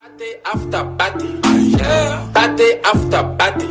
Party after party, party after party.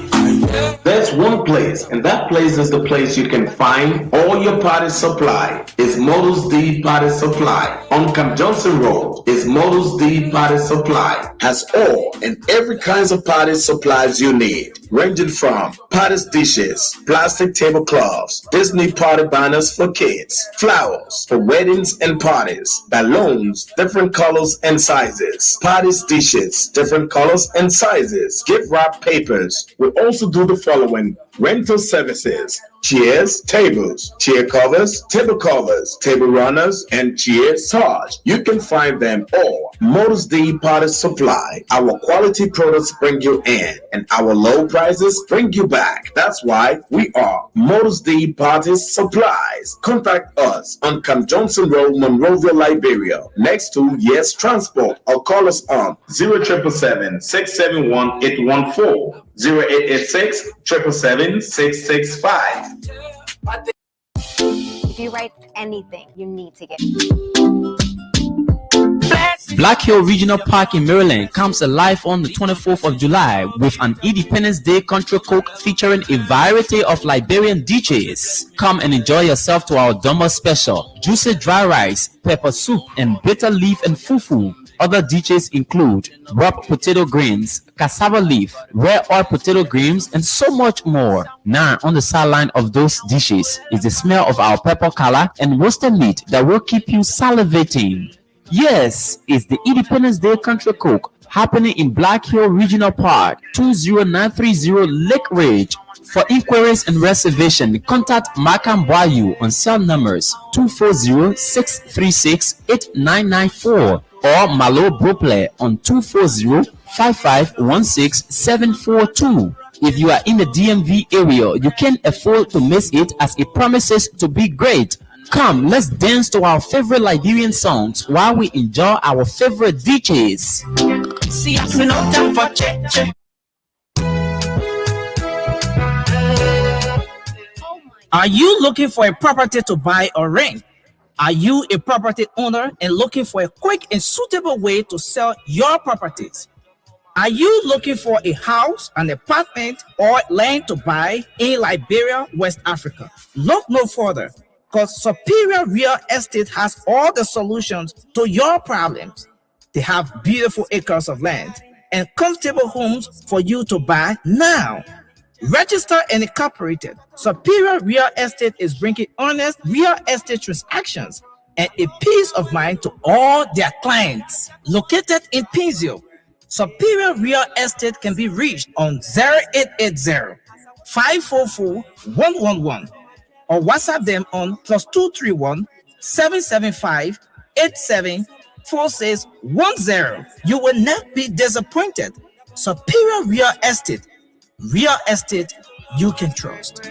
There's one place, and that place is the place you can find all your party supply. It's Models D Party Supply. On Camp Johnson Road is Models D Party Supply. Has all and every kinds of party supplies you need, ranging from party dishes, plastic tablecloths, Disney party banners for kids, flowers for weddings and parties, balloons, different colors and sizes, party dishes, different colors and sizes, gift wrap papers. We also do the following: rental services, chairs, tables, chair covers, table runners, and chair sarge. You can find them all. Models D Party Supply. Our quality products bring you in, and our low prices bring you back. That's why we are Models D Party Supplies. Contact us on Camp Johnson Road, Monrovia, Liberia, next to Yes Transport, or call us on 0777 671 814, 0886 777 665. If you write anything, you need to get. Black Hill Regional Park in Maryland comes alive on the 24th of July with an Independence Day Country Coke featuring a variety of Liberian DJs. Come and enjoy yourself to our Dumbo special, juicy dry rice, pepper soup, and bitter leaf and fufu. Other DJs include wrapped potato greens, cassava leaf, rare oil potato greens, and so much more. Now, on the sideline of those dishes is the smell of our pepper color and roasted meat that will keep you salivating. Yes, it's the Independence Day Country Coke happening in Black Hill Regional Park, 20930 Lake Ridge. For inquiries and reservation, contact Makam Boyu on cell numbers 240-636-8994 or Malo Brople on 240-5516-742. If you are in the DMV area, you can't afford to miss it as it promises to be great. Come, let's dance to our favorite Liberian songs while we enjoy our favorite DJs. See, I feel no time for check. Are you looking for a property to buy or rent? Are you a property owner and looking for a quick and suitable way to sell your properties? Are you looking for a house, an apartment, or land to buy in Liberia, West Africa? Look no further, because Superior Real Estate has all the solutions to your problems. They have beautiful acres of land and comfortable homes for you to buy now. Registered and incorporated, Superior Real Estate is bringing honest real estate transactions and a peace of mind to all their clients. Located in Pinzio, Superior Real Estate can be reached on 0880-544-111 or WhatsApp them on +231 775 874610. You will not be disappointed. Superior Real Estate you can trust.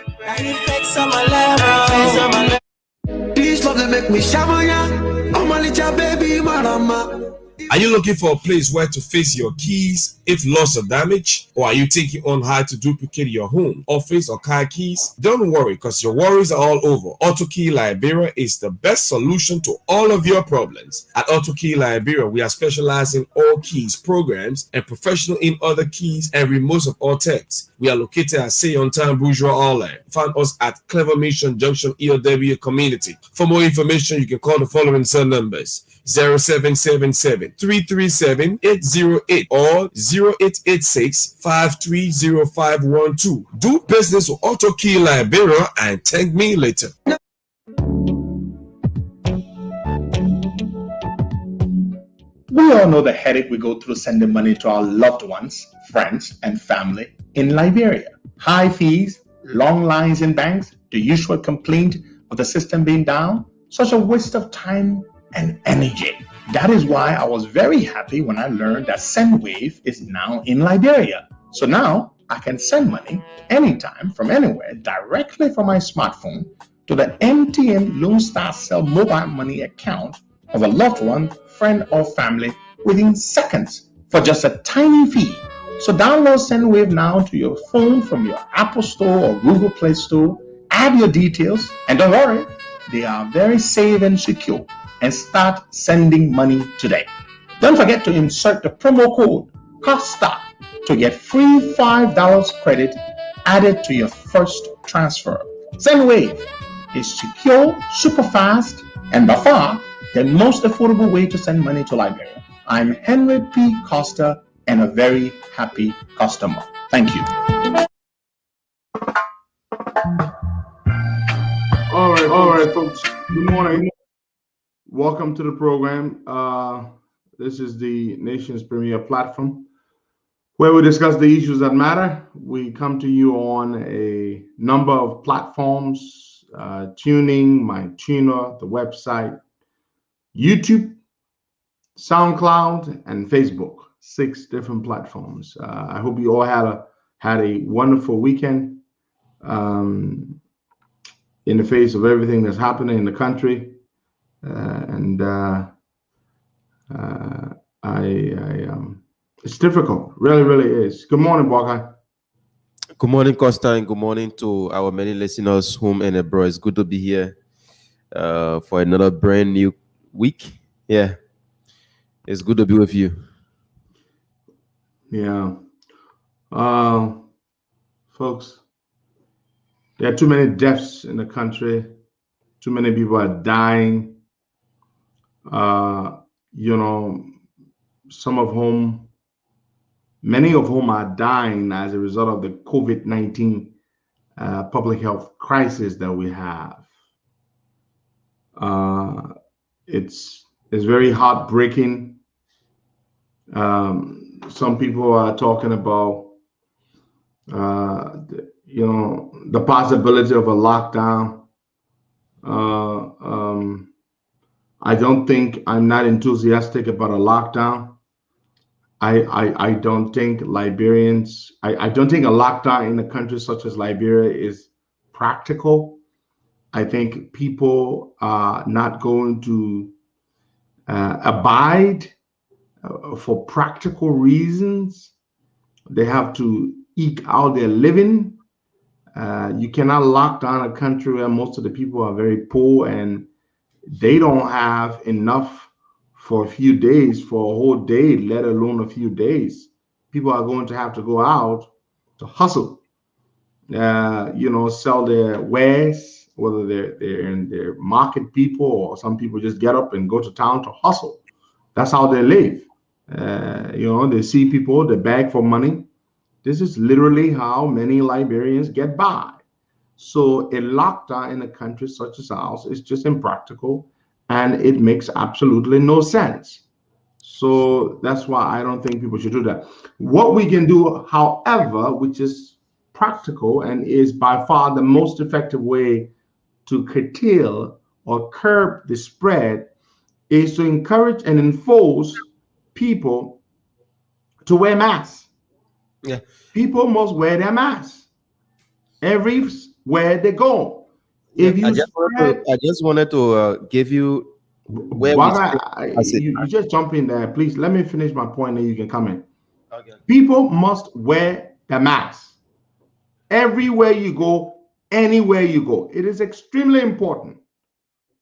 This love make me shamanya. I'm a little baby, marama. Are you looking for a place where to fix your keys if lost or damaged? Or are you thinking on how to duplicate your home, office, or car keys? Don't worry, because your worries are all over. AutoKey Liberia is the best solution to all of your problems. At AutoKey Liberia, we are specialized in all keys programs and professional in other keys and remotes of all techs. We are located at Say on Town Bourgeois Orland. Find us at Clever Mission Junction, EOW Community. For more information, you can call the following cell numbers: 0777 337 808 or 0886 530512. Do business with AutoKey Liberia and thank me later. We all know the headache we go through sending money to our loved ones, friends, and family in Liberia. High fees, long lines in banks, the usual complaint of the system being down, such a waste of time and energy. That is why I was very happy when I learned that SendWave is now in Liberia. So now I can send money anytime from anywhere directly from my smartphone to the MTN Lone Star Cell mobile money account of a loved one, friend, or family within seconds for just a tiny fee. So download SendWave now to your phone from your Apple Store or Google Play Store. Add your details, and don't worry, they are very safe and secure. And start sending money today. Don't forget to insert the promo code COSTA to get free $5 credit added to your first transfer. SendWave is secure, super fast, and by far the most affordable way to send money to Liberia. I'm Henry P. Costa and a very happy customer. Thank you. All right, folks. Good morning. Welcome to the program. This is the nation's premier platform where we discuss the issues that matter. We come to you on a number of platforms, Tuning, MyTuner, the website, YouTube, SoundCloud, and Facebook. 6 different platforms. I hope you all had a wonderful weekend. In the face of everything that's happening in the country, it's difficult. Really is. Good morning, Baka. Good morning, Costa, and good morning to our many listeners home and abroad. It's good to be here for another brand new week. Yeah, it's good to be with you. Yeah, folks, there are too many deaths in the country. Too many people are dying. Many of whom are dying as a result of the COVID-19 public health crisis that we have. It's very heartbreaking. Some people are talking about the possibility of a lockdown. I'm not enthusiastic about a lockdown. I don't think Liberians, I don't think a lockdown in a country such as Liberia is practical. I think people are not going to abide for practical reasons. They have to eke out their living. You cannot lock down a country where most of the people are very poor and they don't have enough for a few days, for a whole day, let alone a few days. People are going to have to go out to hustle, sell their wares, whether they're in their market people or some people just get up and go to town to hustle. That's how they live. They see people, they beg for money. This is literally how many Liberians get by. So a lockdown in a country such as ours is just impractical, and it makes absolutely no sense. So that's why I don't think people should do that. What we can do, however, which is practical and is by far the most effective way to curtail or curb the spread, is to encourage and enforce people to wear masks. Yeah. People must wear their masks everywhere they go. If you I just wanted to give you where you just jump in there, please. Let me finish my point, and you can come in. Okay. People must wear the mask everywhere you go, anywhere you go. It is extremely important.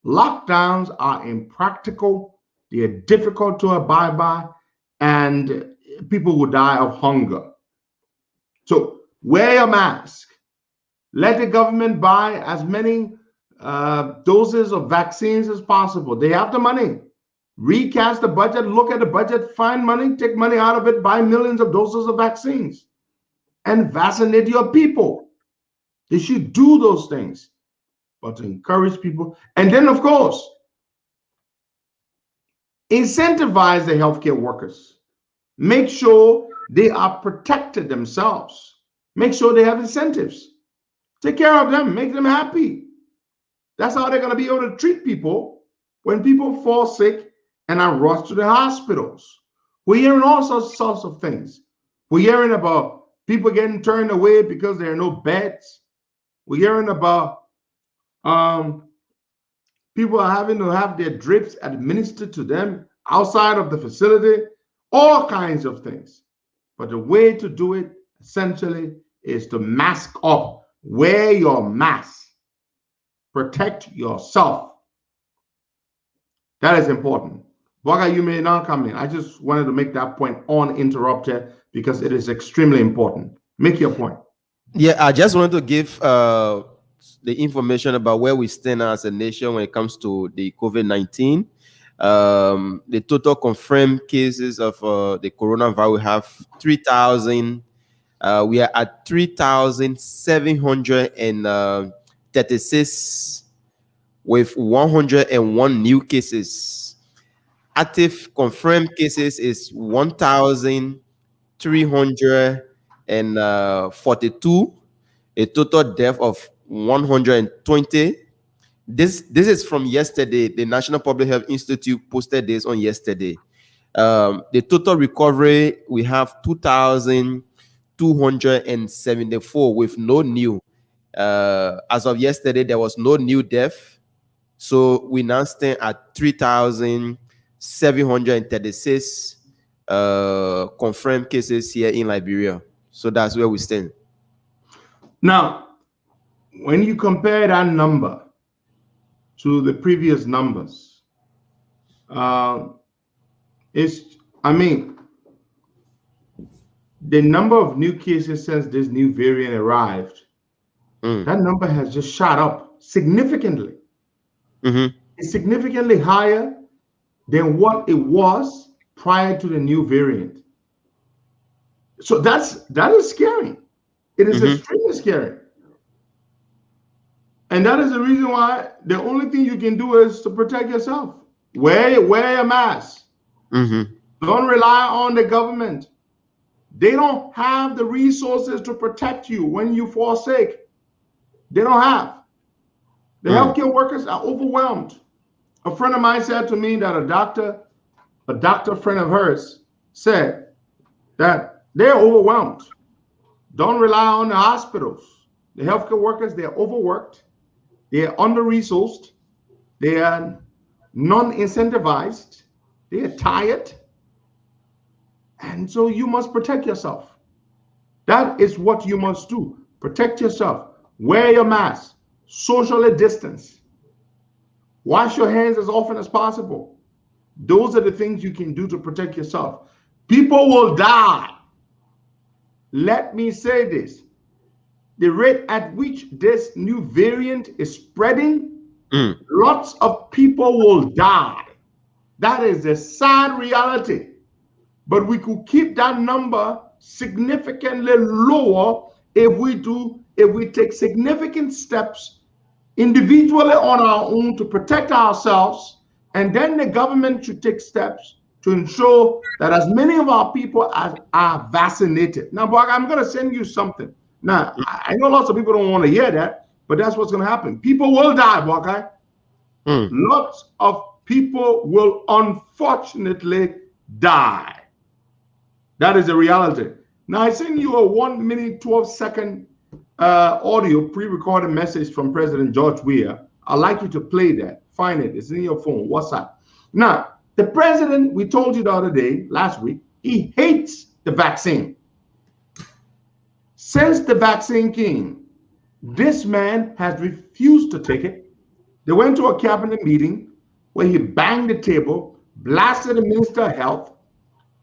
Lockdowns are impractical. They are difficult to abide by, and people will die of hunger. So wear your mask. Let the government buy as many doses of vaccines as possible. They have the money. Recast the budget, look at the budget, find money, take money out of it, buy millions of doses of vaccines, and vaccinate your people. They should do those things, but to encourage people. And then, of course, incentivize the healthcare workers. Make sure they are protected themselves. Make sure they have incentives. Take care of them, make them happy. That's how they're going to be able to treat people when people fall sick and are rushed to the hospitals. We're hearing all sorts of things. We're hearing about people getting turned away because there are no beds. We're hearing about people are having to have their drips administered to them outside of the facility, all kinds of things. But the way to do it, essentially, is to mask up. Wear your mask. Protect yourself. That is important. Boga, you may not come in. I just wanted to make that point uninterrupted because it is extremely important. Make your point. Yeah, I just wanted to give the information about where we stand as a nation when it comes to the COVID-19. The total confirmed cases of the coronavirus, we have 3,000. We are at 3,736 with 101 new cases. Active confirmed cases is 1,342. A total death of 120. This is from yesterday. The National Public Health Institute posted this on yesterday. The total recovery, we have 2,274 with no new. As of yesterday, there was no new death. So we now stand at 3,736 confirmed cases here in Liberia. So that's where we stand. Now, when you compare that number to the previous numbers, the number of new cases since this new variant arrived, that number has just shot up significantly. It's significantly higher than what it was prior to the new variant. So that is scary. It is extremely scary. And that is the reason why the only thing you can do is to protect yourself. Wear a mask. Don't rely on the government. They don't have the resources to protect you when you fall sick. They don't have. The healthcare workers are overwhelmed. A friend of mine said to me that a doctor friend of hers said that they're overwhelmed. Don't rely on the hospitals. The healthcare workers, they're overworked. They're under-resourced. They are non-incentivized. They are tired. And so you must protect yourself. That is what you must do. Protect yourself. Wear your mask. Socially distance. Wash your hands as often as possible. Those are the things you can do to protect yourself. People will die. Let me say this. The rate at which this new variant is spreading, lots of people will die. That is a sad reality. But we could keep that number significantly lower if we take significant steps individually on our own to protect ourselves, and then the government should take steps to ensure that as many of our people as are vaccinated. Now, Bob, I'm going to send you something. Now, I know lots of people don't want to hear that, but that's what's going to happen. People will die, Buckeye. Lots of people will unfortunately die. That is the reality. Now, I send you a 1 minute, 12-second audio pre-recorded message from President George Weah. I'd like you to play that. Find it. It's in your phone. WhatsApp. Now, the president, we told you the other day, last week, he hates the vaccine. Since the vaccine came, this man has refused to take it. They went to a cabinet meeting where he banged the table, blasted the Minister of Health.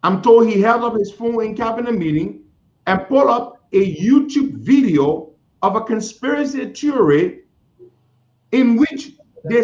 I'm told he held up his phone in cabinet meeting and pulled up a YouTube video of a conspiracy theory in which they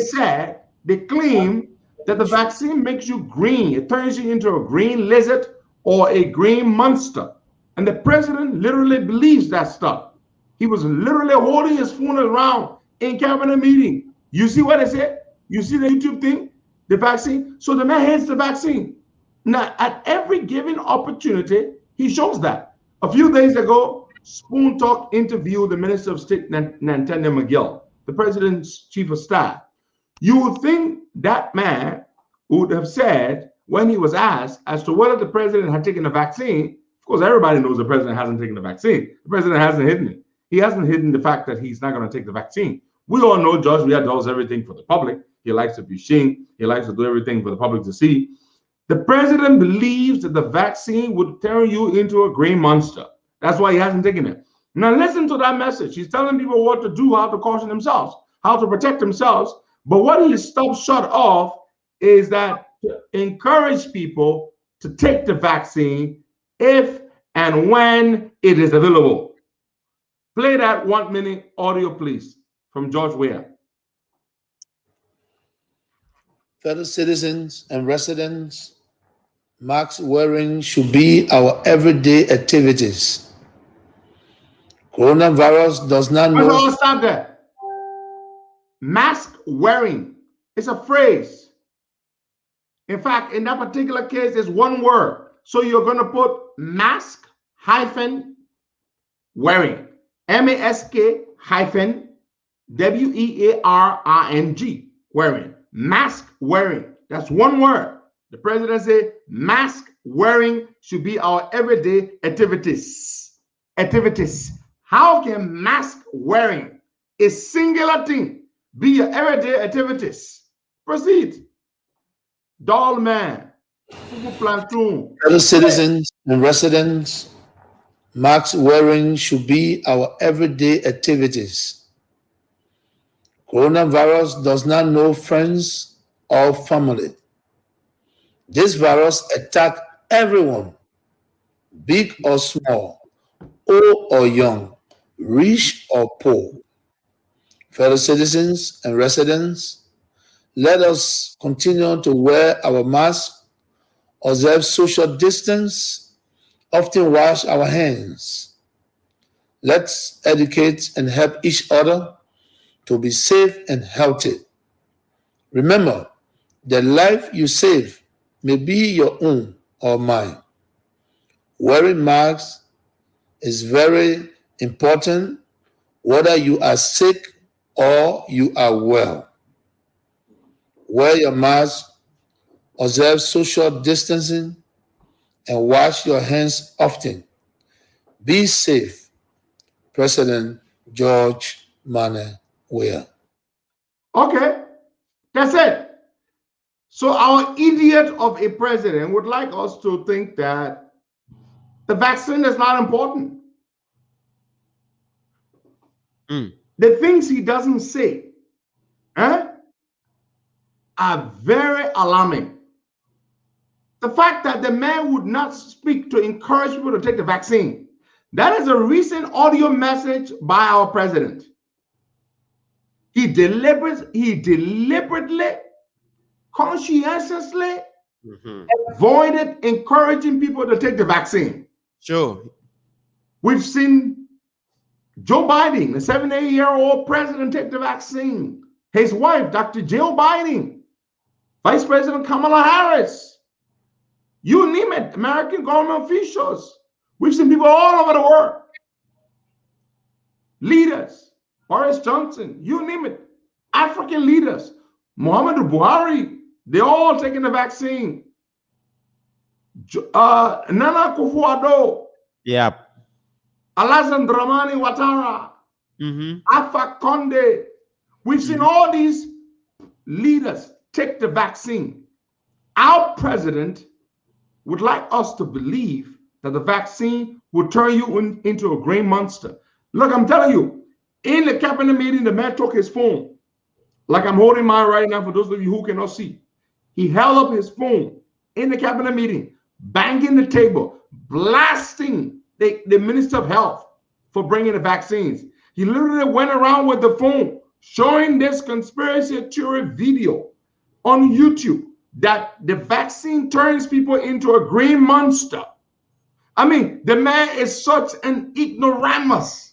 claim that the vaccine makes you green. It turns you into a green lizard or a green monster. And the president literally believes that stuff. He was literally holding his phone around in cabinet meeting. You see what I said? You see the YouTube thing? The vaccine? So the man hates the vaccine. Now, at every given opportunity, he shows that. A few days ago, Spoon Talk interviewed the Minister of State, Nantanya McGill, the president's chief of staff. You would think that man would have said, when he was asked as to whether the president had taken the vaccine, of course, everybody knows the president hasn't taken the vaccine. The president hasn't hidden it. He hasn't hidden the fact that he's not going to take the vaccine. We all know George Weah does everything for the public. He likes to be seen. He likes to do everything for the public to see. The president believes that the vaccine would turn you into a green monster. That's why he hasn't taken it. Now listen to that message. He's telling people what to do, how to caution themselves, how to protect themselves. But what he stopped short of is that to encourage people to take the vaccine if and when it is available. Play that 1 minute audio, please, from George Weah. Fellow citizens and residents, mask wearing should be our everyday activities. Coronavirus does not know. I'll stop there. Mask wearing is a phrase. In fact, in that particular case, it's one word. So you're going to put mask hyphen wearing. M-A-S-K hyphen W-E-A-R-I-N-G. Wearing. Mask wearing. That's one word. The president said mask wearing should be our everyday activities. Activities. How can mask wearing, a singular thing, be your everyday activities? Proceed. Doll man. Fellow citizens and residents, mask wearing should be our everyday activities. Coronavirus does not know friends or family. This virus attacks everyone, big or small, old or young, rich or poor. Fellow citizens and residents, let us continue to wear our masks, observe social distance, often wash our hands. Let's educate and help each other to be safe and healthy. Remember, the life you save may be your own or mine. Wearing masks is very important whether you are sick or you are well. Wear your mask, observe social distancing, and wash your hands often. Be safe. President George Mane Weah. Okay, that's it. So our idiot of a president would like us to think that the vaccine is not important. The things he doesn't say are very alarming. The fact that the man would not speak to encourage people to take the vaccine. That is a recent audio message by our president. He deliberately, conscientiously avoided encouraging people to take the vaccine. Sure. We've seen Joe Biden, the 78-year-old president, take the vaccine. His wife, Dr. Jill Biden, Vice President Kamala Harris, you name it, American government officials. We've seen people all over the world. Leaders, Boris Johnson, you name it. African leaders, Muhammadu Buhari, they're all taking the vaccine. Nana Akufo-Addo. Yeah. Alassane Dramani Ouattara. Alpha Conde. We've seen all these leaders take the vaccine. Our president would like us to believe that the vaccine will turn you into a green monster. Look, I'm telling you, in the cabinet meeting, the man took his phone, like I'm holding mine right now for those of you who cannot see. He held up his phone in the cabinet meeting, banging the table, blasting the Minister of Health for bringing the vaccines. He literally went around with the phone showing this conspiracy theory video on YouTube that the vaccine turns people into a green monster. I mean, the man is such an ignoramus.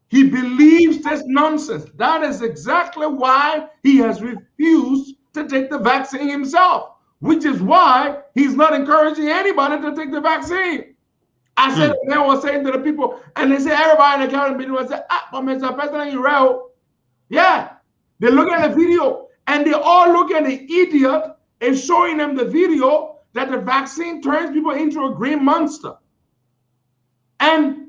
He believes this nonsense. That is exactly why he has refused to take the vaccine himself, which is why he's not encouraging anybody to take the vaccine. I said, the man was saying to the people, and they say, everybody in the cabinet meeting was saying, but Mr. President, you're right. Yeah, they look at the video, and they all look at the idiot and showing them the video that the vaccine turns people into a green monster. And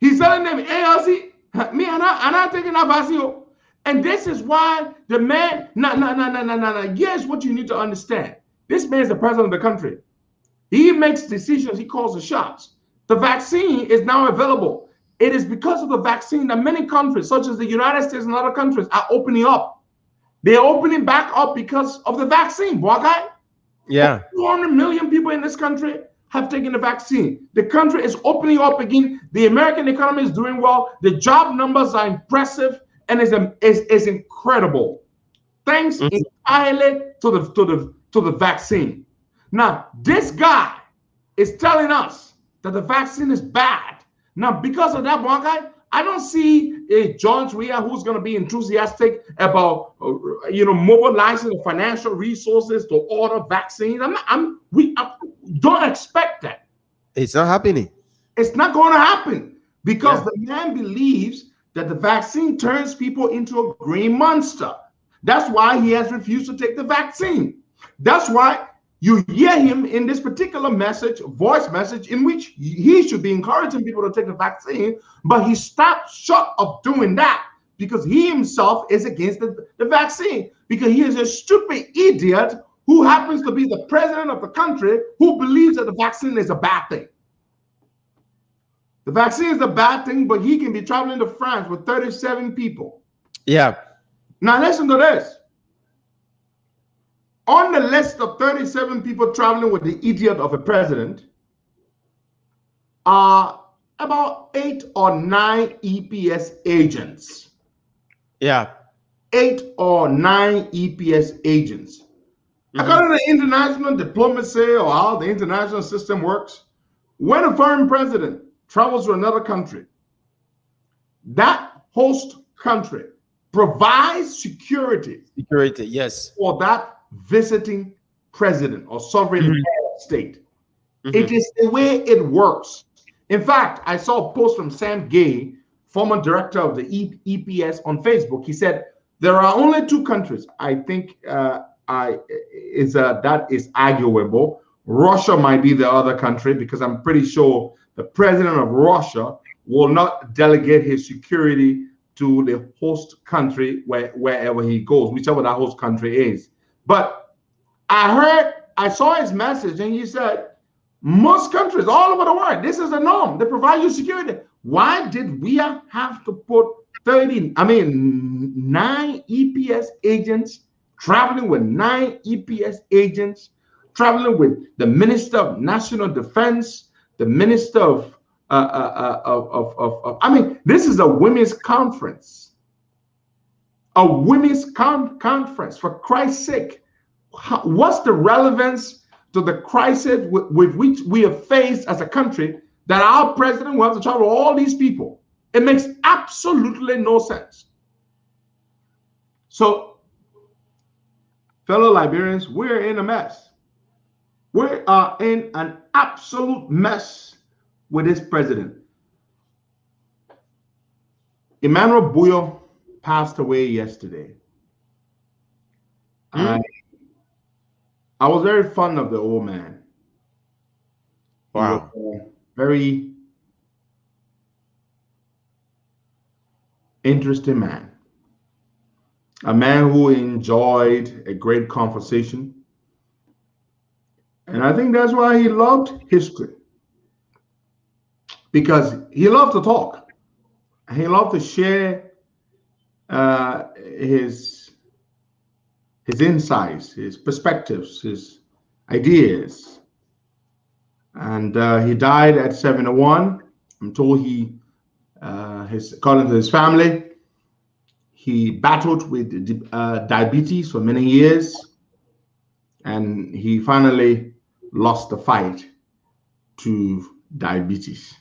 he's telling them, hey, see, me, I'm not taking that vaccine. And this is why the man, no. Here's what you need to understand. This man is the president of the country. He makes decisions. He calls the shots. The vaccine is now available. It is because of the vaccine that many countries, such as the United States and other countries, are opening up. They're opening back up because of the vaccine, boy guy. Yeah. 200 million people in this country have taken the vaccine. The country is opening up again. The American economy is doing well. The job numbers are impressive and is incredible. Thanks entirely to the vaccine. Now, this guy is telling us that the vaccine is bad. Now, because of that one guy, I don't see a John Tria who's going to be enthusiastic about mobilizing the financial resources to order vaccines. We don't expect that. It's not happening. It's not going to happen because the man believes that the vaccine turns people into a green monster. That's why he has refused to take the vaccine. That's why you hear him in this particular voice message, in which he should be encouraging people to take the vaccine, but he stopped short of doing that because he himself is against the vaccine, because he is a stupid idiot who happens to be the president of the country who believes that the vaccine is a bad thing. The vaccine is a bad thing, but he can be traveling to France with 37 people. Yeah. Now listen to this. On the list of 37 people traveling with the idiot of a president are about 8 or 9 EPS agents. Yeah. 8 or 9 EPS agents. According to international diplomacy or how the international system works, when a foreign president travels to another country, that host country provides security. Security, yes. For that visiting president or sovereign state. It is the way it works. In fact, I saw a post from Sam Gay, former director of the EPS, on Facebook. He said there are only 2 countries I think that is arguable. Russia might be the other country, because I'm pretty sure the president of Russia will not delegate his security to the host country wherever he goes, whichever that host country is. But I saw his message, and he said, most countries all over the world, this is the norm. They provide you security. Why did we have to put 9 EPS agents, traveling with 9 EPS agents, traveling with the Minister of National Defense, the Minister of this is a women's conference. A women's conference, for Christ's sake. What's the relevance to the crisis with which we have faced as a country that our president will have to travel all these people? It makes absolutely no sense. So, fellow Liberians, we're in a mess. We are in an absolute mess with this president. Emmanuel Buyo passed away yesterday. I was very fond of the old man. Wow. He was a very interesting man. A man who enjoyed a great conversation. And I think that's why he loved history. Because he loved to talk. He loved to share his insights, his perspectives, his ideas. And he died at 71. I'm told according to his family, he battled with diabetes for many years. And he finally lost the fight to diabetes.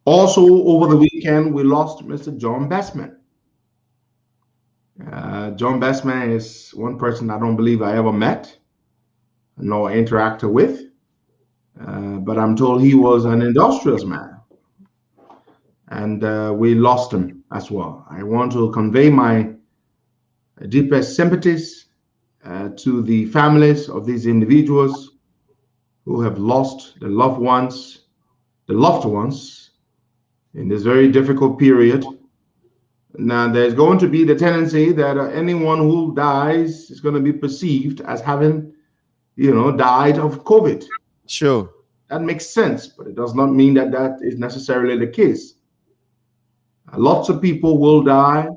Also, over the weekend, we lost Mr. John Bestman. John Bestman is one person I don't believe I ever met nor interacted with, but I'm told he was an industrious man, and we lost him as well. I want to convey my deepest sympathies to the families of these individuals who have lost the loved ones in this very difficult period. Now, there's going to be the tendency that anyone who dies is going to be perceived as having, died of COVID. Sure. That makes sense, but it does not mean that that is necessarily the case. Lots of people will die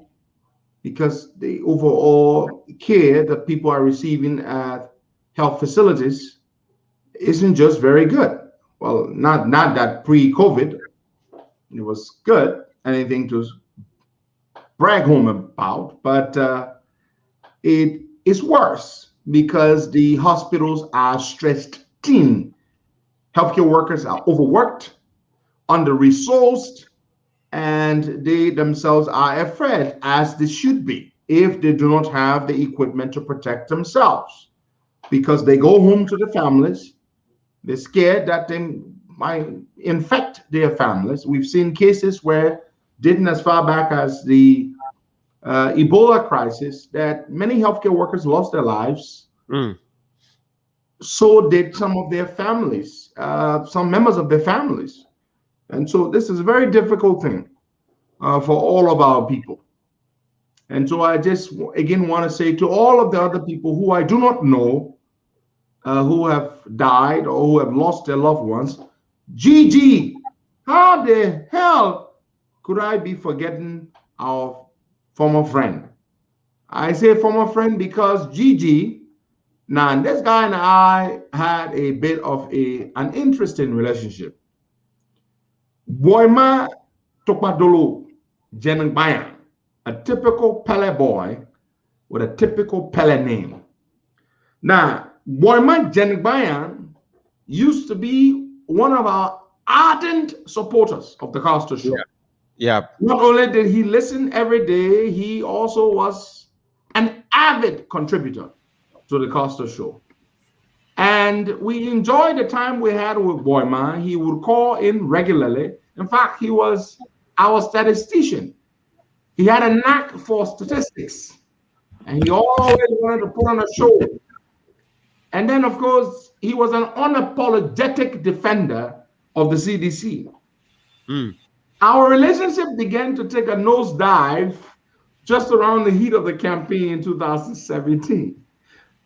because the overall care that people are receiving at health facilities isn't just very good. Well, not that pre-COVID, it was good, anything to brag home about, but it is worse because the hospitals are stressed thin. Healthcare workers are overworked, under-resourced, and they themselves are afraid, as they should be, if they do not have the equipment to protect themselves, because they go home to the families. They're scared that they might infect their families. We've seen cases where, dating as far back as the Ebola crisis, that many healthcare workers lost their lives. So did some of their families, some members of their families. And so this is a very difficult thing for all of our people. And so I just, again, want to say to all of the other people who I do not know, who have died or who have lost their loved ones, Gigi, how the hell could I be forgetting our former friend? I say former friend because Gigi, now this guy and I had a bit of an interesting relationship. Boyma Tokpadolo Jenengbayan, a typical Pele boy with a typical Pele name. Now, Boyma Jenengbayan used to be one of our ardent supporters of the Costa Show. Yeah. Not only did he listen every day, he also was an avid contributor to the Costa Show. And we enjoyed the time we had with Boyma. He would call in regularly. In fact, he was our statistician. He had a knack for statistics. And he always wanted to put on a show. And then, of course, he was an unapologetic defender of the CDC. Our relationship began to take a nosedive just around the heat of the campaign in 2017.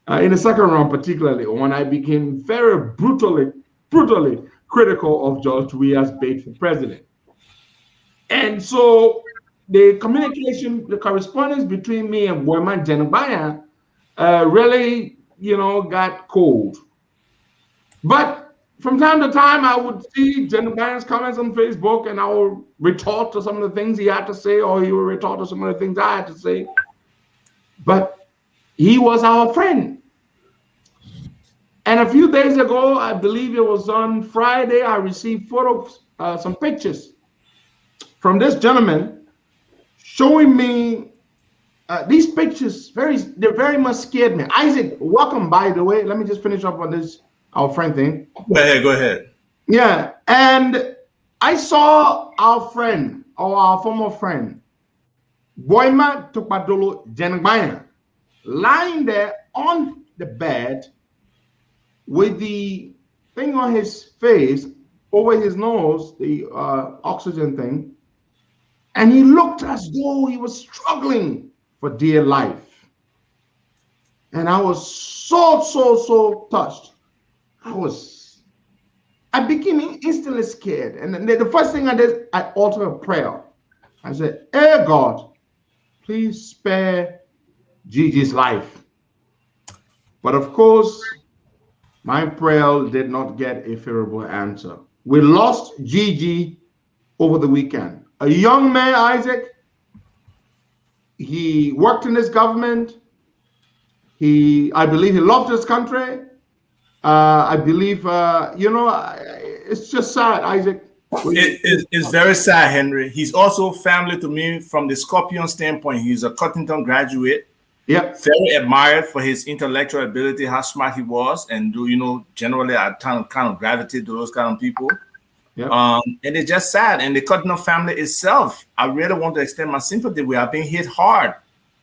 In the second round, particularly, when I became very brutally critical of George Weah's bid for president. And so the communication, the correspondence between me and Boyma Jenengbayan really, got cold. But from time to time, I would see Jenengbayan's comments on Facebook, and I would retort to some of the things he had to say, or he would retort to some of the things I had to say. But he was our friend. And a few days ago, I believe it was on Friday, I received photos, some pictures from this gentleman showing me these pictures. They very much scared me. Isaac, welcome, by the way. Let me just finish up on this, our friend thing. Go ahead. Yeah, and I saw our friend, or our former friend, Boyma Tokpadolo Jenengbayan, lying there on the bed with the thing on his face, over his nose, the oxygen thing, and he looked as though he was struggling for dear life. And I was so touched. I became instantly scared. And then the first thing I did, I altered a prayer. I said, "Hey God, please spare Gigi's life." But of course, my prayer did not get a favorable answer. We lost Gigi over the weekend. A young man, Isaac. He worked in this government. I believe he loved his country. I believe, it's just sad, Isaac. It's very sad, Henry. He's also family to me from the Scorpion standpoint. He's a Cottington graduate. Yep. Very admired for his intellectual ability, how smart he was, and generally I kind of gravitate to those kind of people. Yep. And it's just sad. And the Cottington family itself, I really want to extend my sympathy. We are being hit hard.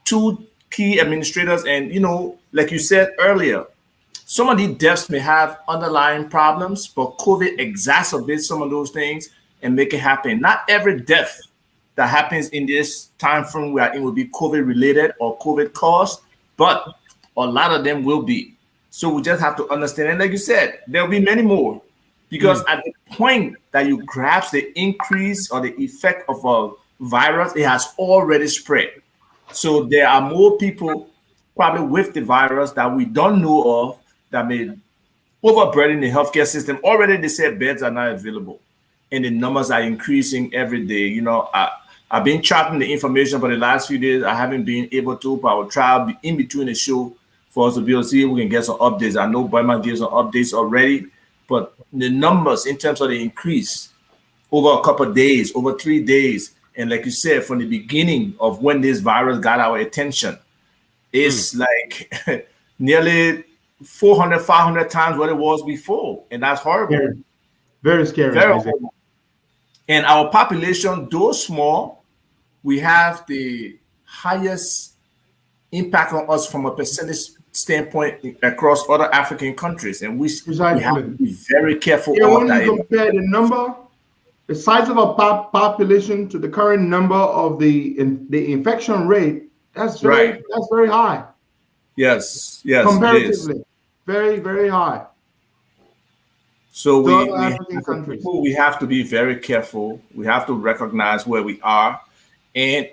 Two key administrators, and like you said earlier, some of these deaths may have underlying problems, but COVID exacerbates some of those things and make it happen. Not every death that happens in this time frame we are in will be COVID related or COVID caused, but a lot of them will be. So we just have to understand. And like you said, there will be many more, because at the point that you grasp the increase or the effect of a virus, it has already spread. So there are more people probably with the virus that we don't know of that may overburden the healthcare system. Already they said beds are not available, and the numbers are increasing every day. You know, I've been charting the information for the last few days. I haven't been able to, but I will try in between the show for us to be able to see if we can get some updates. I know Burma gives some updates already, but the numbers in terms of the increase over a couple of days, over 3 days, and like you said, from the beginning of when this virus got our attention, it's like nearly 400, 500 times what it was before, and that's horrible. Very, very scary. Very horrible. And our population, though small, we have the highest impact on us from a percentage standpoint across other African countries, and we have to be very careful when that. you compare the size of our population to the current number of the infection rate, that's very high. Yes, comparatively, very, very high. So we have to be very careful. We have to recognize where we are, and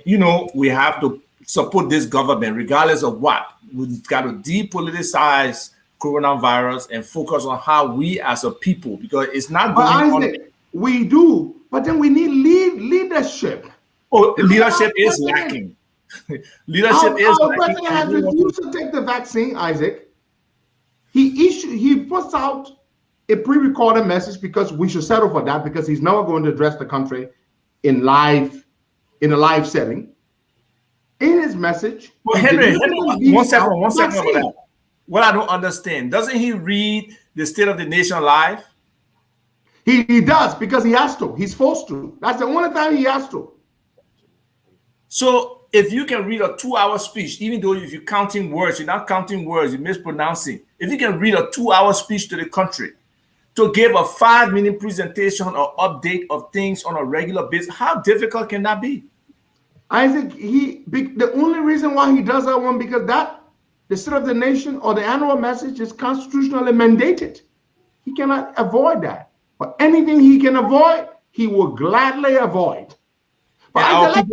we have to support this government regardless of what. We've got to depoliticize coronavirus and focus on how we as a people, because it's not going on. We do, but then we need leadership. Oh, leadership is lacking. Leadership is our lacking. president has refused to take the vaccine, Isaac. He puts out a pre-recorded message, because we should settle for that, because he's never going to address the country in a live setting. In his message, well, Henry, one second about that. What I don't understand, doesn't he read the State of the Nation live? He does, because he has to. He's forced to. That's the only time he has to. So if you can read a 2-hour speech, even though if you're counting words, you're not counting words, you're mispronouncing. If you can read a 2-hour speech to the country, to give a 5-minute presentation or update of things on a regular basis, how difficult can that be? Isaac, the only reason why he does that one, because the State of the Nation or the annual message is constitutionally mandated. He cannot avoid that. But anything he can avoid, he will gladly avoid. But Isaac,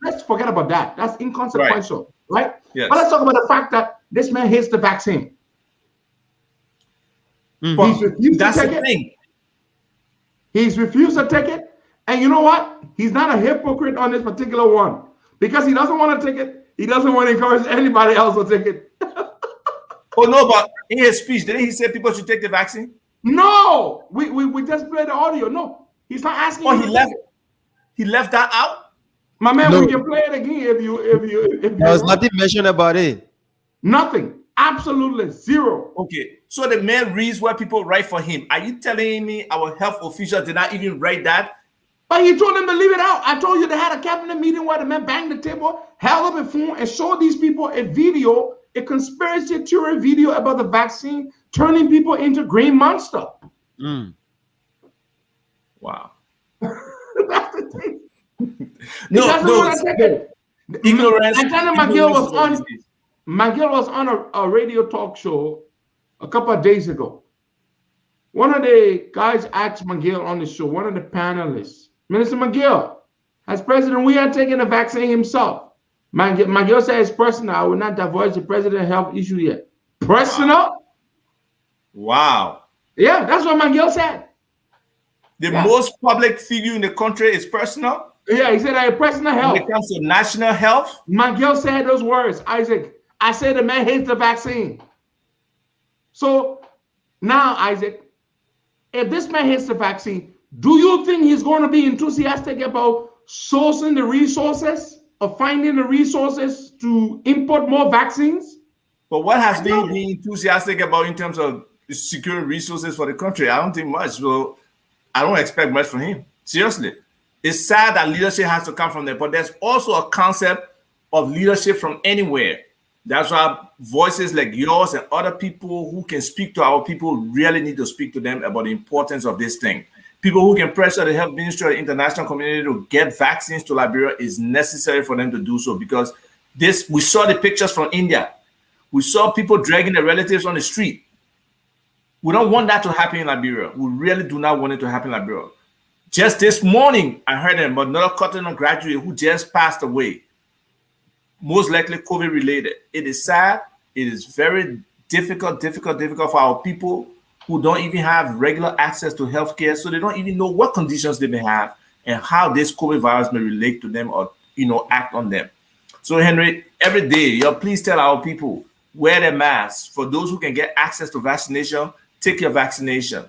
let's forget about that. That's inconsequential, right? Yes. But let's talk about the fact that this man hates the vaccine. But He's refused that's to take the it. thing. He's refused to take it. And you know what? He's not a hypocrite on this particular one, because he doesn't want to take it. He doesn't want to encourage anybody else to take it. Oh no, but in his speech, didn't he say people should take the vaccine? No, we just played the audio. No, he's not asking. Oh, he left that out. My man, we can play it again if you. There was nothing mentioned about it. Nothing. Absolutely zero. Okay, so the man reads what people write for him. Are you telling me our health officials did not even write that? But he told them to leave it out. I told you they had a cabinet meeting where the man banged the table, held up a phone, and showed these people a video, a conspiracy theory video about the vaccine turning people into green monster. Wow. That's the thing. Ignorance. Lieutenant McGill was on a radio talk show a couple of days ago. One of the guys asked McGill on the show, one of the panelists, Minister McGill, as president, we are taking the vaccine himself. McGill said it's personal. I will not divulge the president's health issue yet. Personal? Wow. Yeah, that's what McGill said. The most public figure in the country is personal? Yeah, he said that personal health. When it comes to national health? McGill said those words, Isaac. I said the man hates the vaccine. So now, Isaac, if this man hates the vaccine, do you think he's going to be enthusiastic about sourcing the resources or finding the resources to import more vaccines? But what has been being enthusiastic about in terms of securing resources for the country? I don't think much. So I don't expect much from him. Seriously. It's sad that leadership has to come from there, but there's also a concept of leadership from anywhere. That's why voices like yours and other people who can speak to our people really need to speak to them about the importance of this thing. People who can pressure the health ministry or the international community to get vaccines to Liberia is necessary for them to do so, because we saw the pictures from India. We saw people dragging their relatives on the street. We don't want that to happen in Liberia. We really do not want it to happen in Liberia. Just this morning, I heard about another Costa graduate who just passed away. Most likely COVID related. It is sad. It is very difficult for our people who don't even have regular access to healthcare, so they don't even know what conditions they may have and how this COVID virus may relate to them or act on them. So Henry, every day, please tell our people, wear their masks. For those who can get access to vaccination, take your vaccination.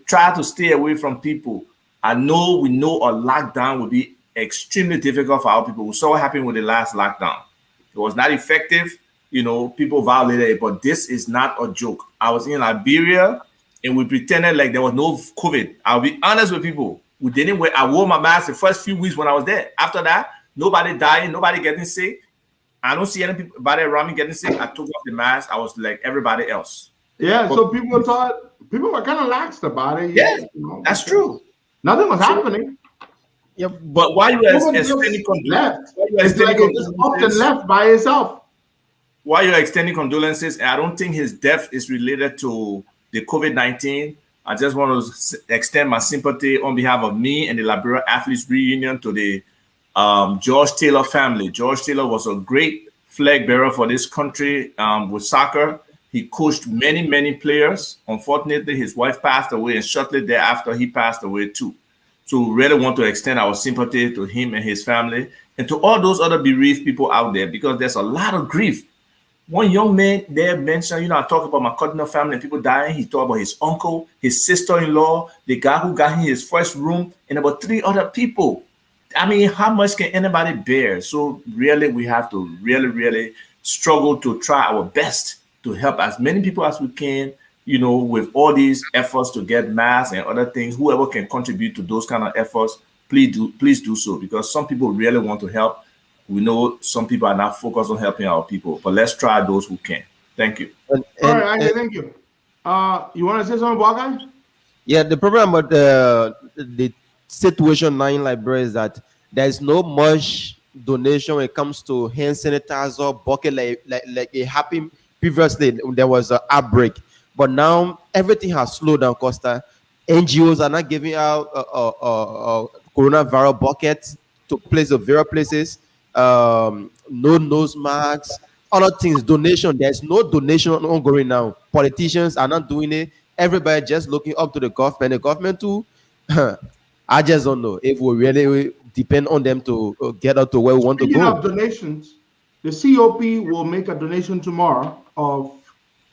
Try to stay away from people. We know a lockdown will be extremely difficult for our people. We saw what happened with the last lockdown. It was not effective. People violated it, but this is not a joke. I was in Liberia and we pretended like there was no COVID. I'll be honest with people. We didn't wear. I wore my mask the first few weeks when I was there. After that, nobody dying, nobody getting sick. I don't see anybody around me getting sick. I took off the mask. I was like everybody else. Yeah, so people were kind of laxed about it. Yeah, that's true. Nothing was happening. Yeah, but why you extending condolences? It's like it just up and left by itself. Why you're extending condolences? I don't think his death is related to the COVID-19. I just want to extend my sympathy on behalf of me and the Liberia Athletes Reunion to the George Taylor family. George Taylor was a great flag bearer for this country with soccer. He coached many, many players. Unfortunately, his wife passed away, and shortly thereafter, he passed away too. So we really want to extend our sympathy to him and his family and to all those other bereaved people out there, because there's a lot of grief. One young man there mentioned, I talk about my cardinal family and people dying. He talked about his uncle, his sister-in-law, the guy who got in his first room, and about 3 other people. I mean, how much can anybody bear? So really, we have to really struggle to try our best to help as many people as we can, with all these efforts to get masks and other things. Whoever can contribute to those kind of efforts, please do so, because some people really want to help. We know some people are not focused on helping our people, but let's try those who can. Thank you. All right, thank you. You want to say something, Boga? Yeah, the problem about the situation now in Liberia is that there's no much donation when it comes to hand sanitizer, bucket like it happened previously. There was an outbreak, but now everything has slowed down, Costa. NGOs are not giving out coronavirus buckets to place of various places. No nose masks, other things, donation. There's no donation ongoing now. Politicians are not doing it. Everybody just looking up to the government. The government too. I just don't know if we really depend on them to get up to where we want to go. Speaking of donations, the COP will make a donation tomorrow of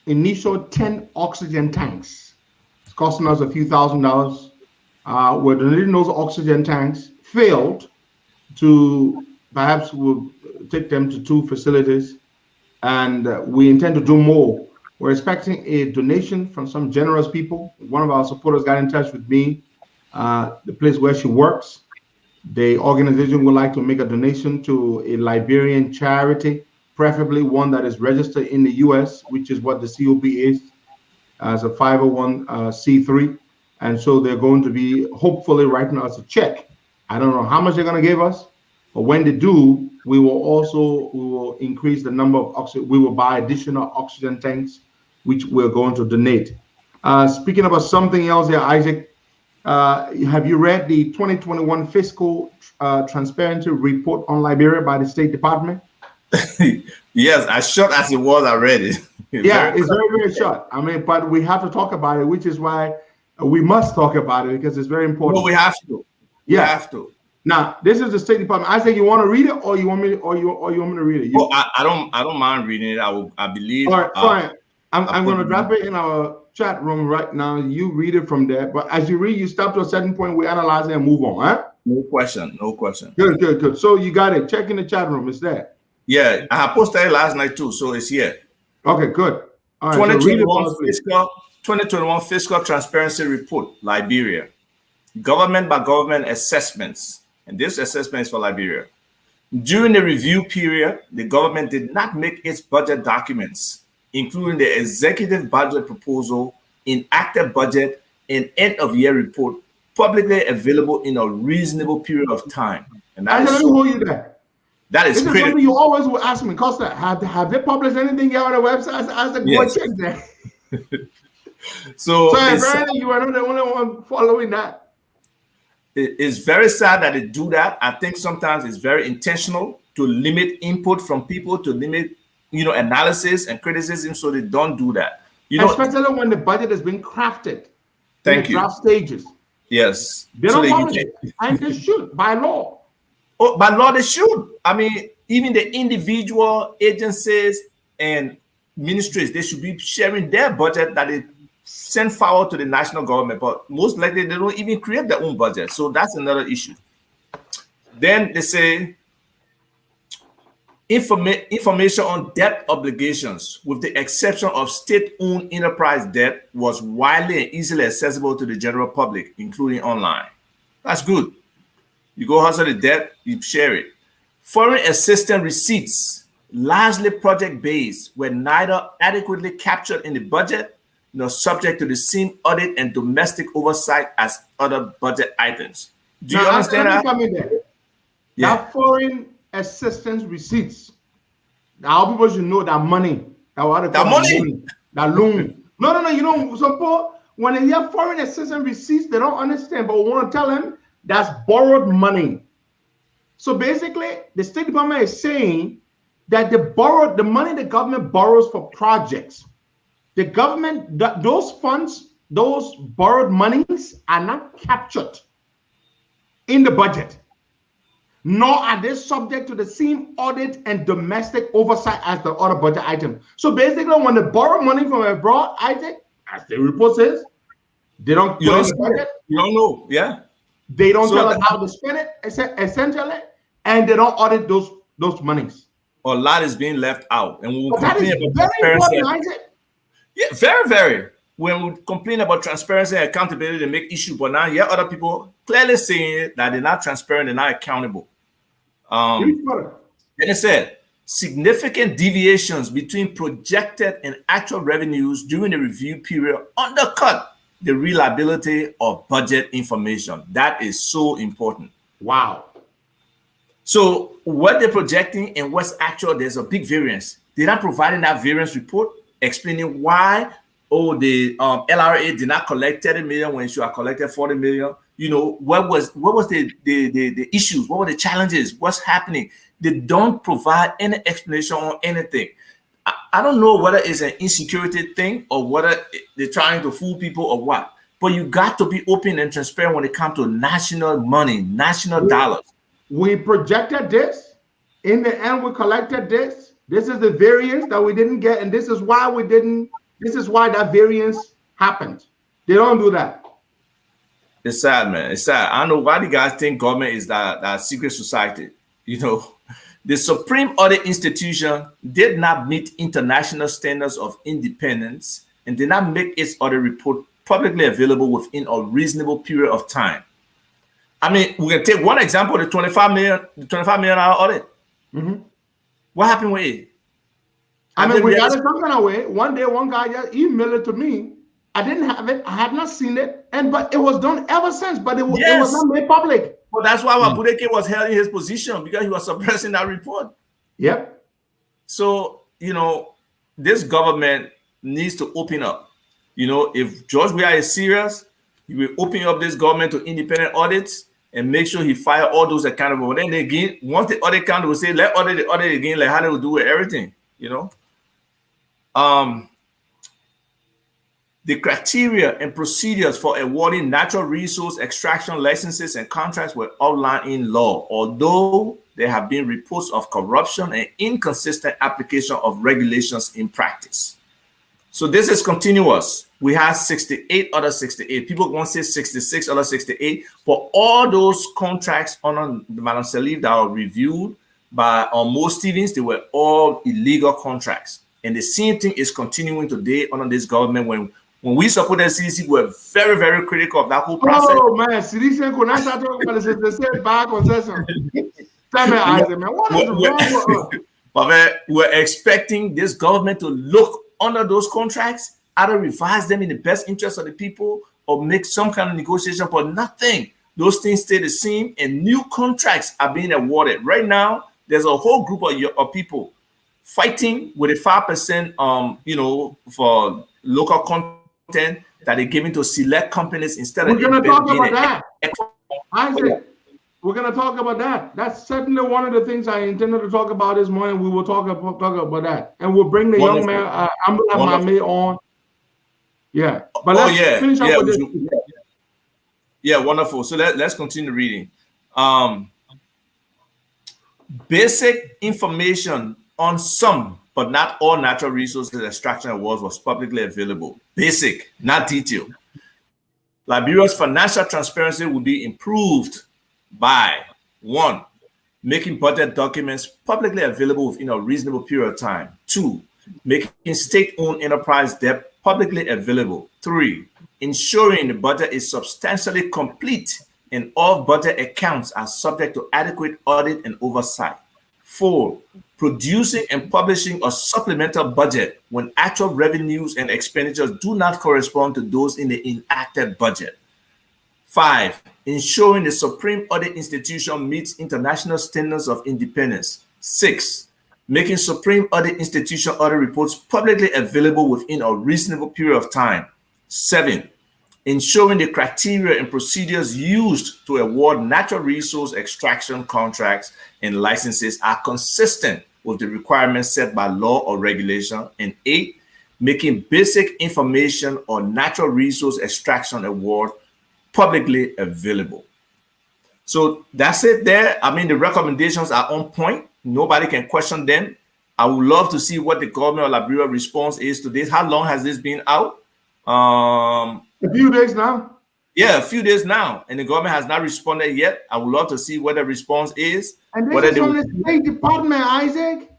initial 10 oxygen tanks. It's costing us a few $1,000s. We're donating those oxygen tanks. Failed to perhaps we'll take them to 2 facilities, and we intend to do more. We're expecting a donation from some generous people. One of our supporters got in touch with me, the place where she works. The organization would like to make a donation to a Liberian charity, preferably one that is registered in the U.S., which is what the COP is, as a 501c3. And so they're going to be hopefully writing us a check. I don't know how much they're going to give us, but when they do, we will increase the number of oxygen. We will buy additional oxygen tanks, which we're going to donate. Speaking about something else here, Isaac, have you read the 2021 Fiscal Transparency Report on Liberia by the State Department? Yes, as short as it was, I read it. It's very short. I mean, but we have to talk about it, which is why we must talk about it, because it's very important. Well, we have to. Yeah. We have to. Now, this is the State Department. I say, you want to read it, or you want me, or you want me to read it? Well, I don't mind reading it. I believe. All right, fine. I'm going to drop it in our chat room right now. You read it from there. But as you read, you stop to a certain point. We analyze it and move on. Huh? No question. Good. So you got it. Check in the chat room. It's there. Yeah, I posted it last night too, so it's here. Okay, good. All right. 2021 Fiscal Transparency Report, Liberia. Government by government assessments. And this assessment is for Liberia. During the review period, the government did not make its budget documents, including the executive budget proposal, enacted budget, and end-of-year report, publicly available in a reasonable period of time. And that is hold you there. That is critical. Something you always will ask me, Costa, have they published anything on the website? As the go check there. So apparently you are not the only one following that. It's very sad that they do that. I think sometimes it's very intentional to limit input from people, to limit analysis and criticism, so they don't do that. You know, especially when the budget has been crafted. Thank in the you. draft stages. Yes. They don't publish it, and they should by law. Oh, by law, they should. I mean, even the individual agencies and ministries, they should be sharing their budget that they send forward to the national government. But most likely, they don't even create their own budget. So that's another issue. Then they say information on debt obligations, with the exception of state-owned enterprise debt, was widely and easily accessible to the general public, including online. That's good. You go hustle the debt, you share it. Foreign assistance receipts, largely project-based, were neither adequately captured in the budget nor subject to the same audit and domestic oversight as other budget items. Do you understand that? Yeah. That foreign assistance receipts, now people should know that money, that money, that loan. No. You know, some people, when they hear foreign assistance receipts, they don't understand, but we want to tell them that's borrowed money. So basically, the State Department is saying that the money the government borrows for projects, the government, those funds, those borrowed monies are not captured in the budget, nor are they subject to the same audit and domestic oversight as the other budget items. So basically, when they borrow money from abroad, as the report says, they don't put it in the budget. You don't know, yeah. They don't tell us how to spend it, essentially, and they don't audit those monies. A lot is being left out, and we will complain about transparency. Yeah, very, very. When we complain about transparency and accountability, they make issue, but now other people clearly saying that they're not transparent, they're not accountable. Then it said significant deviations between projected and actual revenues during the review period undercut the reliability of budget information. That is so important. Wow. So what they're projecting and what's actual, there's a big variance. They're not providing that variance report explaining why, the LRA did not collect 30 million when it should have collected 40 million. You know, what was the issues? What were the challenges? What's happening? They don't provide any explanation on anything. I don't know whether it's an insecurity thing or whether they're trying to fool people or what. But you got to be open and transparent when it comes to national money, national dollars. We projected this. In the end, we collected this. This is the variance that we didn't get, and this is why we didn't. This is why that variance happened. They don't do that. It's sad, man. It's sad. I don't know why the guys think government is that secret society. You know, the Supreme Audit Institution did not meet international standards of independence and did not make its audit report publicly available within a reasonable period of time. I mean, we can take one example: the $25 million audit. Mm-hmm. What happened with it? I mean, we got it some kind of way. One day, one guy just emailed it to me. I didn't have it. I had not seen it, but it was done ever since. But it was not made public. Well, that's why Wabudeke was held in his position, because he was suppressing that report. Yep. So, you know, this government needs to open up. You know, if George Weah is serious, he will open up this government to independent audits and make sure he fire all those accountable. But then again, once the audit count will say, let audit the audit again, like how they will do with everything, you know. The criteria and procedures for awarding natural resource extraction licenses and contracts were outlined in law, although there have been reports of corruption and inconsistent application of regulations in practice. So this is continuous. We have 68 other 68. People want to say 66 other 68, but all those contracts on Madam Salif that were reviewed by Mo Stevens, they were all illegal contracts. And the same thing is continuing today under this government. When we supported CDC, we were very, very critical of that whole process. Oh man, CDC could not start talking about the same back concession. Tell me, Isaac, man, what is wrong with us? But we're expecting this government to look under those contracts, either revise them in the best interest of the people or make some kind of negotiation, but nothing. Those things stay the same, and new contracts are being awarded. Right now, there's a whole group of people fighting with a 5%, you know, for local content that they're giving to select companies instead of. We're going to talk about that. Isaac, We're going to talk about that. That's certainly one of the things I intended to talk about this morning. We will talk about that. And we'll bring the young man, Ambulance Mame on. Yeah. But let's finish up with this. Yeah, wonderful. So let's continue reading. Basic information on some, but not all natural resources extraction awards was publicly available. Basic, not detailed. Liberia's financial transparency will be improved by 1, making budget documents publicly available within a reasonable period of time. 2, making state-owned enterprise debt publicly available. 3, ensuring the budget is substantially complete and all budget accounts are subject to adequate audit and oversight. 4, producing and publishing a supplemental budget when actual revenues and expenditures do not correspond to those in the enacted budget. 5, ensuring the Supreme Audit Institution meets international standards of independence. 6, making Supreme Audit Institution audit reports publicly available within a reasonable period of time. 7, ensuring the criteria and procedures used to award natural resource extraction contracts and licenses are consistent with the requirements set by law or regulation. And 8, making basic information on natural resource extraction award publicly available. So that's it there. I mean, the recommendations are on point. Nobody can question them. I would love to see what the government of Liberia response is to this. How long has this been out? A few days now. Yeah, a few days now, and the government has not responded yet. I would love to see what the response is. And this is from the State Department, Isaac.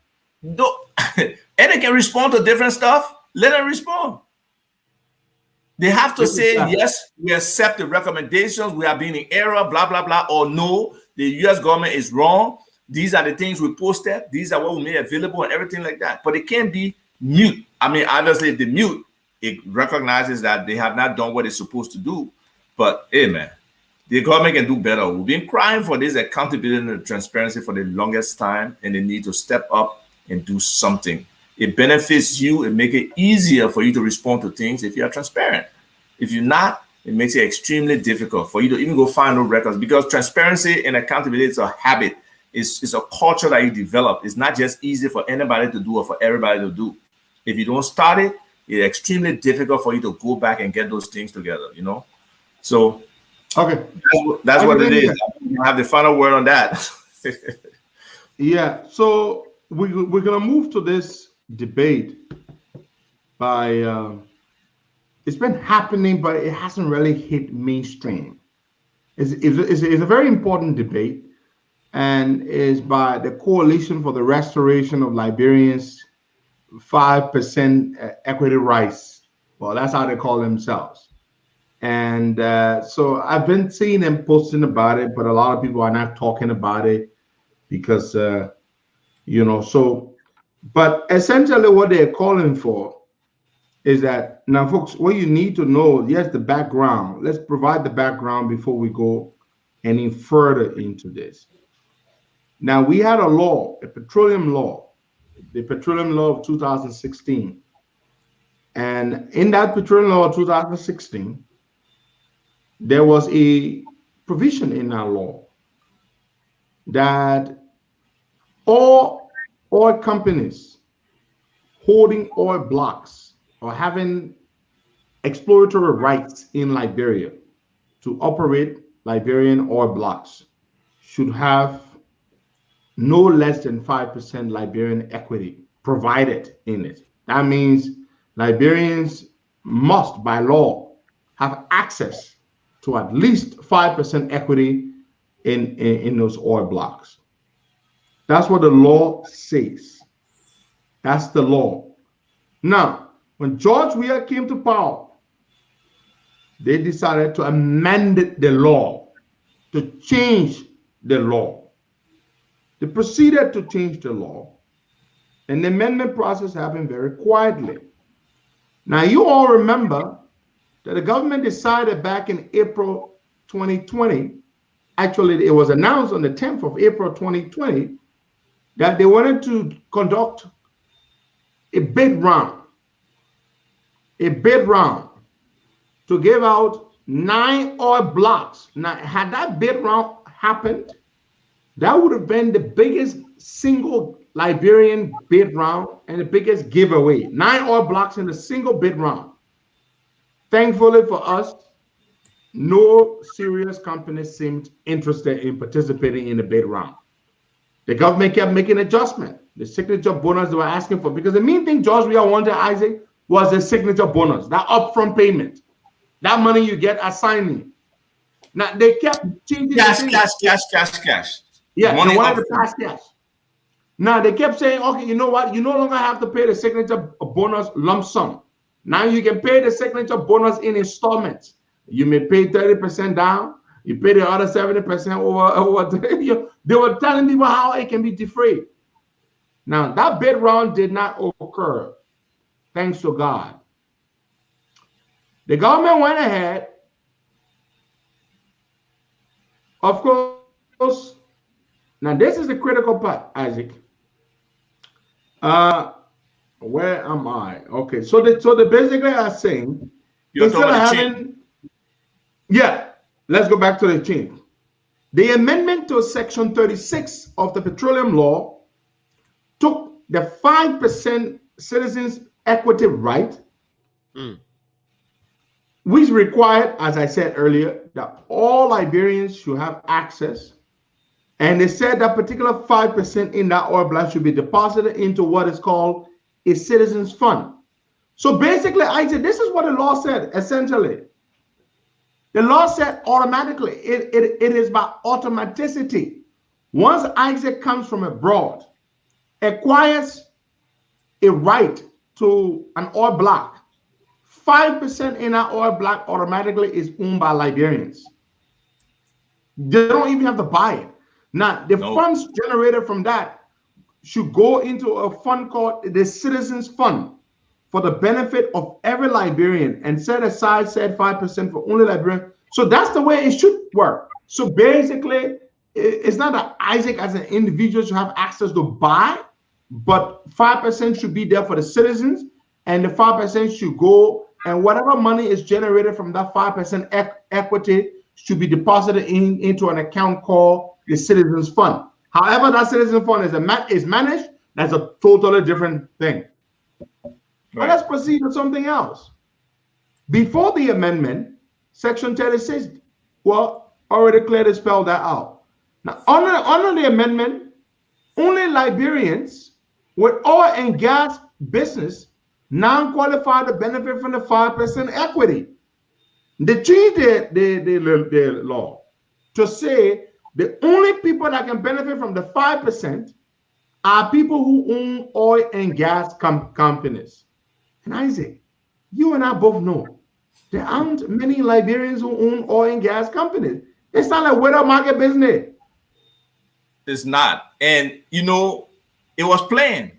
No, and they can respond to different stuff. Let them respond. They have to say, yes, we accept the recommendations. We are being in error, blah, blah, blah. Or no, the U.S. government is wrong. These are the things we posted. These are what we made available and everything like that. But it can't be mute. I mean, obviously, if they mute, it recognizes that they have not done what it's supposed to do. But, hey, man, the government can do better. We've been crying for this accountability and transparency for the longest time, and they need to step up and do something. It benefits you. It makes it easier for you to respond to things if you are transparent. If you're not, it makes it extremely difficult for you to even go find those records, because transparency and accountability is a habit. It's a culture that you develop. It's not just easy for anybody to do or for everybody to do. If you don't start it, it's extremely difficult for you to go back and get those things together, you know? So, okay, that's what it is. You have the final word on that. Yeah, so we're going to move to this debate by, it's been happening, but it hasn't really hit mainstream. It's a very important debate, and is by the Coalition for the Restoration of Liberians' 5% equity rights. Well, that's how they call themselves. And so I've been seeing them posting about it, but a lot of people are not talking about it because, you know, so, but essentially what they're calling for is that, now folks, what you need to know, yes, the background. Let's provide the background before we go any further into this. Now, we had a law, a petroleum law, the Petroleum Law of 2016. And in that Petroleum Law of 2016, there was a provision in our law that all oil companies holding oil blocks or having exploratory rights in Liberia to operate Liberian oil blocks should have no less than 5% Liberian equity provided in it. That means Liberians must, by law, have access to at least 5% equity in those oil blocks. That's what the law says. That's the law. Now, when George Weah came to power, they decided to amend the law, to change the law. They proceeded to change the law, and the amendment process happened very quietly. Now, you all remember that the government decided back in April 2020, actually it was announced on the 10th of April 2020, that they wanted to conduct a bid round to give out 9 oil blocks. Now, had that bid round happened, that would have been the biggest single Liberian bid round and the biggest giveaway. 9 oil blocks in a single bid round. Thankfully for us, no serious companies seemed interested in participating in the bid round. The government kept making adjustments. The signature bonus they were asking for, because the main thing George Weah wanted, Isaac, was the signature bonus, that upfront payment, that money you get as signing. Now they kept changing. Cash. Yeah, money they wanted to pass cash. Now they kept saying, okay, you know what? You no longer have to pay the signature bonus lump sum. Now you can pay the signature bonus in installments. You may pay 30% down. You pay the other 70% over. They were telling people how it can be defrayed. Now that bid round did not occur, thanks to God. The government went ahead. Of course, now this is the critical part, Isaac. Where am I? Okay, so they basically are saying instead of having, yeah, let's go back to the chain. The amendment to Section 36 of the Petroleum Law took the 5% citizens' equity right, which required, as I said earlier, that all Liberians should have access. And they said that particular 5% in that oil block should be deposited into what is called a citizens fund. So basically, I said, this is what the law said, essentially. The law said automatically, it is by automaticity. Once Isaac comes from abroad, acquires a right to an oil block, 5% in that oil block automatically is owned by Liberians. They don't even have to buy it. Now, the funds generated from that should go into a fund called the Citizens Fund for the benefit of every Liberian, and set aside said 5% for only Liberians. So that's the way it should work. So basically, it's not that Isaac as an individual should have access to buy, but 5% should be there for the citizens, and the 5% should go, and whatever money is generated from that 5% equity should be deposited into an account called the Citizens Fund. However, that Citizens Fund is managed, that's a totally different thing. But let's proceed to something else. Before the amendment, Section 36, already clearly spelled that out. Now, under the amendment, only Liberians with oil and gas business now qualify to benefit from the 5% equity. They changed the law to say the only people that can benefit from the 5% are people who own oil and gas companies. And Isaac, you and I both know there aren't many Liberians who own oil and gas companies. It's not a widow market business. It's not. And, you know, it was planned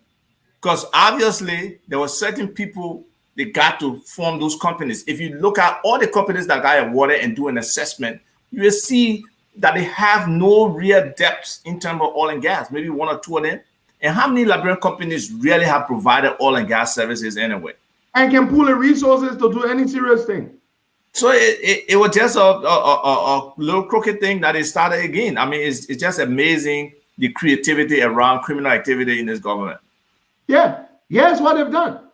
because obviously there were certain people that got to form those companies. If you look at all the companies that got awarded and do an assessment, you will see that they have no real depths in terms of oil and gas, maybe one or two of them. And how many Liberian companies really have provided oil and gas services anyway? And can pool the resources to do any serious thing. So it was just a little crooked thing that it started again. I mean, it's just amazing the creativity around criminal activity in this government. Yeah, it's what they've done.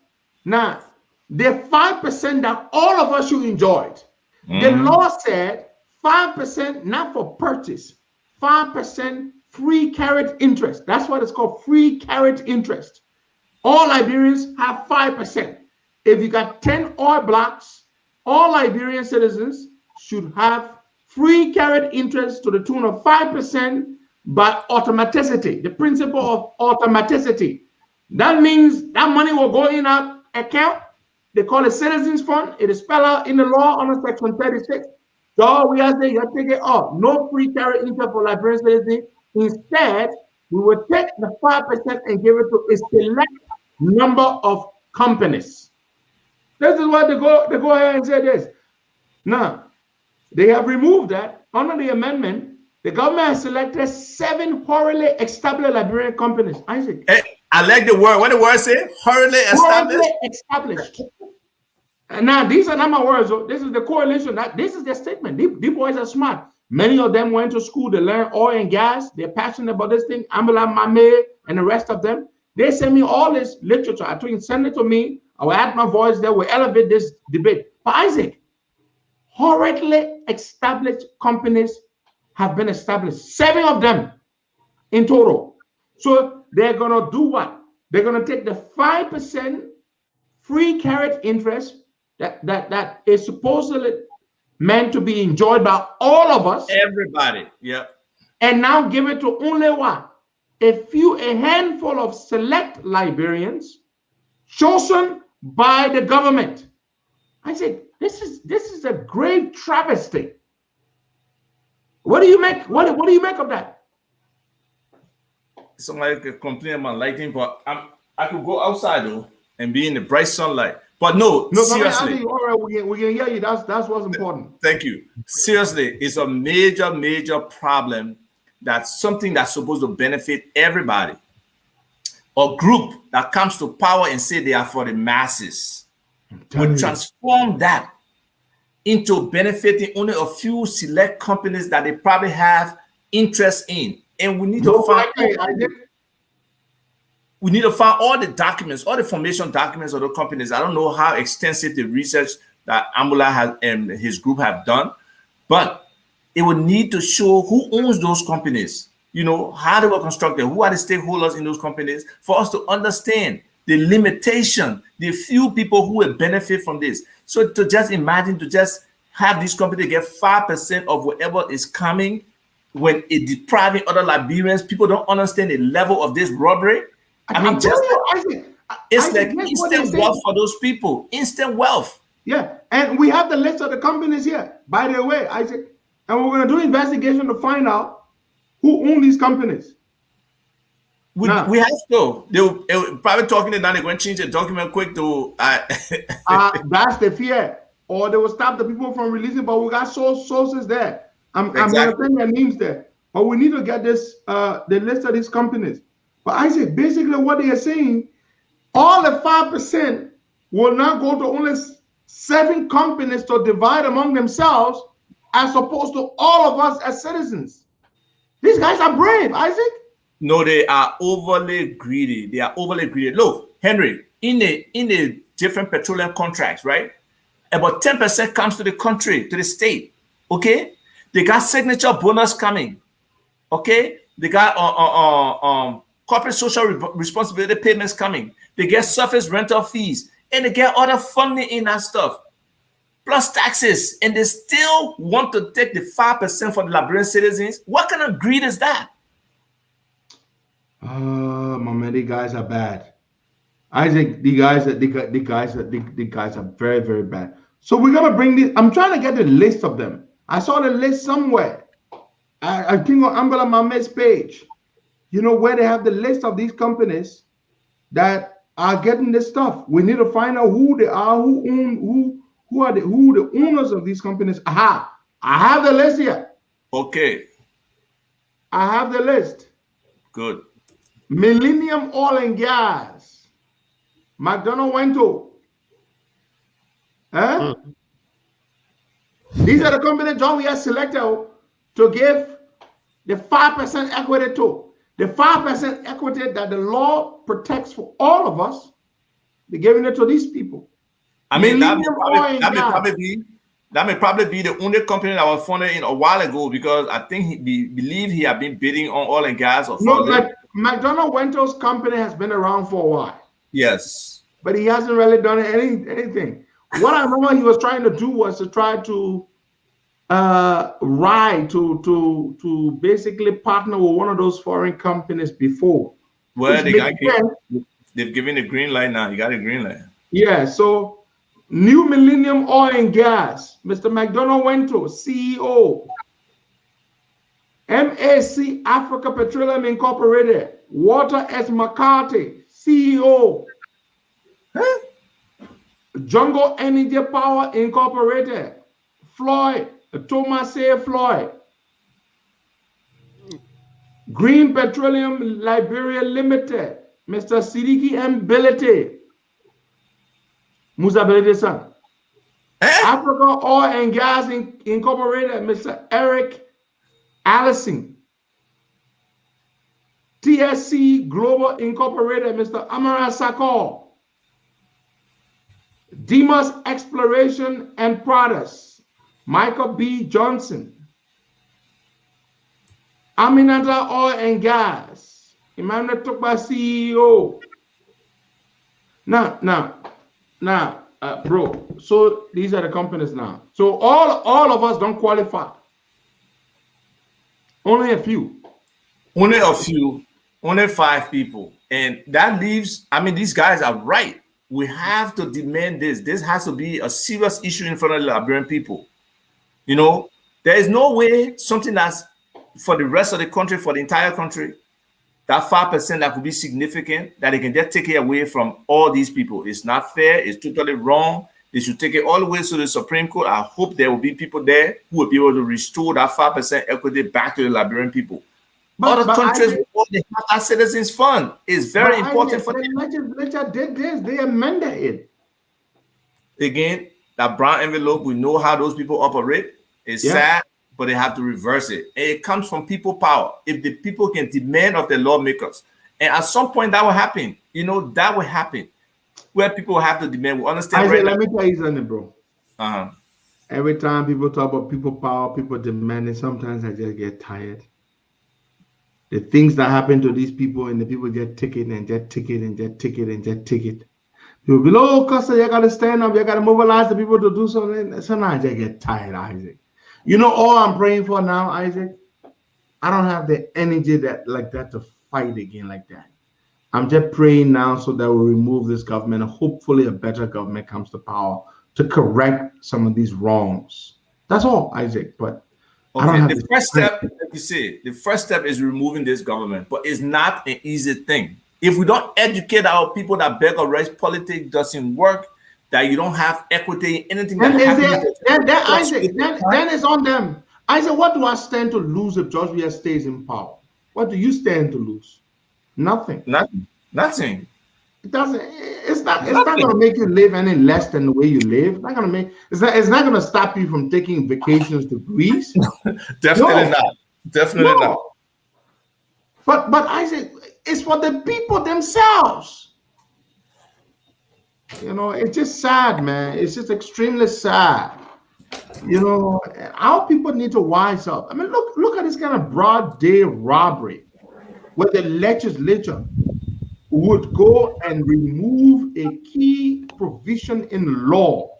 Now, the 5% that all of us should enjoy, the law said 5% not for purchase, 5% free carried interest. That's what it's called, free carried interest. All Liberians have 5%. If you got 10 oil blocks, all Liberian citizens should have free carried interest to the tune of 5% by automaticity, the principle of automaticity. That means that money will go in our account. They call it Citizens Fund. It is spelled out in the law under Section 36. So we are saying you take it off. No free carried interest for Liberian citizens. Instead, we will take the 5% and give it to a select number of companies. This is what they go ahead and say this. Now, they have removed that. Under the amendment, the government has selected 7 hurriedly established Liberian companies. Isaac. Hey, I like the word. What the word say? Hurriedly established? Hurriedly established. And now, these are not my words. This is the coalition. This is their statement. These boys are smart. Many of them went to school to learn oil and gas. They're passionate about this thing. Ambula Mame and the rest of them. They send me all this literature. I told you, send it to me. I will add my voice there. We'll elevate this debate. But Isaac, horridly established companies have been established. 7 of them in total. So they're going to do what? They're going to take the 5% free carried interest that is supposedly meant to be enjoyed by all of us. Everybody, yeah. And now give it to only what? A handful of select Liberians chosen by the government. I said, this is a great travesty. What do you make? What do you make of that? Somebody could complain about lighting, but I could go outside though and be in the bright sunlight. But no, seriously. All right, we can hear you. That's what's important. Thank you. Seriously, it's a major problem. That's something that's supposed to benefit everybody. A group that comes to power and say they are for the masses would transform that into benefiting only a few select companies that they probably have interest in. And we need to find all the documents, all the formation documents of the companies. I don't know how extensive the research that Ambula has and his group have done, but it would need to show who owns those companies, how they were constructed, who are the stakeholders in those companies, for us to understand the limitation, the few people who will benefit from this. So to just imagine to just have this company get 5% of whatever is coming when it depriving other Liberians, people don't understand the level of this robbery. It's like instant wealth for those people, instant wealth. Yeah, and we have the list of the companies here, by the way, Isaac. And we're going to do investigation to find out who owns these companies. We have to. They'll probably talking and now they're going to change the document quick to. That's the fear. Or they will stop the people from releasing, but we got sources there. I'm going to send their names there. But we need to get this, the list of these companies. But Isaac, basically what they are saying, all the 5% will now go to only 7 companies to divide among themselves, as opposed to all of us as citizens. These guys are brave, Isaac. No, they are overly greedy. They are overly greedy. Look, Henry, in the different petroleum contracts, right? About 10% comes to the country, to the state. Okay, they got signature bonus coming. Okay, they got corporate social responsibility payments coming. They get surface rental fees, and they get other funding in that stuff, plus taxes, and they still want to take the 5% for the Liberian citizens. What kind of greed is that? Man, these guys are bad. Isaac, the guys are very, very bad. So we're gonna bring this. I'm trying to get the list of them. I saw the list somewhere. I think on Ambula Mame's page, where they have the list of these companies that are getting this stuff. We need to find out who they are, who the owners of these companies. Aha! I have the list here. Okay. I have the list. Good. Millennium Oil and Gas. McDonough Wento. These are the companies John we have selected to give the 5% equity to. The 5% equity that the law protects for all of us, they're giving it to these people. I mean, that may probably be the only company that was funded in a while ago, because I think he believe he had been bidding on oil and gas. No, but McDonough Wento's company has been around for a while. Yes. But he hasn't really done anything. What I remember he was trying to do was to try to to basically partner with one of those foreign companies before. Well, they've given a green light now. You got a green light. Yeah, so New Millennium Oil and Gas, Mr. McDonough Wento, CEO. MAC Africa Petroleum Incorporated, Walter S. McCarthy, CEO. Jungle Energy Power Incorporated, Floyd, Thomas A. Floyd. Green Petroleum Liberia Limited, Mr. Sidiki M. Belete, Musa Belete's son. Africa Oil and Gas Incorporated, Mr. Eric Allison, TSC Global Incorporated, Mr. Amara Sakor, Demas Exploration and Products, Michael B. Johnson, Aminata Oil and Gas, Emmanuel Tukba CEO. Now, bro, so these are the companies now. So all of us don't qualify. Only a few. Only a few. Only 5 people. And that leaves, I mean, these guys are right. We have to demand this. This has to be a serious issue in front of the Liberian people. You know, there is no way something that's for the rest of the country, for the entire country, that 5% that could be significant, that they can just take it away from all these people. It's not fair. It's totally wrong. They should take it all the way to the Supreme Court. I hope there will be people there who will be able to restore that 5% equity back to the Liberian people. Other countries will have that citizens fund. It's very important for them. The legislature did this. They amended it. Again, that brown envelope, we know how those people operate. It's sad, but they have to reverse it. And it comes from people power. If the people can demand of the lawmakers, and at some point that will happen. You know, that will happen. Where people have to demand. We understand. Let me tell you something, bro. Every time people talk about people power, people demanding, sometimes I just get tired. The things that happen to these people, and the people get ticket and get ticket and get ticket and get ticket. People be like, oh, Costa, you got to stand up. You got to mobilize the people to do something. Sometimes I get tired, Isaac. You know, all I'm praying for now, Isaac, I don't have the energy like that to fight again like that. I'm just praying now so that we remove this government and hopefully a better government comes to power to correct some of these wrongs. That's all, Isaac. But okay, the first step, like you say, the first step is removing this government, but it's not an easy thing. If we don't educate our people that beg or race, politics doesn't work, that you don't have equity, anything that happens. Then it's on them. Isaac, what do I stand to lose if George Weah stays in power? What do you stand to lose? Nothing. Nothing. It doesn't. It's not going to make you live any less than the way you live. It's not going to stop you from taking vacations to Greece. Definitely not. Definitely not. But Isaac, it's for the people themselves. You know, it's just sad, man. It's just extremely sad. You know, our people need to wise up. I mean, look at this kind of broad day robbery where the legislature would go and remove a key provision in law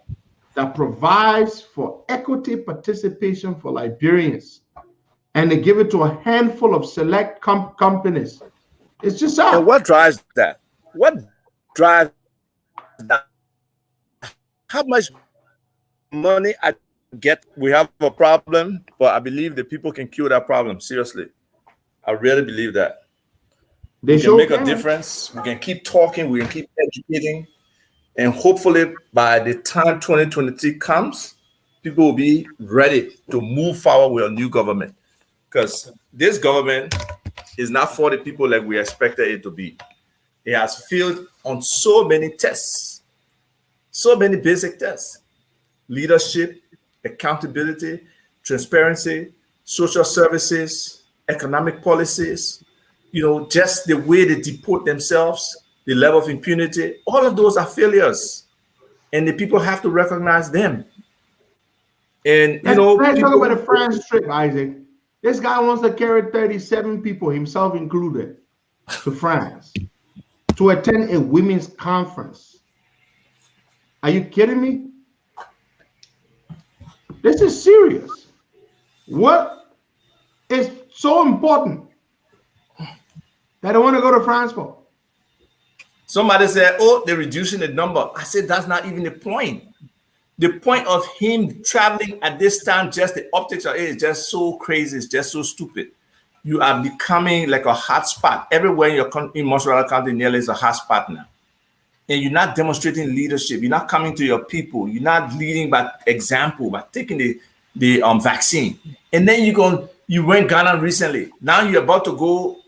that provides for equity participation for Liberians, and they give it to a handful of select companies. It's just sad. And what drives that? What drives that? How much money I get? We have a problem, but I believe the people can cure that problem. Seriously, I really believe that. We can make a difference. We can keep talking. We can keep educating. And hopefully by the time 2023 comes, people will be ready to move forward with a new government. Because this government is not for the people like we expected it to be. It has failed on so many tests, so many basic tests: leadership, accountability, transparency, social services, economic policies, you know, just the way they deport themselves, the level of impunity, all of those are failures. And the people have to recognize them. And, you know, let's talk about the France trip, Isaac. This guy wants to carry 37 people, himself included, to France to attend a women's conference. Are you kidding me? This is serious. What is so important that I want to go to France for? Somebody said, oh, they're reducing the number. I said, that's not even the point. The point of him traveling at this time, just the optics of it is just so crazy. It's just so stupid. You are becoming like a hot spot. Everywhere in Montreal County nearly is a hot spot now. And you're not demonstrating leadership. You're not coming to your people. You're not leading by example, by taking the vaccine. And then you went Ghana recently. Now you're about to go.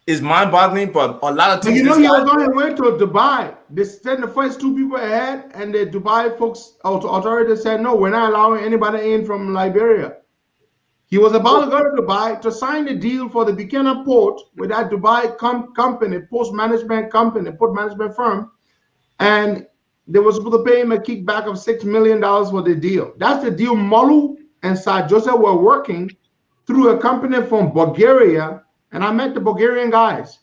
is mind-boggling, but a lot of But things. you know, this he guy- was on his way to Dubai. They sent the first 2 people ahead, and the Dubai folks, authorities said, no, we're not allowing anybody in from Liberia. He was about to go to Dubai to sign the deal for the Bikina port with that Dubai company, port management firm, and they were supposed to pay him a kickback of $6 million for the deal. That's the deal Molu and Sir Joseph were working through a company from Bulgaria, and I met the Bulgarian guys.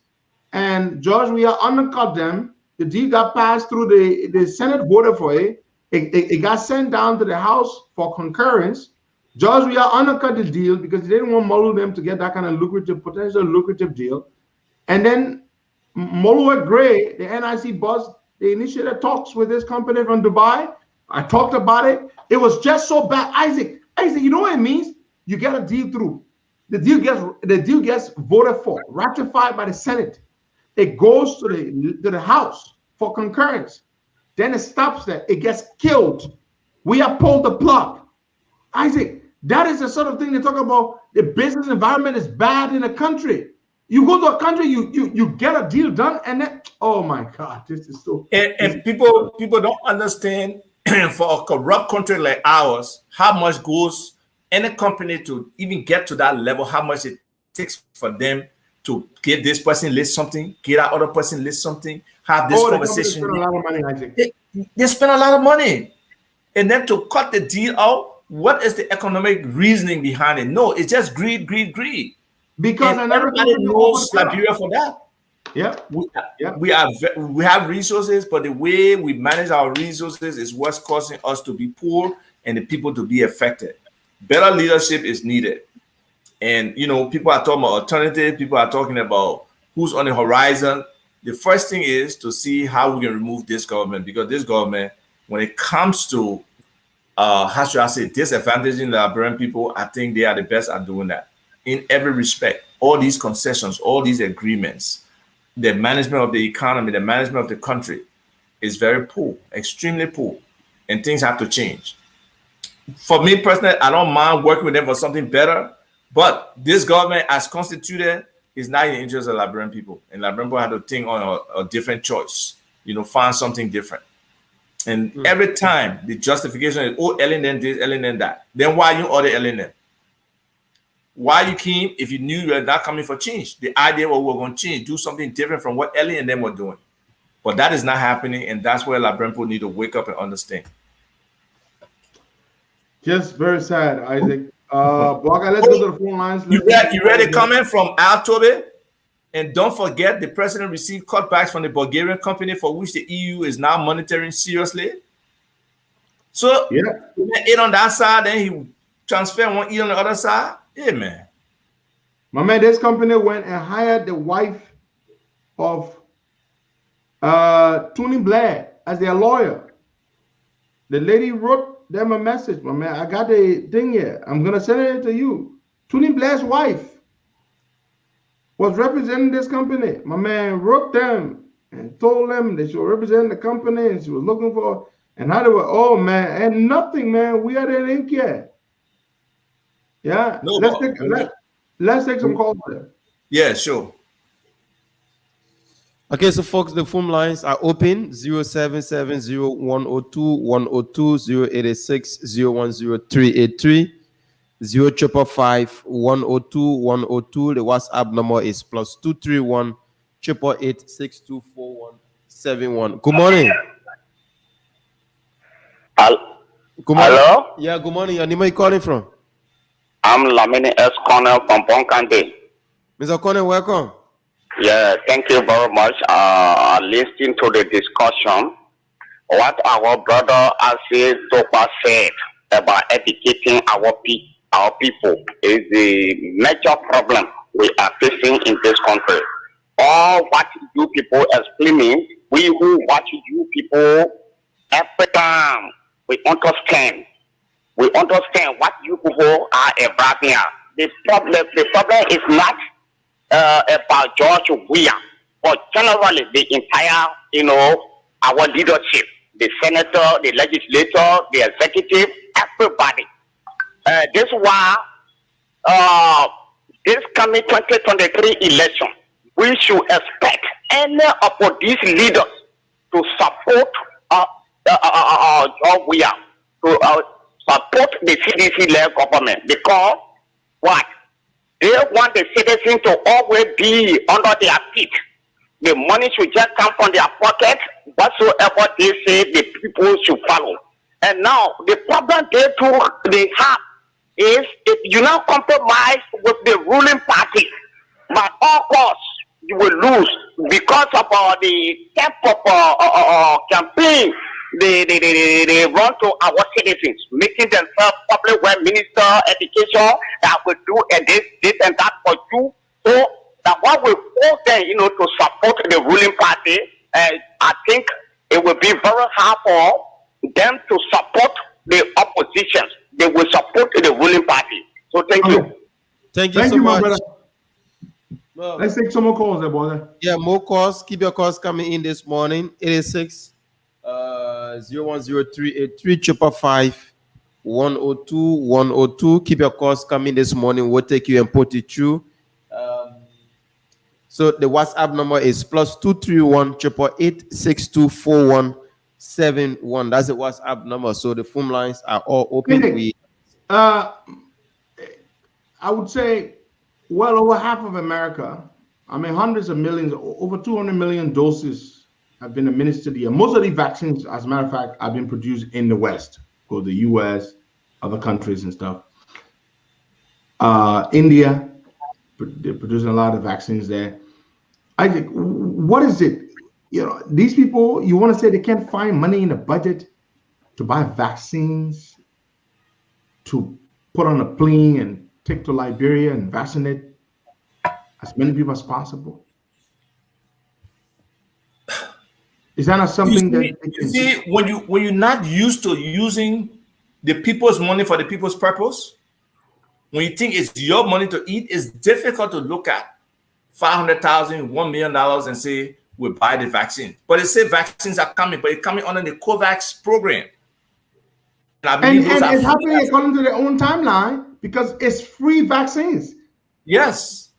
And George, we are undercut them. The deal got passed through the Senate voted for it. It got sent down to the House for concurrence. George, we are undercut the deal because they didn't want Molu them to get that kind of potential lucrative deal. And then Molu and Gray, the NIC boss, they initiated talks with this company from Dubai. I talked about it. It was just so bad. Isaac, you know what it means? You get a deal through. The deal gets voted for, ratified by the Senate. It goes to the House for concurrence. Then it stops there. It gets killed. We have pulled the plug. Isaac, that is the sort of thing they talk about. The business environment is bad in a country. You go to a country, you get a deal done, and then, oh my God, this is so. And people don't understand for a corrupt country like ours, how much goes in a company to even get to that level, how much it takes for them to give this person list something, get that other person list something, have this conversation. They spend a lot of money, Isaac. They spend a lot of money. And then to cut the deal out, what is the economic reasoning behind it? No, it's just greed. Because everybody knows Liberia for that. Yeah. We have resources, but the way we manage our resources is what's causing us to be poor and the people to be affected. Better leadership is needed. And you know, people are talking about alternative, people are talking about who's on the horizon. The first thing is to see how we can remove this government, because this government, when it comes to how should I say, disadvantaging the Liberian people, I think they are the best at doing that in every respect. All these concessions, all these agreements, the management of the economy, the management of the country is very poor, extremely poor, and things have to change. For me personally, I don't mind working with them for something better, but this government as constituted is not in the interest of Liberian people, and Liberian people have to think on a different choice, find something different. And every time the justification is, oh, LNN this, LNN that. Then why you order LNN? Why you came if you knew you were not coming for change? The idea was we were going to change, do something different from what LNN were doing. But that is not happening, and that's where Liberian people need to wake up and understand. Just very sad, Isaac. Blanca, let's go to the phone lines. You read a comment from Al Tobe? And don't forget, the president received cutbacks from the Bulgarian company for which the EU is now monitoring seriously. So, it on that side, then he transferred one E on the other side. Yeah, man. My man, this company went and hired the wife of Tony Blair as their lawyer. The lady wrote them a message, my man. I got the thing here. I'm going to send it to you. Tony Blair's wife was representing this company. My man wrote them and told them they should represent the company, and she was looking for, and how they were, oh man, and nothing, man. We are in ink yet. Yeah. No, let's take some calls there. Yeah, sure. Okay, so folks, the phone lines are open: 0770-102-102, 0886-010-383. 055-102-102. The WhatsApp number is +231 888-624-171. Good morning. Good morning. Hello? Yeah, good morning. Your name, where you calling from? I'm Lamini S. Cornell from Bonkande. Mr. Cornell, welcome. Yeah, thank you very much. Listening to the discussion, what our brother Aziz Topa said about educating our people is the major problem we are facing in this country. All what you people explaining, we who watch you people every time, we understand what you people are about here. The problem is not about George Weah, but generally the entire, our leadership, the senator, the legislator, the executive, everybody. This is why this coming 2023 election, we should expect any of these leaders to support John William, to support the CDC-led government, because what? They want the citizens to always be under their feet. The money should just come from their pocket. Whatsoever they say, the people should follow. And now, the problem they have is if you now compromise with the ruling party, by all costs, you will lose because of the type of campaign they run to our citizens, making themselves public well minister, education, that will do and this and that for you. So that what will force them, to support the ruling party. And I think it will be very hard for them to support the opposition. They will support the ruling party. So thank you. Thank you so much. Brother. Well, let's take some more calls there, brother. Yeah, more calls. Keep your calls coming in this morning. 86 010383 555 102 102. Keep your calls coming this morning. We'll take you and put it through. So the WhatsApp number is +231 888 624171. That's the WhatsApp number. So the phone lines are all open. I would say well over half of America, I mean hundreds of millions, over 200 million doses have been administered here. Most of these vaccines, as a matter of fact, have been produced in the West, or the US, other countries and stuff. India, they're producing a lot of vaccines there. I think, what is it? These people, you want to say they can't find money in the budget to buy vaccines, to put on a plane and take to Liberia and vaccinate as many people as possible? Is that not something you see, when you're not used to using the people's money for the people's purpose, when you think it's your money to eat, it's difficult to look at $500,000, $1 million and say we'll buy the vaccine. But they say vaccines are coming, but it's coming under the COVAX program. And it's happening according to their own timeline because it's free vaccines. Yes.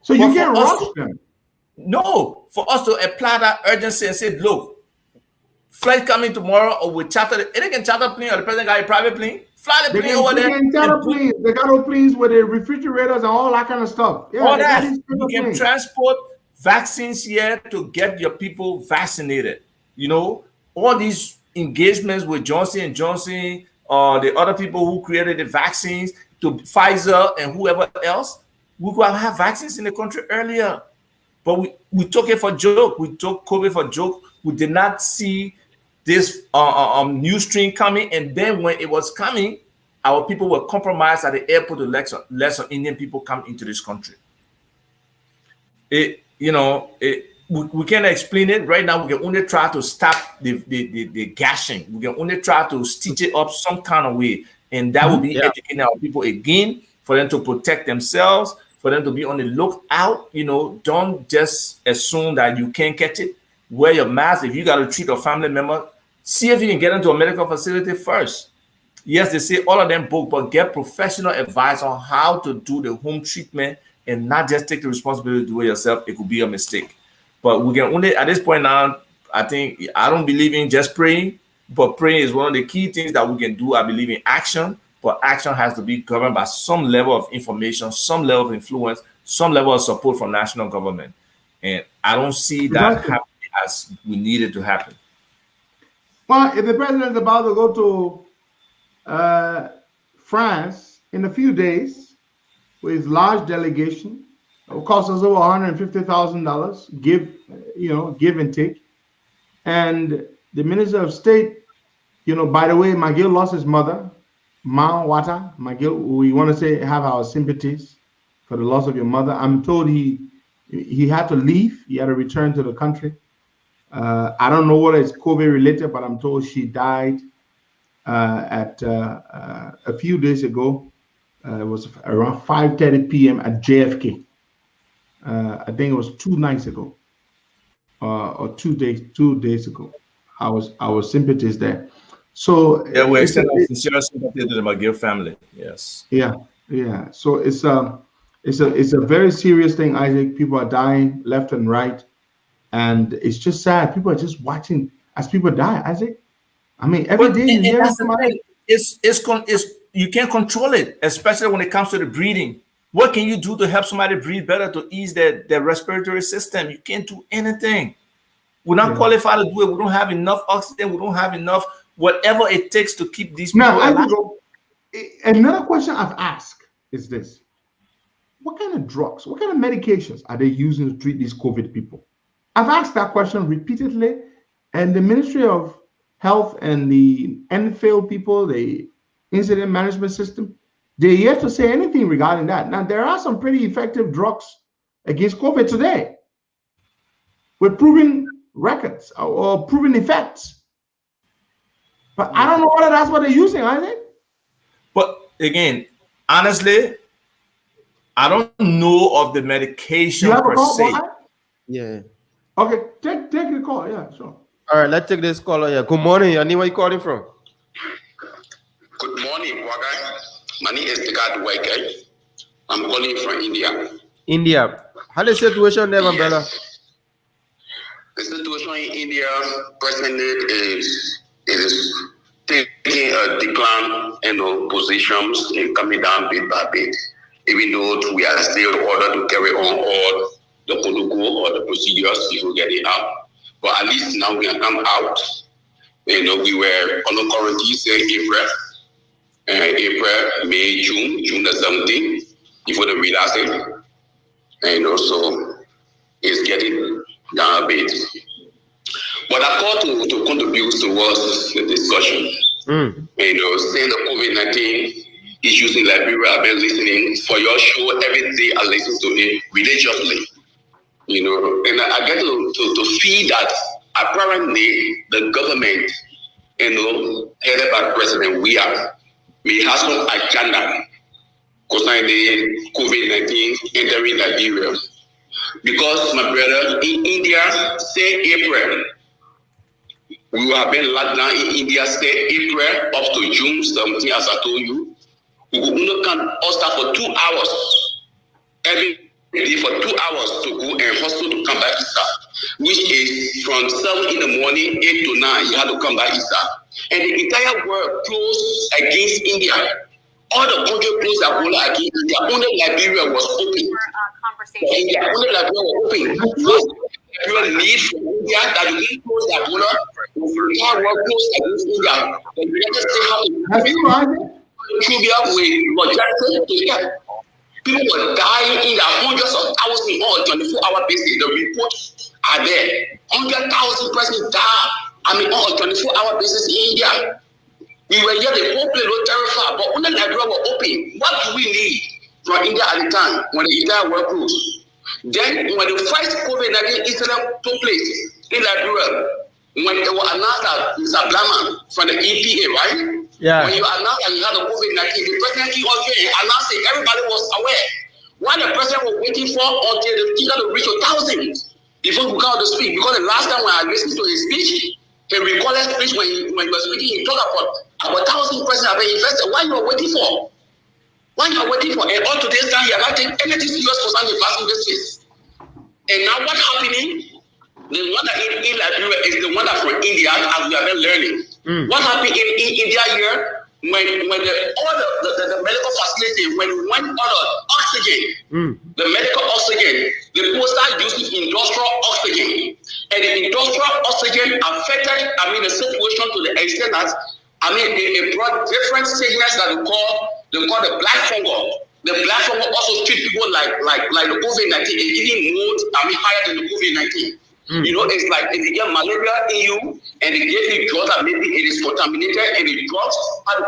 So you can't rush them. No, for us to apply that urgency and say, look, flight coming tomorrow, or we charter it. They can charter plane, or the president got a private plane. Fly the plane over there. They got those planes with the refrigerators and all that kind of stuff. Yeah, all that. You can transport vaccines here to get your people vaccinated. All these engagements with Johnson & Johnson, the other people who created the vaccines, to Pfizer and whoever else, we could have vaccines in the country earlier. But we took it for joke. We took COVID for joke. We did not see this new strain coming. And then when it was coming, our people were compromised at the airport to let some Indian people come into this country. We can't explain it. Right now, we can only try to stop the gashing. We can only try to stitch it up some kind of way. And that will be educating our people again, for them to protect themselves, for them to be on the lookout. Don't just assume that you can't catch it. Wear your mask. If you got to treat a family member, see if you can get into a medical facility first. Yes, they say all of them book, but get professional advice on how to do the home treatment and not just take the responsibility to do it yourself. It could be a mistake. But we can only, at this point now, I don't believe in just praying, but praying is one of the key things that we can do. I believe in action, but action has to be governed by some level of information, some level of influence, some level of support from national government. And I don't see that happening as we need it to happen. Well, if the president is about to go to France in a few days with his large delegation, it will cost us over $150,000, give and take. And the Minister of State, by the way, McGill lost his mother, Ma Wata. McGill, we want to say have our sympathies for the loss of your mother. I'm told he had to leave. He had to return to the country. I don't know whether it's COVID related, but I'm told she died at a few days ago. It was around 5:30 p.m. at JFK. I think it was 2 nights ago, or 2 days ago. Our sympathies there. So we extend our sincere sympathy to the McGill family. Yes. Yeah. So it's It's a very serious thing, Isaac. People are dying left and right, and it's just sad. People are just watching as people die, Isaac. I mean, every day you hear somebody. It's you can't control it, especially when it comes to the breathing. What can you do to help somebody breathe better, to ease their respiratory system? You can't do anything. We're not qualified to do it. We don't have enough oxygen. We don't have enough whatever it takes to keep these people alive. Another question I've asked is this: what kind of drugs, what kind of medications are they using to treat these COVID people? I've asked that question repeatedly, and the Ministry of Health and the NFL people, the incident management system, they're yet to say anything regarding that. Now, there are some pretty effective drugs against COVID today with proven records or proven effects. But I don't know whether that's what they're using, are they? But again, honestly, I don't know of the medication per se. Yeah. Okay, take the call. Yeah, sure. All right, let's take this caller here. Good morning, Yanni. Where you calling from? Good morning, Wagai. My name is Tegad Wake. I'm calling from India. India. How's the situation there, my brother? The situation in India presently is taking a decline in positions and coming down bit by bit. Even though we are still ordered to carry on all the protocol or the procedures before getting out. But at least now we have come out. We were on the quarantine say April, May, June the 17th before the relaxing. So it's getting down a bit. But I call to contribute towards the discussion. Saying the COVID-19 issues in Liberia, I've been listening for your show every day. I listen to it religiously. And I get to feel that apparently the government, headed by President may have some agenda concerning the COVID-19 entering Liberia. Because, my brother, in India, say April, we have been locked down in India, say April up to June 17, as I told you. We will can start for 2 hours every day for 2 hours to go and hustle to come back Easter, which is from 7 in the morning, 8 to 9, you have to come back Easter. And the entire world closed against India. All the country closed their border against India. Only Liberia was open. India, only Liberia was open. Liberia need from India that you can close their border. The entire world closed against India. The United States have to with logistics to get. People were dying in the hundreds of thousands on 24-hour basis. The reports are there. 100,000 persons died. On a 24-hour basis in India. We were here, the whole place was terrified, but only Liberia were open. What do we need from India at the time when the entire world closed? Then, when the first COVID-19 incident took place in Liberia, when it was announced that Mr. Blaman from the EPA, right? Yeah. When you announced that you had the COVID-19, the president came out here and announced it. Everybody was aware. What the president was waiting for until the figure to reach 1,000 before he got to speak. Because the last time when I listened to his speech, he recorded speech when he was speaking, he talked about 1,000 persons have been invested. Why you are waiting for? Why you are waiting for? And all today's time, you are not taking anything serious for some vaccine business. And now what's happening? The one that in Liberia is the one that from India, as we have been learning. What happened in India here when all the medical facility, when we went on oxygen, the medical oxygen, the people started using industrial oxygen. And the industrial oxygen affected, the situation to the extent that, it brought different sickness that they call the black fungus. The black fungus also treat people like the COVID-19, even more, higher than the COVID-19. It's like if you get malaria in you and they give you drugs that maybe it is contaminated and the drugs are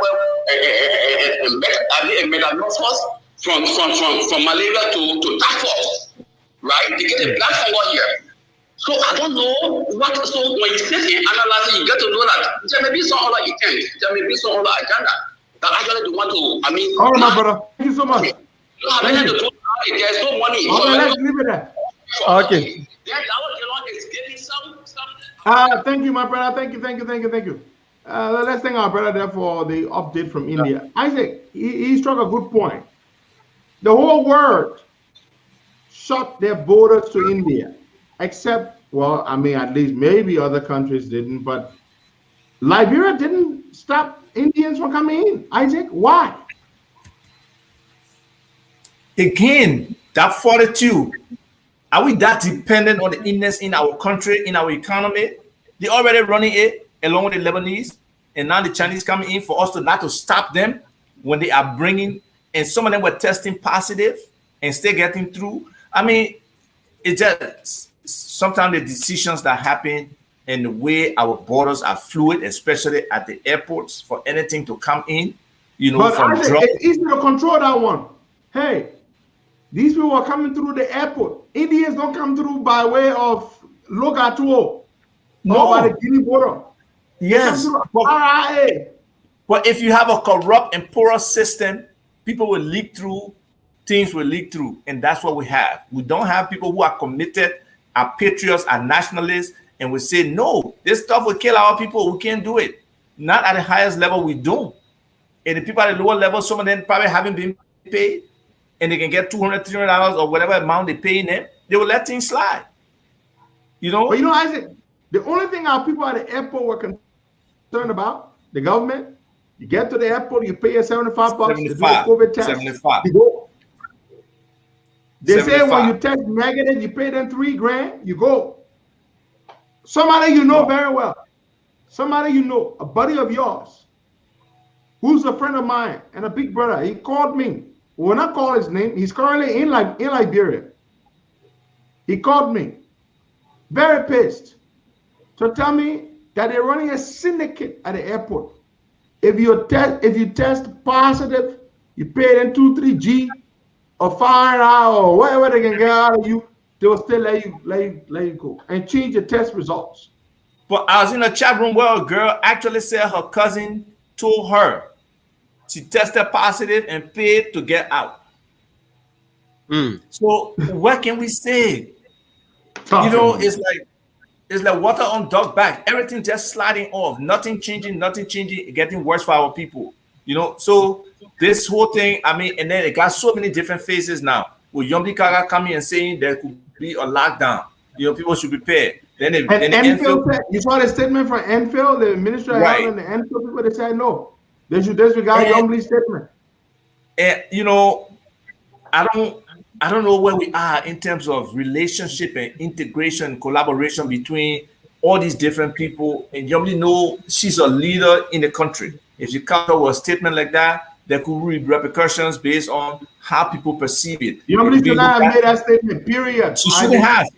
metamorphosed from malaria to typhus, right? They get a black fungus here. So I don't know what. So when you sit and analyze it, you get to know that there may be some other intent, there may be some other agenda that actually they want to. All right, my brother. Thank you so much. There's no money. Okay, let's leave it there. Okay. Thank you, my brother. Thank you. Let's thank our brother there for the update from India. Isaac, he struck a good point. The whole world shut their borders to India, except, well, I mean, at least maybe other countries didn't, but Liberia didn't stop Indians from coming in. Isaac, why? Again, that 42. Are we that dependent on the Indians in our country, in our economy? They already running it along with the Lebanese, and now the Chinese coming in for us to not to stop them when they are bringing, and some of them were testing positive and still getting through. I mean, it just sometimes the decisions that happen and the way our borders are fluid, especially at the airports for anything to come in, you know, But from Isaac, drugs. it's easy to control that one. Hey, these people are coming through the airport. Indians don't come through by way of Logatuo. No. Or by the Guinea border. Yes. But if you have a corrupt and porous system, people will leak through, things will leak through. And that's what we have. We don't have people who are committed, are patriots, are nationalists, and we say, no, this stuff will kill our people. We can't do it. Not at the highest level, we don't. And the people at the lower level, some of them probably haven't been paid, and they can get $200, $300 or whatever amount they pay in them, they will let things slide. You know? But you know, Isaac, the only thing our people at the airport were concerned about, the government, you get to the airport, you pay your $75 to do a COVID test. 75. You go. They say 75. when you test negative, you pay them $3,000, you go. Somebody you know very well. Somebody you know, a buddy of yours, who's a friend of mine and a big brother, he called me. When I call his name, he's currently in Liberia. He called me, very pissed, to tell me that they're running a syndicate at the airport. If you test positive, you pay them 2-3 G or $5 or whatever they can get out of you, they will still let you go and change your test results. But I was in a chat room where a girl actually said her cousin told her she tested positive and paid to get out. So what can we say? You know, it's like water on dog back. Everything just sliding off. Nothing changing, getting worse for our people. You know, so this whole thing, I mean, and then it got so many different phases now. With Yombi Kaga coming and saying there could be a lockdown. You know, people should prepare. Then Enfield said, you saw the statement from Enfield, the Minister of Health, and the Enfield people, they said no. They should disregard Yombi's statement. And you know, I don't know where we are in terms of relationship and integration, collaboration between all these different people. And Yombi know she's a leader in the country. If she comes up with a statement like that, there could be repercussions based on how people perceive it. Yombi should not have made that statement, period. She shouldn't have.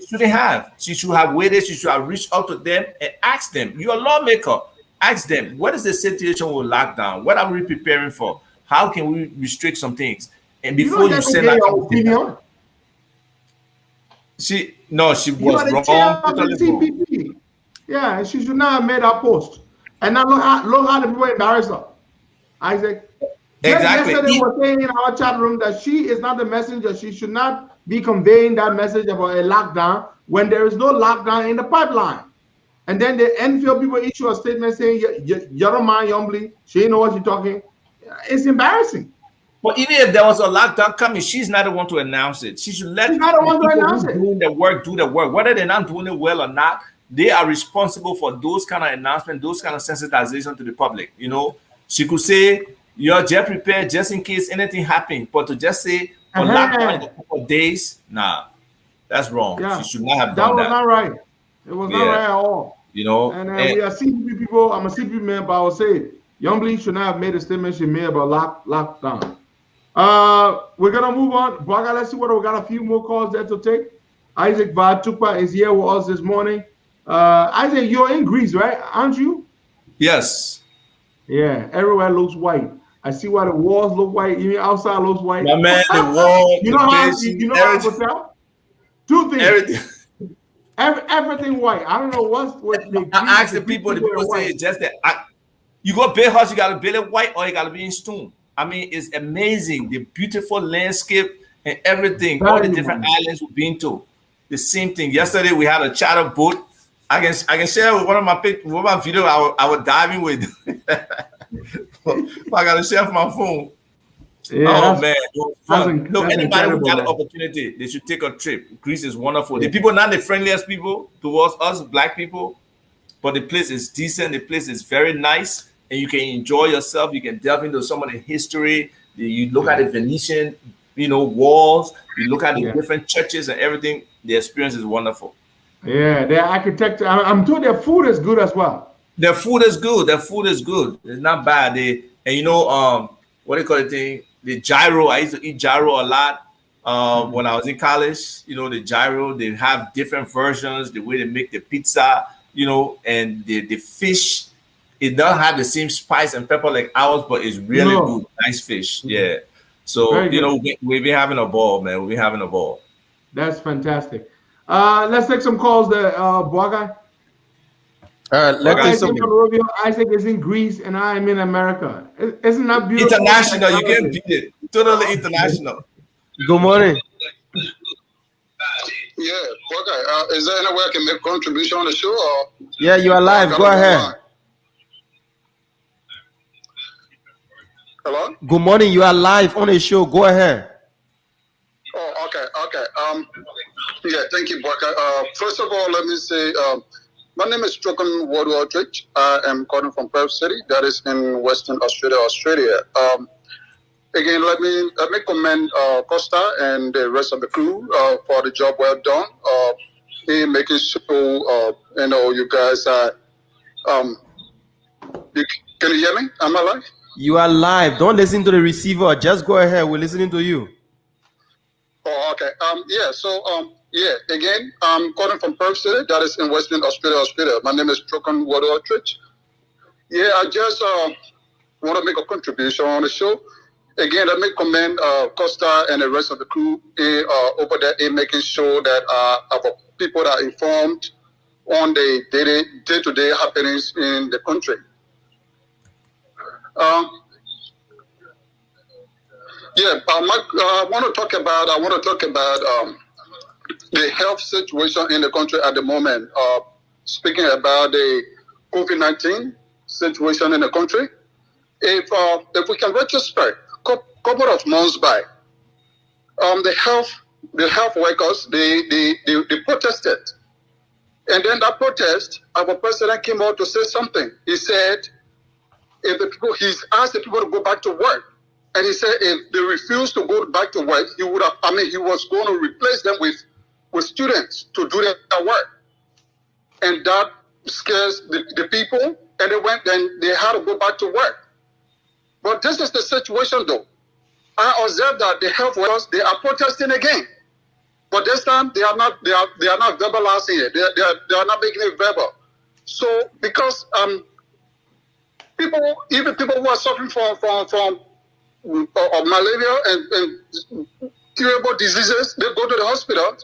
She should have waited. She should have reached out to them and asked them. You're a lawmaker. Ask them, what is the situation with lockdown? What are we preparing for? How can we restrict some things? And before you say that, opinion. She was wrong. CPP. Yeah, she should not have made that post. And now look how the people embarrassed her. Isaac. Exactly. Yesterday we were saying in our chat room that she is not the messenger. She should not be conveying that message about a lockdown when there is no lockdown in the pipeline. And then the Enfield people issue a statement saying, you don't mind Yombly. She ain't know what she's talking. It's embarrassing. But even if there was a lockdown coming, she's not the one to announce it. She should let people doing the work do the work. Whether they're not doing it well or not, they are responsible for those kind of announcements, those kind of sensitization to the public. You know, she could say, you're just prepared just in case anything happens. But to just say, lockdown in a couple of days, nah, that's wrong. Yeah. She should not have done that. That was not right. It was not right at all. You know, and we are CPP people. I'm a CPP man, but I will say, Yombly should not have made a statement she made about lockdown. We're gonna move on. Baga, let's see what we got. A few more calls there to take. Isaac Vatukpa is here with us this morning. Isaac, you're in Greece, right? Aren't you? Yes. Yeah, everywhere looks white. I see why the walls look white. Even outside looks white. My man, the wall. You know how I could tell? Two things. Everything white. I don't know what I asked the people say just that. You go build house, you gotta build it white or you gotta be in stone. I mean, it's amazing, the beautiful landscape and everything. All the different islands we've been to. The same thing. Yesterday we had a charter boat. I can share with one of my video I was diving with. I gotta share from my phone. Yeah, Oh man, it was fun. No, that's anybody who incredible, got the man. opportunity, they should take a trip. Greece is wonderful. Yeah. The people not the friendliest people towards us black people, but the place is decent. The place is very nice, and you can enjoy yourself. You can delve into some of the history. You look at the Venetian, walls. You look at the different churches and everything. The experience is wonderful. Yeah, their architecture. I'm told their food is good as well. Their food is good. Their food is good. It's not bad. What do you call it thing? The gyro. I used to eat gyro a lot when I was in college. The gyro. They have different versions. The way they make the pizza. And the fish. It doesn't have the same spice and pepper like ours, but it's really good. Nice fish. Yeah. So we've been having a ball, man. We've been having a ball. That's fantastic. Let's take some calls there, Boagai. Let's take some. Isaac is in Greece and I am in America. Isn't that beautiful? International, you can't beat it. Totally international. Good morning. Yeah, okay. Is there any way I can make contribution on the show? Or yeah, you are live. Go ahead. Hello? Good morning. You are live on the show. Go ahead. Oh, okay. Yeah, thank you, Boakai. First of all, let me say, my name is Trokan Wardwaldrich. I am calling from Perth City, that is in Western Australia. Again, let me commend Costa and the rest of the crew for the job well done in making sure you guys are. Can you hear me? Am I live? You are live. Don't listen to the receiver. Just go ahead. We're listening to you. Oh, okay. Again, I'm calling from Perth City, that is in Western Australia. My name is Trokan Wardwaldrich. Yeah, I just want to make a contribution on the show. Again, let me commend Costa and the rest of the crew over there in making sure that our people are informed on the day-to-day happenings in the country. I want to talk about the health situation in the country at the moment. Speaking about the COVID-19 situation in the country, if we can retrospect couple of months back, the health workers they protested, and then that protest, our president came out to say something. He said, he's asked the people to go back to work, and he said if they refuse to go back to work, he was going to replace them with students to do their work, and that scares the people, and they had to go back to work. But this is the situation, though. I observed that the health workers, they are protesting again, but this time they are not verbalizing it. They are not making it verbal. So because people who are suffering from malaria and curable diseases, they go to the hospital.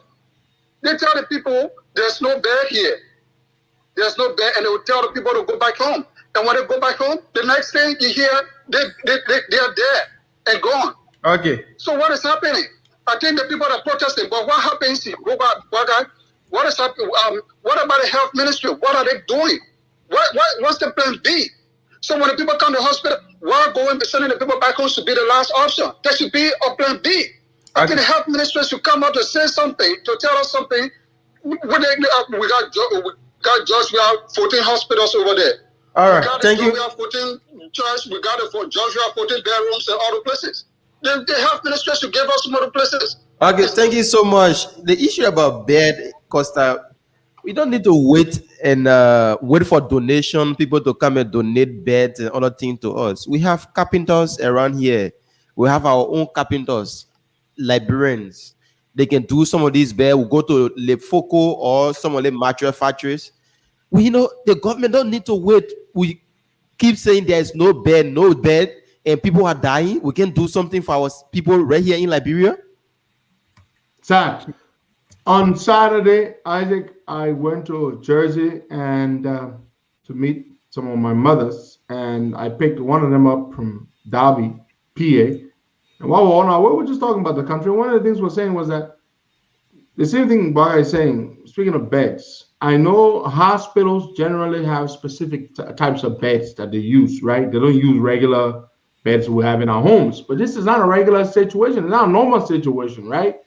They tell the people there's no bed here. There's no bed, and they will tell the people to go back home. And when they go back home, the next thing you hear, they are dead and gone. Okay. So what is happening? I think the people are protesting, but what happens? What is happening? What about the health ministry? What are they doing? What's the plan B? So when the people come to the hospital, why going to sending the people back home should be the last option? There should be a plan B. I think the health ministry should come out to say something, to tell us something. We got George, we have 14 hospitals over there. All right, thank you. We have 14 church, we got it for George, we have 14 bedrooms and other places. The health ministry should give us some other places. Okay, thank you so much. The issue about bed, Costa, we don't need to wait and wait for donation, people to come and donate beds and other things to us. We have carpenters around here. We have our own carpenters, librarians. They can do some of these beds. We go to Le Foco or some of the mattress factories. The government don't need to wait. We keep saying there is no bed, and people are dying. We can do something for our people right here in Liberia. Sad. On Saturday, Isaac, I went to Jersey and to meet some of my mothers, and I picked one of them up from Derby, PA. And while we're on our way, we're just talking about the country. One of the things we're saying was that the same thing Boy is saying, speaking of beds, I know hospitals generally have specific types of beds that they use, right? They don't use regular beds we have in our homes. But this is not a regular situation. It's not a normal situation, right?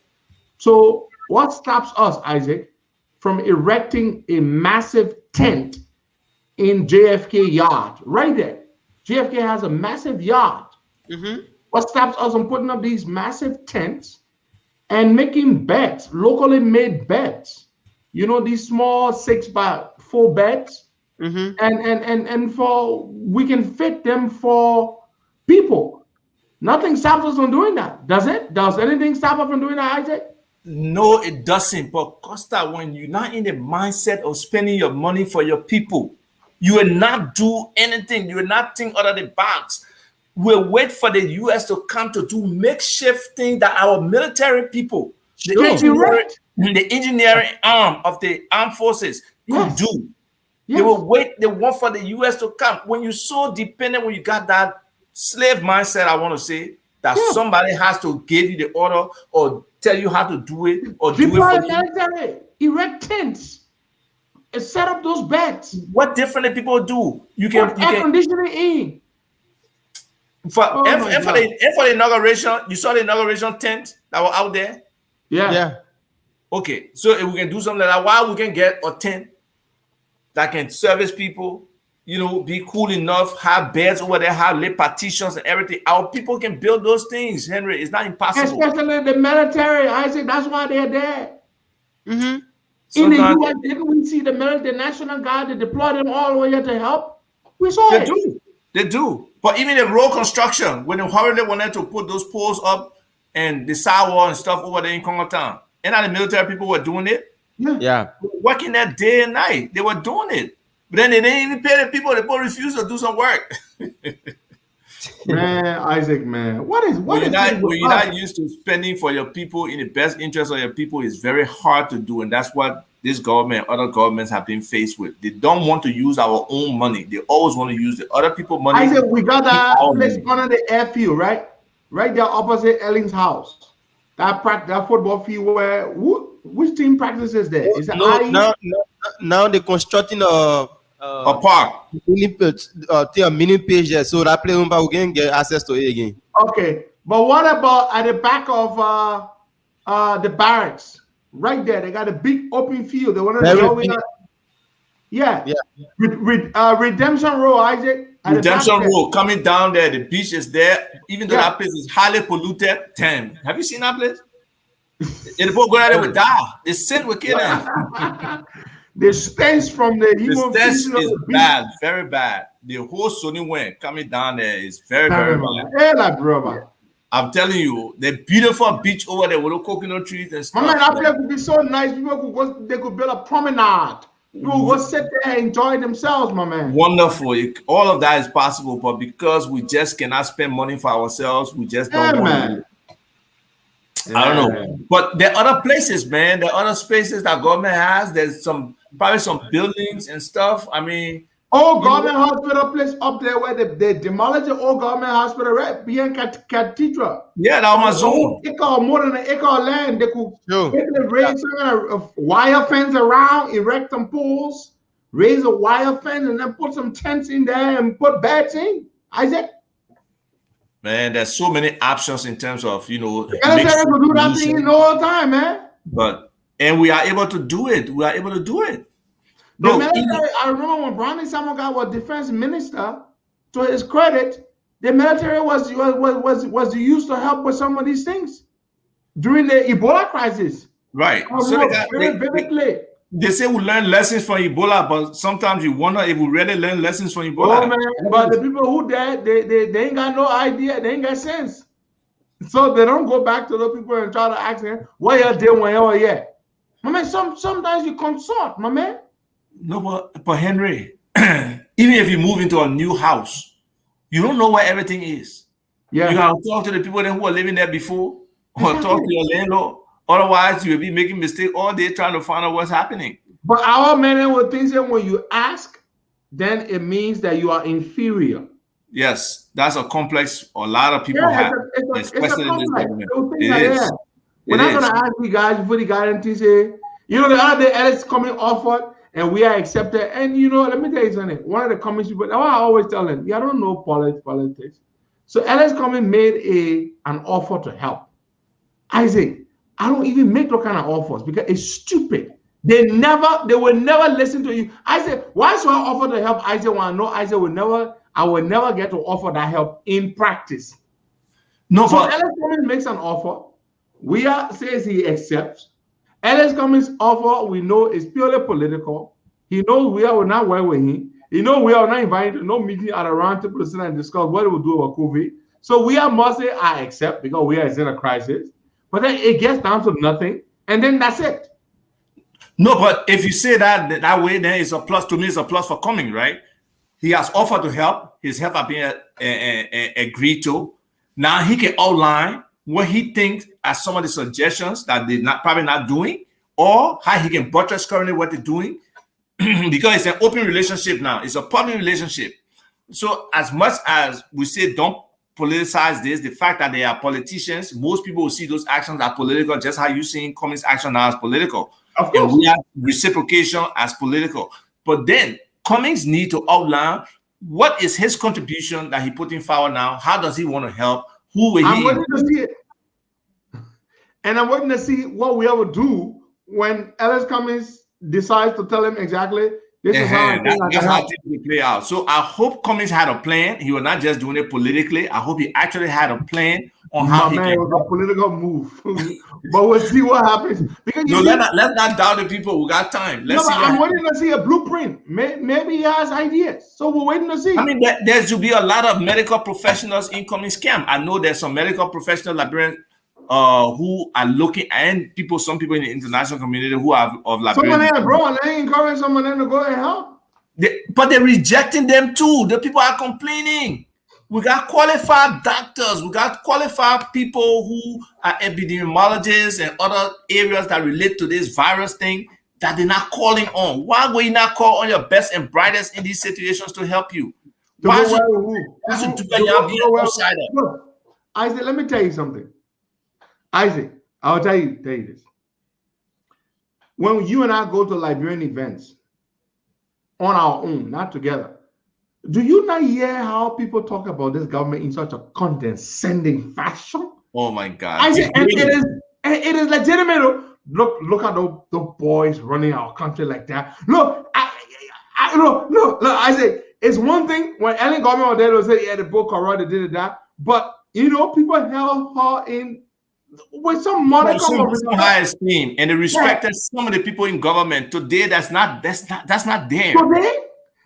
So what stops us, Isaac, from erecting a massive tent in JFK yard? Right there. JFK has a massive yard. What stops us from putting up these massive tents and making beds, locally made beds? You know, these small 6x4 beds, and for we can fit them for people. Nothing stops us from doing that, does it? Does anything stop us from doing that, Isaac? No, it doesn't. But Costa, when you're not in the mindset of spending your money for your people, you will not do anything. You will not think out of the box. We'll wait for the U.S. to come to do makeshift things that our military people, the engineering arm of the armed forces could do. They will wait. They want for the U.S. to come. When you're so dependent, when you got that slave mindset, I want to say that somebody has to give you the order or tell you how to do it or do it for you. Erect tents. Set up those beds. What different people do? You can air conditioning in. For the inauguration, you saw the inauguration tent that were out there. Yeah. Okay, so if we can do something like that, why we can get a tent that can service people, you know, be cool enough, have beds over there, have lit partitions and everything. Our people can build those things, Henry. It's not impossible. Especially the military, Isaac. That's why they're there. In the US, didn't we see the military, the National Guard, they deploy them all the way here to help? We saw it. They do. But even the road construction, when they hurriedly wanted to put those poles up and the sidewall and stuff over there in Congo Town, and the military people were doing it. Yeah. Working that day and night. They were doing it. But then they didn't even pay the people. The people refused to do some work. Man, Isaac, man. When you're not used to spending for your people in the best interest of your people, it's very hard to do. And that's what this government and other governments have been faced with. They don't want to use our own money. They always want to use the other people's money. Isaac, we got that place under the airfield, right? Right there opposite Elling's house. That football field where which team practices there? Is it now they're constructing a park. A mini page there, so that player we can get access to it again. Okay, but what about at the back of the barracks? Right there, they got a big open field. They want to Redemption Road, Isaac. Redemption Road coming down there. The beach is there. Even though that place is highly polluted, 10. Have you seen that place? The people go out there with die. They sit with kids. The stench from the stench is bad, very bad. The whole Sony wind coming down there is very, very bad. I'm telling you, the beautiful beach over there with the coconut trees and stuff. That place would be so nice. People could go, they could build a promenade. People would go sit there and enjoy themselves, my man. Wonderful. All of that is possible, but because we just cannot spend money for ourselves, we just don't want to. I don't know. But there are other places, man. There are other spaces that government has. There's probably some buildings and stuff. I mean, old government hospital place up there where they demolished the old government hospital right behind Cathedral. Yeah, that was my zone. More than an acre of land. They could raise a wire fence around, erect some pools, raise a wire fence, and then put some tents in there and put beds in. Isaac? Man, there's so many options in terms of, you know. Do that thing all the time, man. And we are able to do it. We are able to do it. The military, I remember when Brownie Samoga was defense minister, to his credit, the military was used to help with some of these things during the Ebola crisis. Right. Vividly. They say we learn lessons from Ebola, but sometimes you wonder if we really learn lessons from Ebola. Oh man, but the people who died, they ain't got no idea, they ain't got sense. So they don't go back to the people and try to ask them, what you doing when you're here? My man, sometimes you consult, my man. No, but Henry, even if you move into a new house, you don't know where everything is. Yeah. You gotta talk to the people who are living there before, or talk to your landlord. Otherwise, you'll be making mistakes all day trying to find out what's happening. But our men will think that when you ask, then it means that you are inferior. Yes, that's a complex a lot of people have, especially in this government. It is. We're not going to ask you guys before the guarantee say, you know, the other day, Alex coming offered and we are accepted. And, you know, let me tell you something. One of the comments people, I always tell them, you don't know politics. So Ellis Cummings made an offer to help. Isaac, I don't even make those kind of offers because it's stupid. They will never listen to you. I said, why should I offer to help Isaac when I know Isaac I will never get to offer that help in practice. No, so but Ellis Cummings makes an offer. Says he accepts. Ellis Cummings' offer we know is purely political. He knows we will not work with him. He knows we are not invited to no meeting at a round table to sit and discuss what we will do about COVID. So must say I accept because we are in a crisis. But then it gets down to nothing, and then that's it. No, but if you say that way, then it's a plus. To me, it's a plus for Cummings, right? He has offered to help. His help has been agreed to. Now he can outline what he thinks are some of the suggestions that they're probably not doing, or how he can buttress currently what they're doing, because it's an open relationship now. It's a public relationship. So as much as we say don't politicize this, the fact that they are politicians, most people will see those actions as political, just how you seeing Cummings' action now as political. Of course. And we have reciprocation as political. But then Cummings need to outline what is his contribution that he putting forward now. How does he want to help? Who will I'm waiting to see it. And I'm waiting to see what we ever do when Ellis Cummings decides to tell him exactly this is how I think that's how things will play out. So I hope Cummings had a plan. He was not just doing it politically. I hope he actually had a plan on how he can. It was a political move. But we'll see what happens. Because let's not doubt the people. We got time. I'm waiting to see a blueprint. Maybe he has ideas. So we're waiting to see. I mean, there should be a lot of medical professionals in Cummings' camp. I know there's some medical professional librarians who are looking, and some people in the international community who have of librarians. Someone they encourage someone to go and help. But they're rejecting them too. The people are complaining. We got qualified doctors. We got qualified people who are epidemiologists and other areas that relate to this virus thing that they're not calling on. Why will you not call on your best and brightest in these situations to help you? Why should be an outsider? Look, Isaac, let me tell you something. Isaac, I'll tell you this. When you and I go to Liberian events on our own, not together, do you not hear how people talk about this government in such a condescending fashion? Oh my God! Isaac, and it is legitimate. Look at the boys running our country like that. Look, look, Isaac. It's one thing when Ellen government was there to say, yeah, the book corrupt, they did that, but people held her in with some modicum of high esteem, and they respected some of the people in government. Today, that's not there. Today,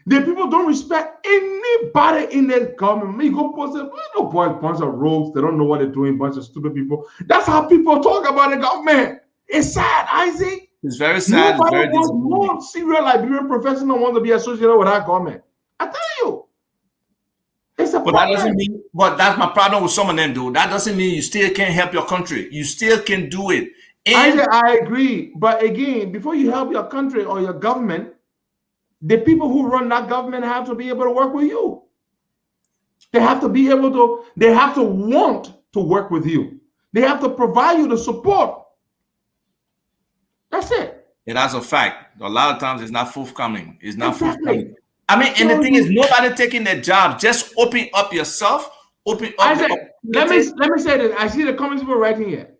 the people don't respect anybody in their government. You go post it, bunch of rogues. They don't know what they're doing. Bunch of stupid people. That's how people talk about the government. It's sad, Isaac. It's very sad. Nobody wants more serial Liberian professional want to be associated with our government. I tell you. But that doesn't mean, but that's my problem with some of them, dude. That doesn't mean you still can't help your country. You still can do it. And I agree. But again, before you help your country or your government, the people who run that government have to be able to work with you. They have to be able to, they have to want to work with you. They have to provide you the support. That's it. Yeah, that's a fact. A lot of times it's not forthcoming. It's not forthcoming. I mean, and the thing is, nobody taking their job. Just open up yourself. Open up. Let me say this. I see the comments people writing here.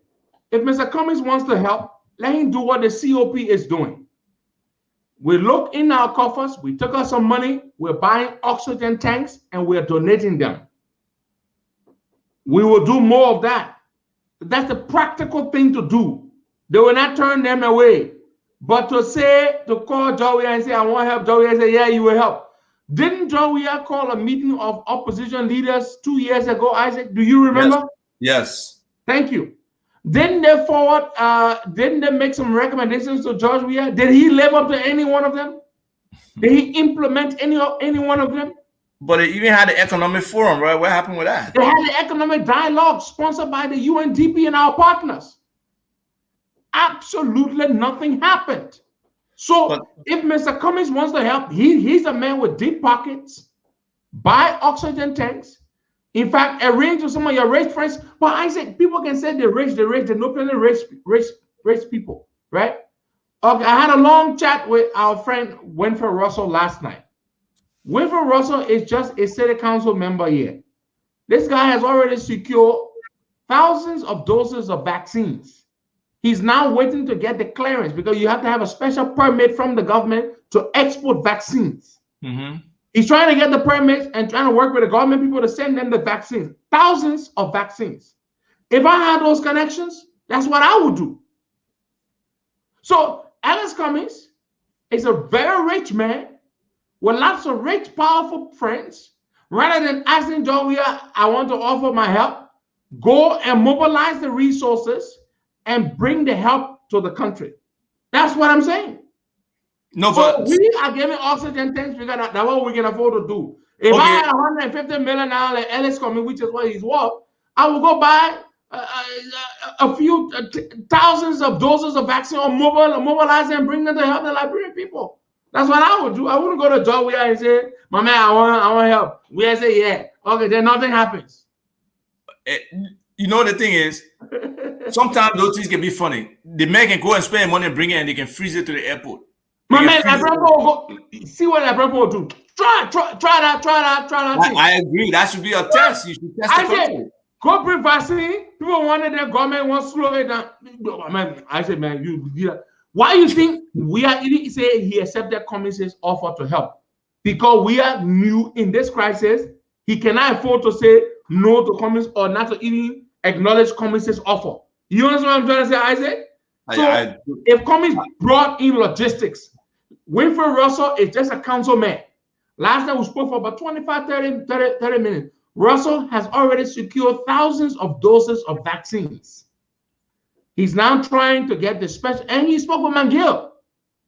If Mr. Cummings wants to help, let him do what the COP is doing. We look in our coffers. We took out some money. We're buying oxygen tanks and we're donating them. We will do more of that. That's the practical thing to do. They will not turn them away. But to call Joey and say, I want help, Joey and say, yeah, you will help. Didn't Joey call a meeting of opposition leaders 2 years ago, Isaac? Do you remember? Yes. Thank you. Didn't they make some recommendations to George Weah? Did he live up to any one of them? Did he implement any one of them? But it even had the economic forum, right? What happened with that? They had the economic dialogue sponsored by the UNDP and our partners. Absolutely nothing happened. So if Mr. Cummings wants to help, he's a man with deep pockets. Buy oxygen tanks. In fact, arrange with some of your rich friends. But Isaac, people can say they're rich, they know plenty rich people, right? Okay, I had a long chat with our friend Winfred Russell last night. Winfred Russell is just a city council member here. This guy has already secured thousands of doses of vaccines. He's now waiting to get the clearance because you have to have a special permit from the government to export vaccines. He's trying to get the permits and trying to work with the government people to send them the vaccines. Thousands of vaccines. If I had those connections, that's what I would do. So Alex Cummings is a very rich man with lots of rich, powerful friends. Rather than asking John Weir, I want to offer my help, go and mobilize the resources and bring the help to the country. That's what I'm saying. No, so but we are giving oxygen tanks because that's what we can afford to do. If I had $150 million like Alex Cummings, which is what he's worth, I will go buy a few thousands of doses of vaccine or mobilize and bring them to help the Liberian people. That's what I would do. I wouldn't go to John Weir and say, my man, I want help. We say, yeah. Okay, then nothing happens. You know, the thing is, sometimes those things can be funny. The man can go and spend money and bring it and they can freeze it to the airport. My man, will go, see what Abraham will do. Try that thing. I agree. That should be a test. You should test the country. Go bring vaccine. People wanted their government wants to slow it down. I said, man, you why you think we are even say he accepted Cummings' offer to help? Because we are new in this crisis. He cannot afford to say no to Cummings or not to even acknowledge Cummings' offer. You understand what I'm trying to say, Isaac? So if Cummings brought in logistics, Winfred Russell is just a councilman. Last time we spoke for about 25, 30 minutes. Russell has already secured thousands of doses of vaccines. He's now trying to get the special, and he spoke with McGill.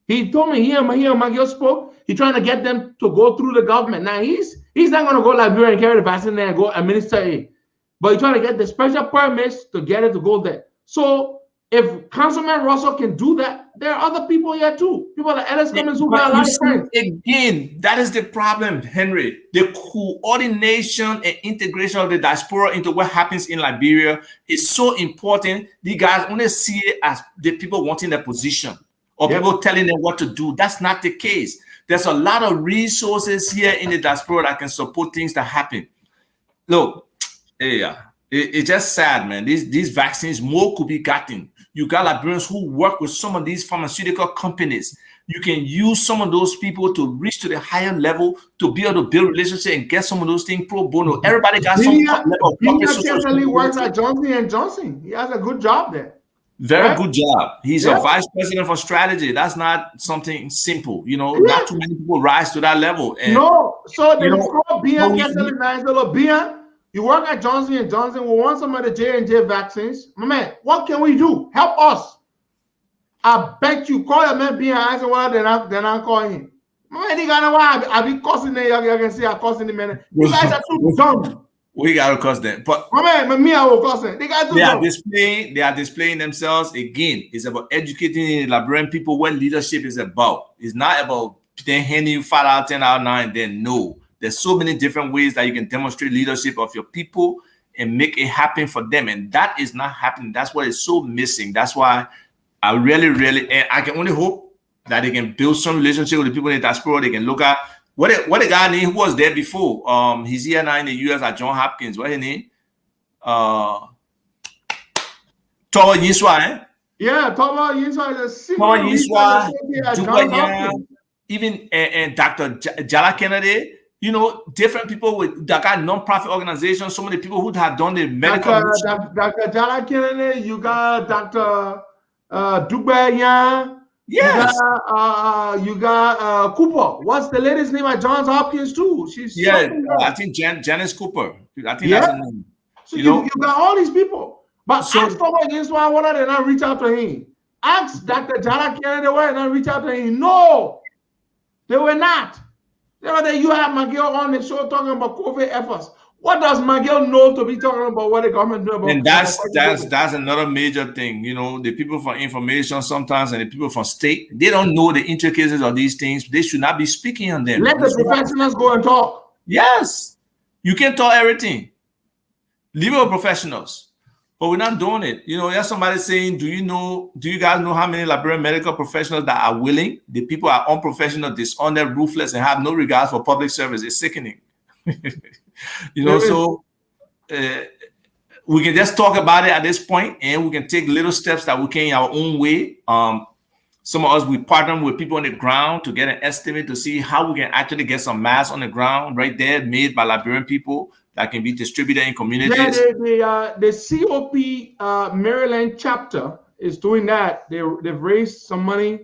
He told me he and McGill spoke. He's trying to get them to go through the government. Now he's not going to go to Liberia and carry the vaccine there and go administer it. But he's trying to get the special permits to get it to go there. So if Councilman Russell can do that, there are other people here too. People like Alex Cummings who got a lot of friends. Again, that is the problem, Henry. The coordination and integration of the diaspora into what happens in Liberia is so important. The guys only see it as the people wanting their position or people telling them what to do. That's not the case. There's a lot of resources here in the diaspora that can support things that happen. Look, it's just sad, man. These vaccines, more could be gotten. You got Liberians who work with some of these pharmaceutical companies. You can use some of those people to reach to the higher level to be able to build relationships and get some of those things pro bono. Everybody got some level of He works at Johnson & Johnson. He has a good job there. Very good job. He's a vice president for strategy. That's not something simple. You know, not too many people rise to that level. And, so you work at Johnson & Johnson. We want some of the J&J vaccines. My man, what can we do? Help us. I bet you call your man behind and well, then I'm calling him. My man, they got why I be cussing them. You can see I cussing them, man. You guys are too dumb. We gotta cuss them. But my man, me, I will cuss them. They are displaying themselves again. It's about educating the Liberian people what leadership is about. It's not about then handing you 5 out of 10 out of 9. Then no. There's so many different ways that you can demonstrate leadership of your people and make it happen for them. And that is not happening. That's what is so missing. That's why I really, and I can only hope that they can build some relationship with the people in the diaspora. They can look at what a guy named who was there before. He's here now in the US at John Hopkins. What's his name? Towa Yinswa, eh? Yeah, Towa Yinswa is a Towa Yinswa, even and Dr. Jala Kennedy. You know, different people that got non-profit organizations. Some of the people who have done the medical. Dr. Jala Kennedy, you got Dr. Dugbeyan. Yes. You got Cooper. What's the lady's name at Johns Hopkins too? She's I think Janice Cooper. I think that's her name. So you got all these people. But ask Towa Yinswa why did not reach out to him. Ask Dr. Jala Kennedy why did not reach out to him. No, they were not. The other day you have McGill on the show talking about COVID efforts. What does McGill know to be talking about what the government do about? And that's another major thing. You know, the people from information sometimes and the people from state, they don't know the intricacies of these things. They should not be speaking on them. Let the professionals go and talk. Yes. You can't talk everything. Leave it with professionals. But we're not doing it. You know, there's somebody saying, do you guys know how many Liberian medical professionals that are willing? The people are unprofessional, dishonest, ruthless, and have no regard for public service. It's sickening. You know, so we can just talk about it at this point, and we can take little steps that we can in our own way. Some of us, we partner with people on the ground to get an estimate to see how we can actually get some masks on the ground right there made by Liberian people that can be distributed in communities. Yeah, the COP Maryland chapter is doing that. They've raised some money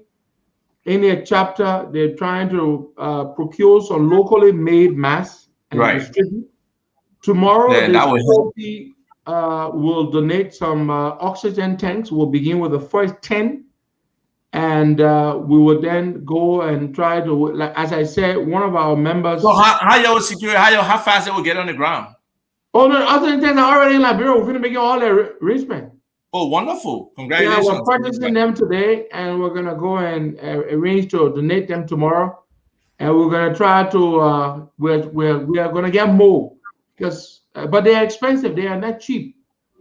in their chapter. They're trying to procure some locally made masks and distribute. Tomorrow, the COP will donate some oxygen tanks. We'll begin with the first 10. And we will then go and try to, like as I said, one of our members. So how y'all secure? How fast they will get on the ground? Oh no, other than are already in Liberia. We're going to make all their arrangement. Oh, wonderful! Congratulations. Yeah, we're purchasing them today, and we're going to go and arrange to donate them tomorrow. And we're going to try to we are going to get more because, but they are expensive. They are not cheap.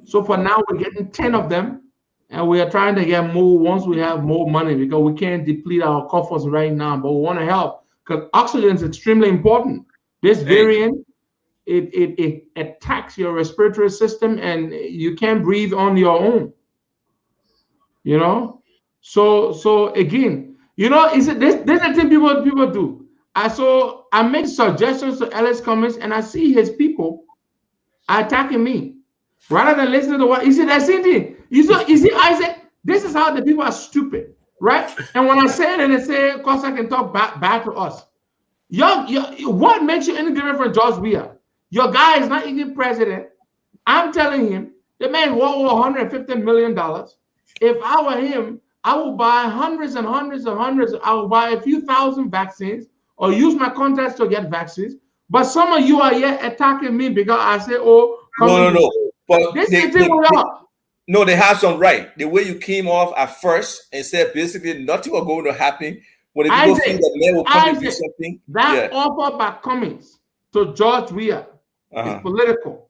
So for now, we're getting 10 of them. And we are trying to get more once we have more money because we can't deplete our coffers right now, but we want to help because oxygen is extremely important. This variant, it attacks your respiratory system and you can't breathe on your own. You know? So again, you know, is it this is the thing people do. I make suggestions to Ellis Cummings and I see his people attacking me. Rather than listening to what he said, that's it. You see, Isaac, this is how the people are stupid, right? And when I say it and they say, of course, I can talk bad to us. What makes you any different from George Weah? Your guy is not even president. I'm telling him, the man worth over $150 million. If I were him, I would buy hundreds and hundreds and hundreds. I would buy a few thousand vaccines or use my contacts to get vaccines. But some of you are yet attacking me because I say, oh, no. But they have some right. The way you came off at first and said basically nothing was going to happen. When the people think that man will come and do something. That offer by Cummings to George Weah is political.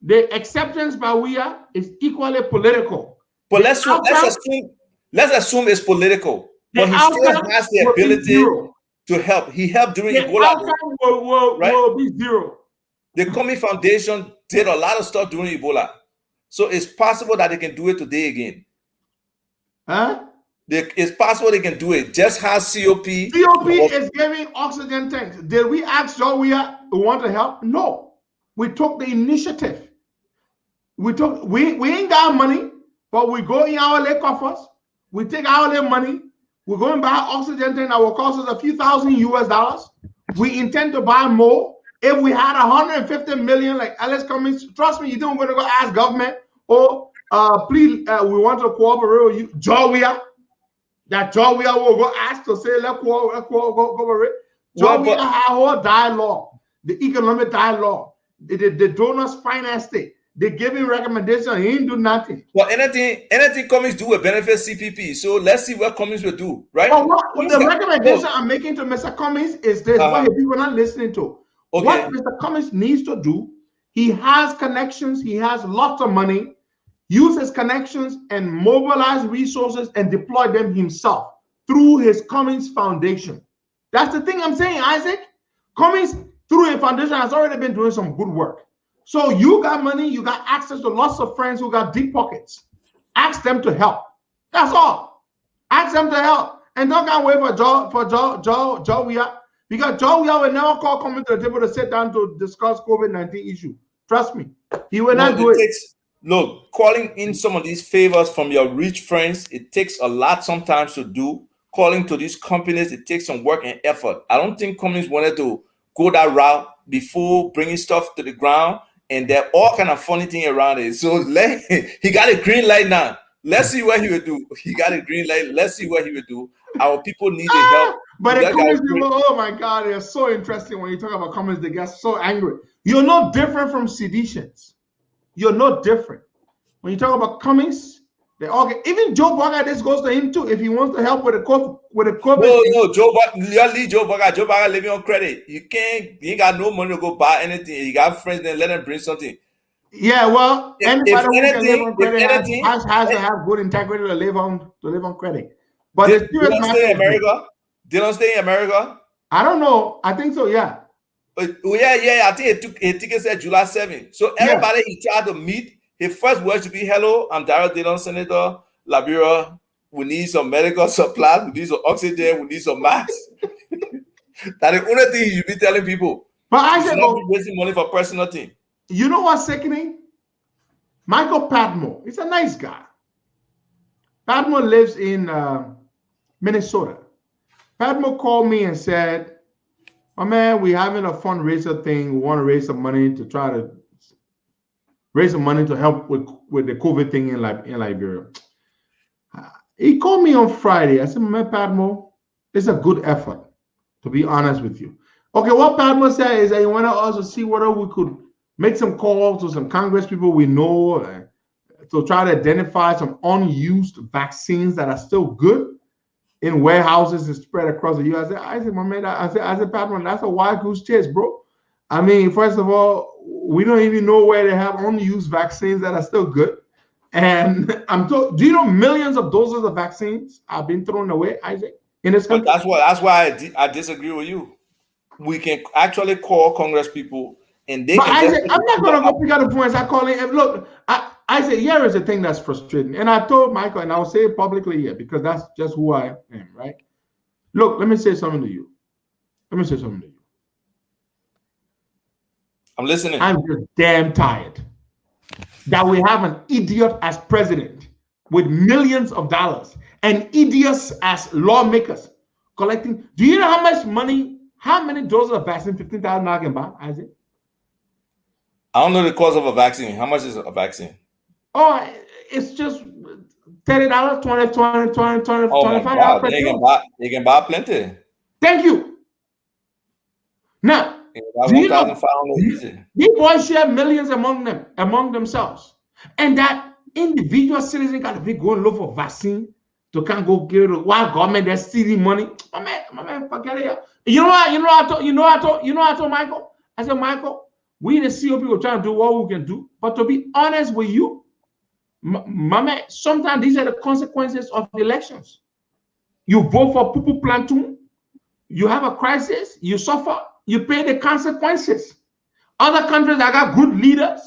The acceptance by Weah is equally political. But let's assume it's political. But he still has the ability to help. He helped during Ebola. Will be zero. The Cummings Foundation did a lot of stuff during Ebola. So it's possible that they can do it today again. It's possible they can do it. Just has COP. COP is giving oxygen tanks. Did we ask Joe we want to help? No. We took the initiative. We ain't got money, but we go in our lake coffers. We take our little money. We're going to buy oxygen tank that will cost us a few $1,000 US. We intend to buy more. If we had 150 million, like Ellis Cummings, trust me, you think we're going to go ask government, please, we want to cooperate with you, Georgia. That Georgia will go ask to say, let's cooperate. Georgia had a whole dialogue, the economic dialogue. The donors financed it. They gave him recommendation. He didn't do nothing. Well, anything Cummings do will benefit CPP. So let's see what Cummings will do, right? What the recommendation I'm making to Mr. Cummings is this: what people are not listening to. Okay. What Mr. Cummings needs to do, he has connections, he has lots of money, use his connections and mobilize resources and deploy them himself through his Cummings Foundation. That's the thing I'm saying, Isaac. Cummings, through a foundation, has already been doing some good work. So you got money, you got access to lots of friends who got deep pockets. Ask them to help. That's all. Ask them to help. And don't wait for Joe Weah. Because Joe Weah will never call Cummings to the table to sit down to discuss COVID-19 issue. Trust me. He will not do it. Look, calling in some of these favors from your rich friends, it takes a lot sometimes to do. Calling to these companies, it takes some work and effort. I don't think Cummings wanted to go that route before bringing stuff to the ground. And there are all kind of funny things around it. So he got a green light now. Let's see what he will do. He got a green light. Let's see what he will do. Our people need the help. But the Cummings people, oh my God, they're so interesting when you talk about Cummings. They get so angry. You're no different from seditions. You're no different. When you talk about Cummings, they all get, even Joe Bugger, this goes to him too. If he wants to help with the COVID. No, Joe Bugger living on credit. You ain't got no money to go buy anything. You got friends, then let them bring something. Yeah, well, anybody who can live on credit has to have good integrity to live on credit. But they don't stay in America. They don't stay in America. I don't know. I think so. Yeah. I think it ticket said July 7th. So everybody he tried to meet, his first word should be, hello, I'm Darrell Dillon, Senator, Liberia. We need some medical supplies, we need some oxygen, we need some masks. That's the only thing you be telling people. But I should said, not be wasting money for personal thing. You know what's sickening? Michael Padmore, he's a nice guy. Padmore lives in Minnesota. Padmore called me and said, "Oh man, we're having a fundraiser thing. We want to raise some money to try to raise some money to help with the COVID thing in Liberia." He called me on Friday. I said, "Man, Padmore, it's a good effort, to be honest with you." Okay, what Padmore said is that he wanted us to see whether we could make some calls to some Congress people we know to try to identify some unused vaccines that are still good in warehouses and spread across the U.S. I said, my man, I said, Padmore, that's a wild goose chase, bro. I mean, first of all, we don't even know where they have unused vaccines that are still good. And do you know millions of doses of vaccines have been thrown away, Isaac, in this country? But that's why I disagree with you. We can actually call Congress people and they but can. Isaac, I'm not gonna go pick out the points. I call it. Look, Isaac, here is the thing that's frustrating, and I told Michael, and I'll say it publicly here because that's just who I am, right? Look, let me say something to you. I'm listening. I'm just damn tired that we have an idiot as president with millions of dollars and idiots as lawmakers collecting. Do you know how much money, how many doses of vaccine 15,000 can buy, Isaac? I don't know the cost of a vaccine. How much is a vaccine? Oh, it's just $30, 20, $25. They can buy plenty. Thank you. Now, these boys share millions among themselves. And that individual citizen got to be going look for vaccine to can't go get it. Why government that's stealing money? My man, forget it. You know what I told Michael? I said, Michael, we the CEO people trying to do what we can do. But to be honest with you, my man, sometimes these are the consequences of the elections. You vote for Pupu Plantoon, you have a crisis, you suffer, you pay the consequences. Other countries that got good leaders,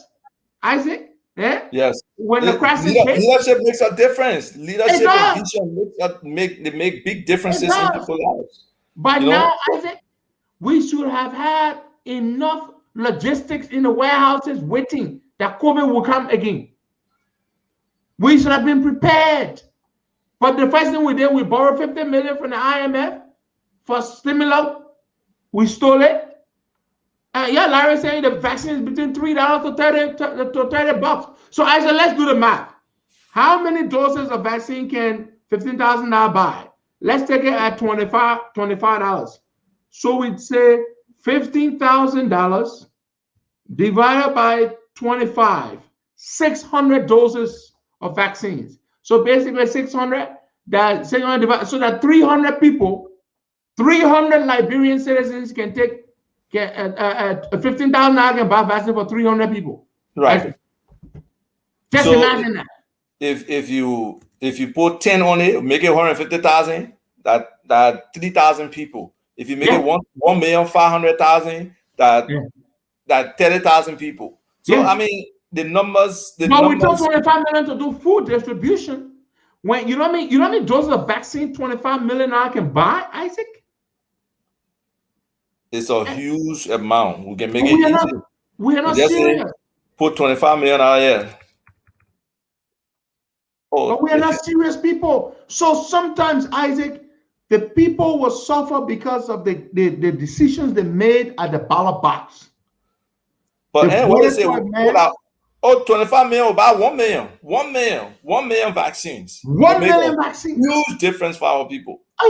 Isaac, yes. When the crisis leadership makes a difference. Leadership and vision make big differences in people's lives. But now, Isaac, we should have had enough logistics in the warehouses waiting that COVID will come again. We should have been prepared. But the first thing we did, we borrowed $50 million from the IMF for stimulus. We stole it. Larry saying the vaccine is between $3 to $30. So I said, let's do the math. How many doses of vaccine can $15,000 buy? Let's take it at $25. So we'd say $15,000 divided by 25, 600 doses of vaccines. So basically 600 divided, so that 300 people, 300 Liberian citizens can take $15,000 can buy vaccine for 300 people. Right. Just imagine that. If you put 10 on it, make it 150,000. That 3,000 people. If you make it 1,500,000, that 30,000 people. So I mean the numbers. We took 25 million to do food distribution. When you know what I mean? You know how many doses of vaccine 25 million can buy, Isaac? It's a huge amount. We can make it easy. We are not serious. Put 25 million out here. But we are not serious people. So sometimes, Isaac, the people will suffer because of the decisions they made at the ballot box. But what they say, 25 million will buy 1 million. 1 million. 1 million vaccines. 1 million vaccines. Huge difference for our people. A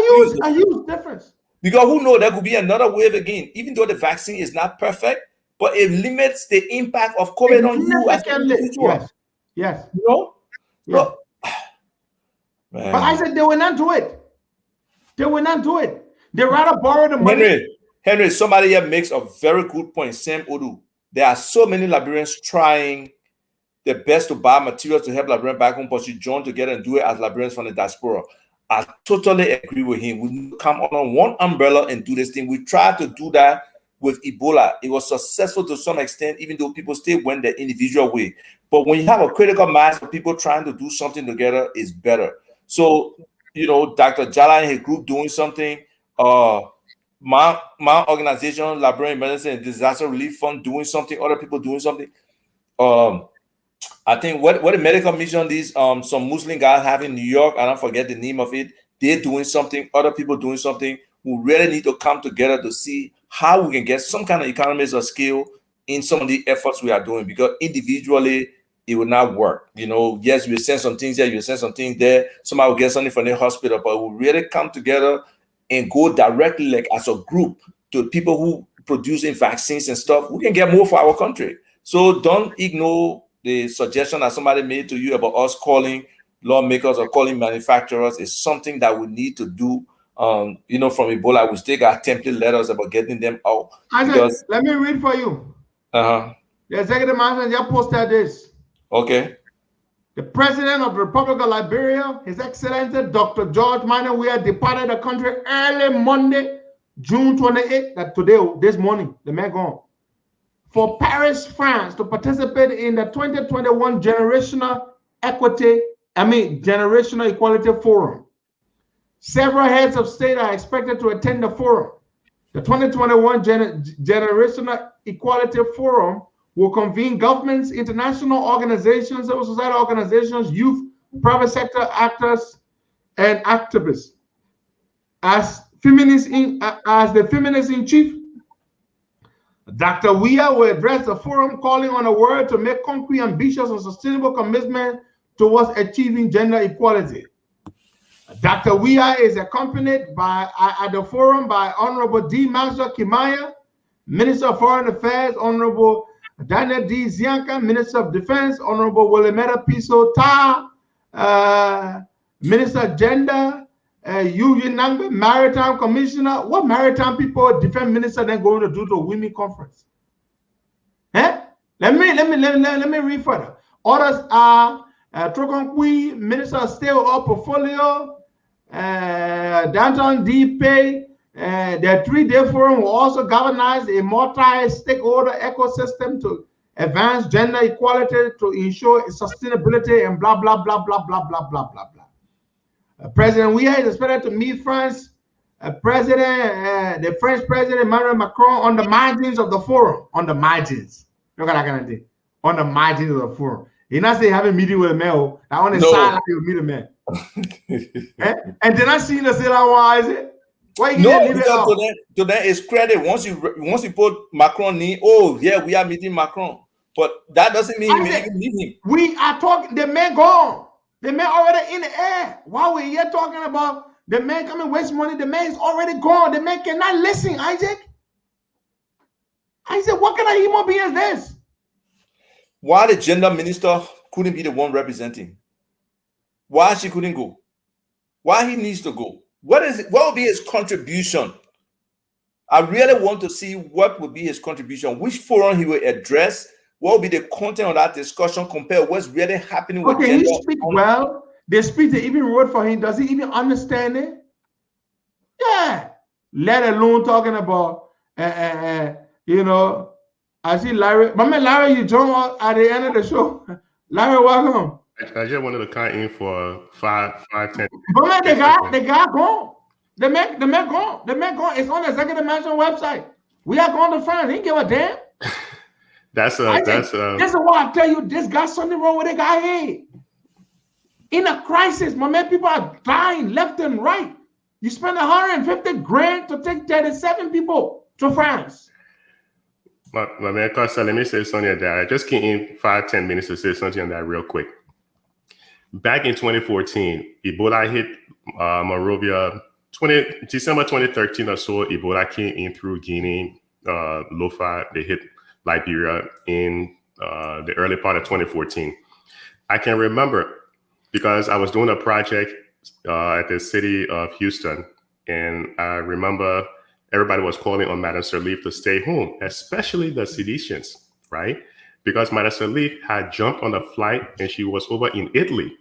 huge difference. Because who knows, there could be another wave again. Even though the vaccine is not perfect, but it limits the impact of COVID on you as an individual. Yes. You know? Yeah. So, but I said they will not do it. They will not do it. They rather borrow the money. Henry, somebody here makes a very good point. Sam Odu. There are so many Liberians trying their best to buy materials to help Liberians back home, but you join together and do it as Liberians from the diaspora. I totally agree with him. We come under one umbrella and do this thing. We try to do that with Ebola. It was successful to some extent, even though people still went their individual way. But when you have a critical mass of people trying to do something together, it's better. So, Dr. Jala and his group doing something, my organization, Liberian Medicine and Disaster Relief Fund, doing something, other people doing something. I think what the medical mission is, some Muslim guys have in New York, I don't forget the name of it. They're doing something, other people doing something. We really need to come together to see how we can get some kind of economies of scale in some of the efforts we are doing, because individually it will not work. Yes, we send some things here, you send some things there. Somebody will get something from the hospital, but we really come together and go directly, like as a group, to people who producing vaccines and stuff. We can get more for our country. So don't ignore the suggestion that somebody made to you about us calling lawmakers or calling manufacturers. Is something that we need to do. From Ebola, we still got template letters about getting them out. Isaac, let me read for you. The executive manager just posted this. Okay. The president of the Republic of Liberia, His Excellency Dr. George Minor, departed the country early Monday, June 28th, this morning, the man gone, for Paris, France, to participate in the 2021 Generational Equality Forum. Several heads of state are expected to attend the forum. The 2021 Generational Equality Forum will convene governments, international organizations, civil society organizations, youth, private sector actors, and activists. As the feminist in chief, Dr. Weah will address the forum, calling on the world to make concrete, ambitious, and sustainable commitment towards achieving gender equality. Dr. Weah is accompanied at the forum by Honorable D. Mazda Kimaya, Minister of Foreign Affairs, Honorable Daniel D. Zianka, Minister of Defense, Honorable Willemetta Piso Ta, Minister of Gender, Yuyi Nangbe, Maritime Commissioner. What maritime people, defense minister, then going to do the women conference? Let me read further. Others are Trokonkwi, Minister of State or Portfolio, Downtown DP. The 3-day forum will also galvanize a multi-stakeholder ecosystem to advance gender equality, to ensure sustainability, and blah, blah, blah, blah, blah, blah, blah, blah, blah. President Weah is expected to meet France, the French President Emmanuel Macron on the margins of the forum. On the margins. Look at that kind of thing. On the margins of the forum. He's not saying having a meeting with a man. I on the side like you meet a man. And then I see the say that why is it? Why you leave it out? Today is credit. Once you put Macron name, we are meeting Macron. But that doesn't mean we even meet him. We are talking, the man gone. The man already in the air. While we're here talking about the man coming waste money, the man is already gone. The man cannot listen, Isaac. What kind of human being is this? Why the gender minister couldn't be the one representing? Why she couldn't go? Why he needs to go? What will be his contribution? I really want to see what will be his contribution, which forum he will address, what will be the content of that discussion compared to what's really happening with gender. He speak well. The speech they even wrote for him, does he even understand it? Yeah. Let alone talking about, I see Larry. My man Larry, you joined at the end of the show. Larry, welcome. I just wanted to come in for 5, 10. But man, the guy gone. The man gone. The man gone. It's on the executive mansion website. We are going to France. He ain't give a damn. This is why I tell you, this got something wrong with the guy here. In a crisis, my man, people are dying left and right. You spend 150 grand to take 37 people to France. My man, Costa, let me say something on that. I just came in 5-10 minutes to say something on that real quick. Back in 2014, Ebola hit Monrovia. December 2013 or so, Ebola came in through Guinea, Lofa. They hit Liberia in the early part of 2014. I can remember because I was doing a project at the city of Houston, and I remember everybody was calling on Madame Sirleaf to stay home, especially the Seditians, right? Because Madame Sirleaf had jumped on a flight and she was over in Italy.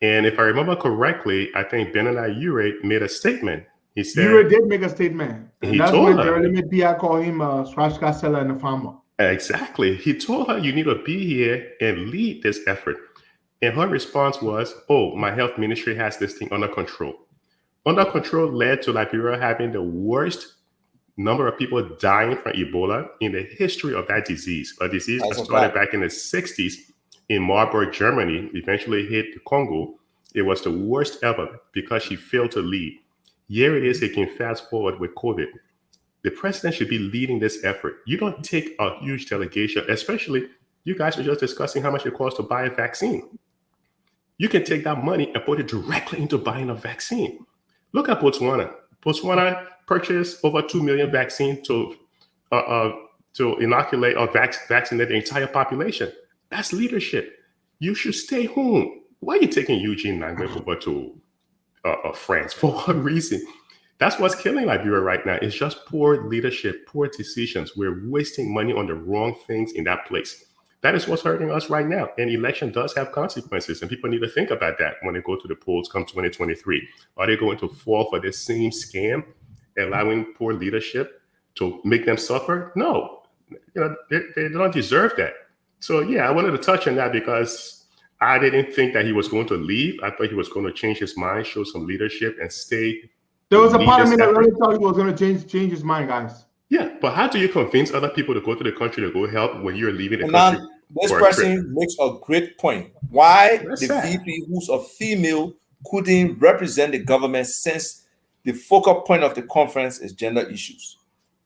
And if I remember correctly, I think Benana Ure made a statement He said Bureau did make a statement, and he that's told when her. Jeremy Pia called him a scratch card seller and a farmer. Exactly. He told her, you need to be here and lead this effort. And her response was, oh, my health ministry has this thing under control. Under control led to Liberia having the worst number of people dying from Ebola in the history of that disease. A disease that started back in the 60s in Marburg, Germany, eventually hit the Congo. It was the worst ever because she failed to lead. Here it is, it can fast forward with COVID. The president should be leading this effort. You don't take a huge delegation, especially you guys were just discussing how much it costs to buy a vaccine. You can take that money and put it directly into buying a vaccine. Look at Botswana. Botswana purchased over 2 million vaccines to inoculate or vaccinate the entire population. That's leadership. You should stay home. Why are you taking Eugene Nangwe over to France? For what reason? That's what's killing Liberia right now. It's just poor leadership, poor decisions. We're wasting money on the wrong things in that place. That is what's hurting us right now. And election does have consequences, and people need to think about that when they go to the polls come 2023. Are they going to fall for this same scam, allowing poor leadership to make them suffer? No, they don't deserve that. So yeah, I wanted to touch on that because I didn't think that he was going to leave. I thought he was going to change his mind, show some leadership, and stay. There was a part of me that really thought he was going to change his mind, guys. Yeah, but how do you convince other people to go to the country to go help when you're leaving the country? This person makes a great point. Why the VP, who's a female, couldn't represent the government since the focal point of the conference is gender issues?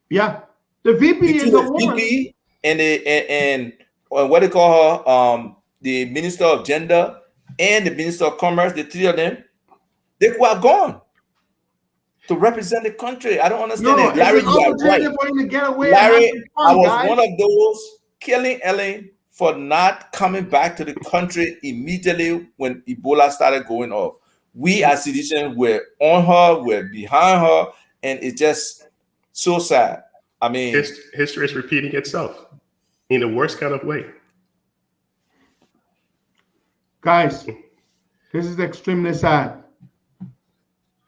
Yeah, the VP is a woman. VP and what they call her, the Minister of Gender and the Minister of Commerce, the three of them, they were gone to represent the country. I don't understand it. Larry, you are right. Larry, I was one of those killing Ellen for not coming back to the country immediately when Ebola started going off. We as citizens were on her, we're behind her, and it's just so sad. I mean, history is repeating itself in the worst kind of way. Guys, this is extremely sad.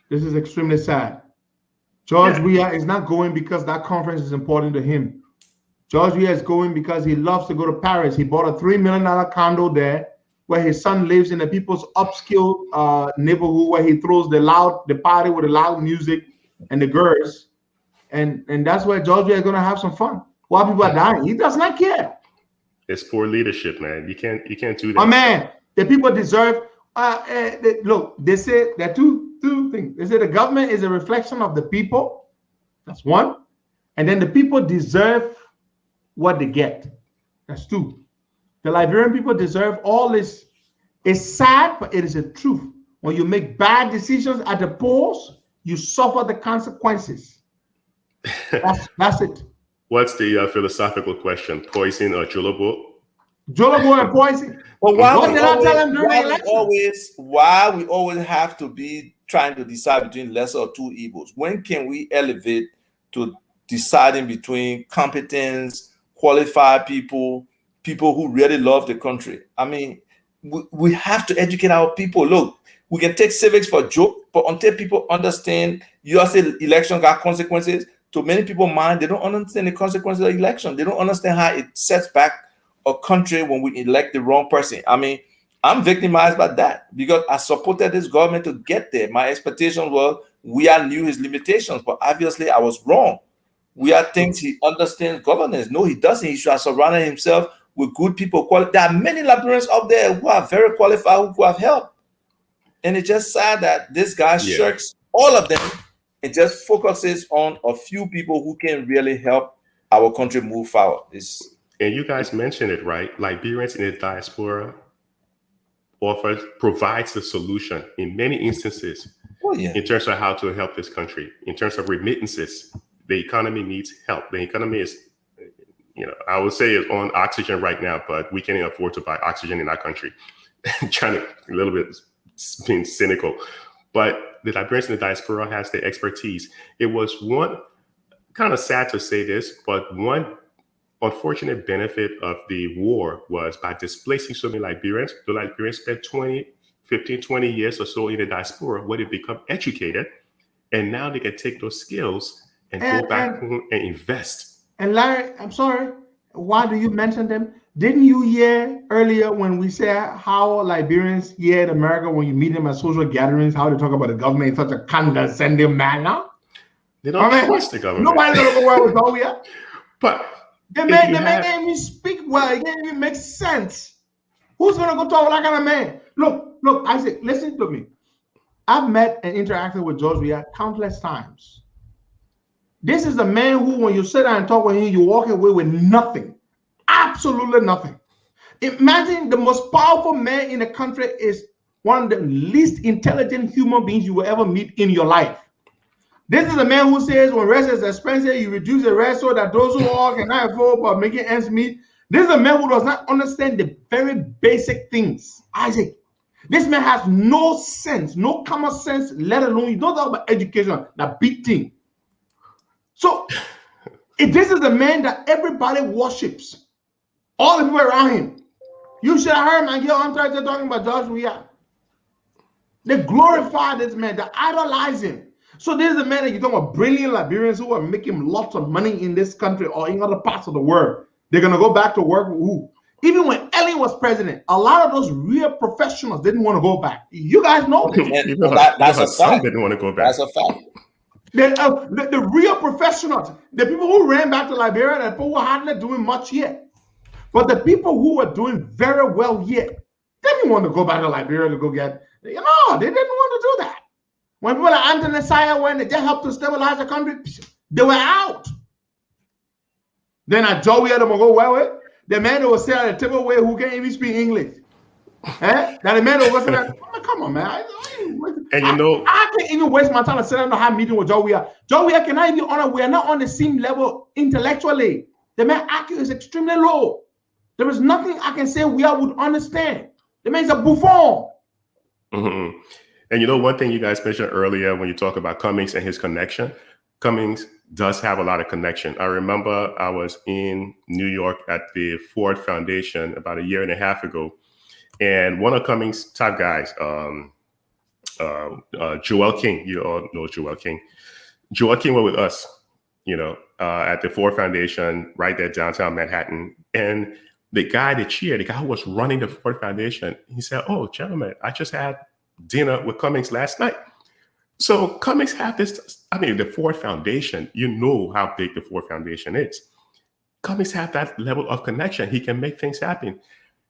This is extremely sad. George Weah is not going because that conference is important to him. George Weah is going because he loves to go to Paris. He bought a $3 million condo there where his son lives in the people's upscale neighborhood where he throws the party with the loud music and the girls. And that's where George Weah is going to have some fun while people are dying. He does not care. It's poor leadership, man. You can't do that. Oh, man, the people deserve. Look, they say there are two things. They say the government is a reflection of the people. That's one. And then the people deserve what they get. That's two. The Liberian people deserve all this. It's sad, but it is a truth. When you make bad decisions at the polls, you suffer the consequences. That's it. What's the philosophical question? Poison or Jolobo? Jolobo and poison. But why we always have to be trying to decide between lesser or two evils? When can we elevate to deciding between competence, qualified people who really love the country? I mean, we have to educate our people. Look, we can take civics for a joke, but until people understand U.S. election got consequences, to many people's mind, they don't understand the consequences of election. They don't understand how it sets back a country when we elect the wrong person. I mean, I'm victimized by that because I supported this government to get there. My expectation was Weah knew his limitations, but obviously I was wrong. Weah thinks he understands governance. No, he doesn't. He should have surrounded himself with good people. There are many Liberians out there who are very qualified, who have help. And it's just sad that this guy shirks all of them and just focuses on a few people who can really help our country move forward. And you guys mentioned it, right? Liberians in the diaspora provides the solution in many instances in terms of how to help this country. In terms of remittances, the economy needs help. The economy is, I would say is on oxygen right now, but we can't afford to buy oxygen in our country. Trying to a little bit being cynical, but the Liberians in the diaspora has the expertise. It was one kind of sad to say this, but one unfortunate benefit of the war was by displacing so many Liberians. The Liberians spent 20 years or so in the diaspora where they become educated. And now they can take those skills and go back home and invest. And Larry, I'm sorry, why do you mention them? Didn't you hear earlier when we said how Liberians here in America, when you meet them at social gatherings, how they talk about the government in such a condescending manner? They don't trust the government. Nobody's gonna go where with Zoya. But they can't even speak well. It can't even make sense. Who's gonna go talk like that kind of man? Look, Isaac, listen to me. I've met and interacted with George Weah countless times. This is a man who, when you sit down and talk with him, you walk away with nothing. Absolutely nothing. Imagine the most powerful man in the country is one of the least intelligent human beings you will ever meet in your life. This is a man who says when rest is expensive, you reduce the rest so that those who all cannot afford but making ends meet. This is a man who does not understand the very basic things. Isaac, this man has no sense, no common sense, let alone, you don't talk about education, that big thing. So, if this is the man that everybody worships, all the people around him, you should have heard my girl on Thursday talking about George Weah. They glorify this man, they idolize him. So this is a man that you talk about brilliant Liberians who are making lots of money in this country or in other parts of the world. They're gonna go back to work with who? Even when Ellen was president, a lot of those real professionals didn't want to go back. You guys know this. That's a fact. Didn't want to go back. That's a fact. The real professionals, the people who ran back to Liberia, the people who are hardly doing much yet. But the people who are doing very well yet, they didn't want to go back to Liberia to go get, they didn't want to do that. When people like Anthony Sire went, they helped to stabilize the country, they were out. Then at Joey had them go, well, the man that was sitting at the table where who can't even speak English. That the man that was sitting there, come on, man. And you know, I can't even waste my time to sit down and have a meeting with Joe Weah. Joe Weah cannot even honor. We are not on the same level intellectually. The man IQ is extremely low. There is nothing I can say Weah would understand. The man's a buffon. Mm-hmm. And you know, one thing you guys mentioned earlier when you talk about Cummings and his connection, Cummings does have a lot of connection. I remember I was in New York at the Ford Foundation about a year and a half ago, and one of Cummings' top guys, Joel King, you all know Joel King. Joel King was with us, at the Ford Foundation right there downtown Manhattan. And the guy who was running the Ford Foundation, he said, "Oh, gentlemen, I just had dinner with Cummings last night." So Cummings have this, the Ford Foundation, you know how big the Ford Foundation is. Cummings have that level of connection. He can make things happen.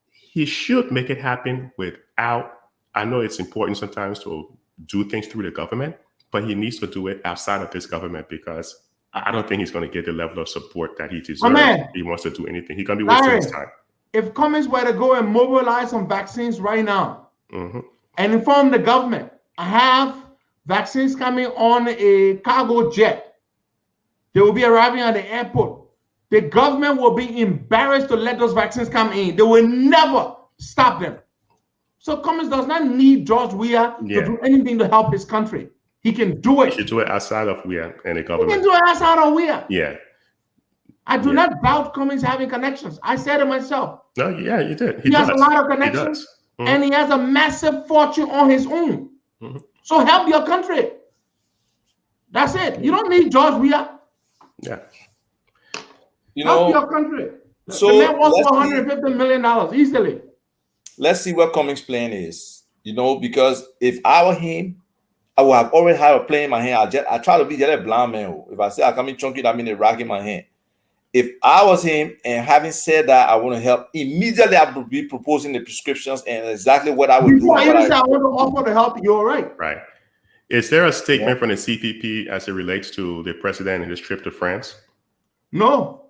He should make it happen without, I know it's important sometimes to do things through the government, but he needs to do it outside of this government because I don't think he's going to get the level of support that he deserves. If he wants to do anything. He's going to be wasting his time. If Cummings were to go and mobilize some vaccines right now and inform the government, I have vaccines coming on a cargo jet. They will be arriving at the airport. The government will be embarrassed to let those vaccines come in. They will never stop them. So Cummings does not need George Weah to do anything to help his country. He can do it. He should do it outside of Weah and the government. He can do it outside of Weah. Yeah. I do not doubt Cummings having connections. I said it myself. No, yeah, you did. He has a lot of connections, and he has a massive fortune on his own. So help your country. That's it. You don't need George Weah. Yeah. Help your country. So the man wants $150 million easily. Let's see what Cummings' plan is. Because if I were him, I would have already had a plan in my hand. I try to be just a blind man. If I say I come in chunky, that means a rock in my hand. If I was him, and having said that, I want to help, immediately I would be proposing the prescriptions and exactly what I would do. Before I say I want to offer to help, you're right. Right. Is there a statement from the CPP as it relates to the president and his trip to France? No.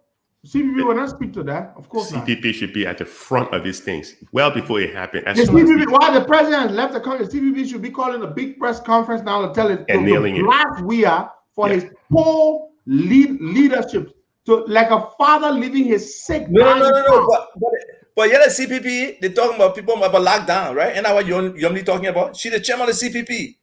CPP will not speak to that. Of course not. CPP should be at the front of these things well before it happened. While the president left the country, CPP should be calling a big press conference now to tell it and kneeling it. Weah for his poor leadership. So like a father leaving his sick. No. But the CPP, they're talking about people about lockdown, right? And that's what you're only talking about. She's the chairman of the CPP.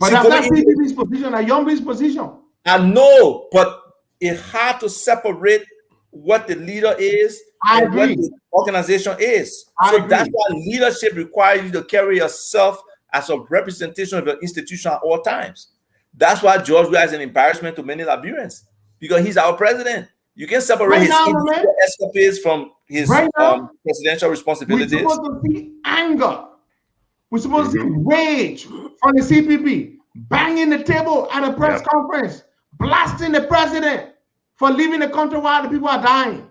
But that's not CPP's position, a Yombi's position. I know, but it's hard to separate what the leader is and what the organization is. That's why leadership requires you to carry yourself as a representation of your institution at all times. That's why George Weah is an embarrassment to many Liberians, because he's our president. You can separate his individual escapades from his presidential responsibilities. We're supposed to see anger. We're supposed to see rage from the CPP, banging the table at a press conference, blasting the president for leaving the country while the people are dying.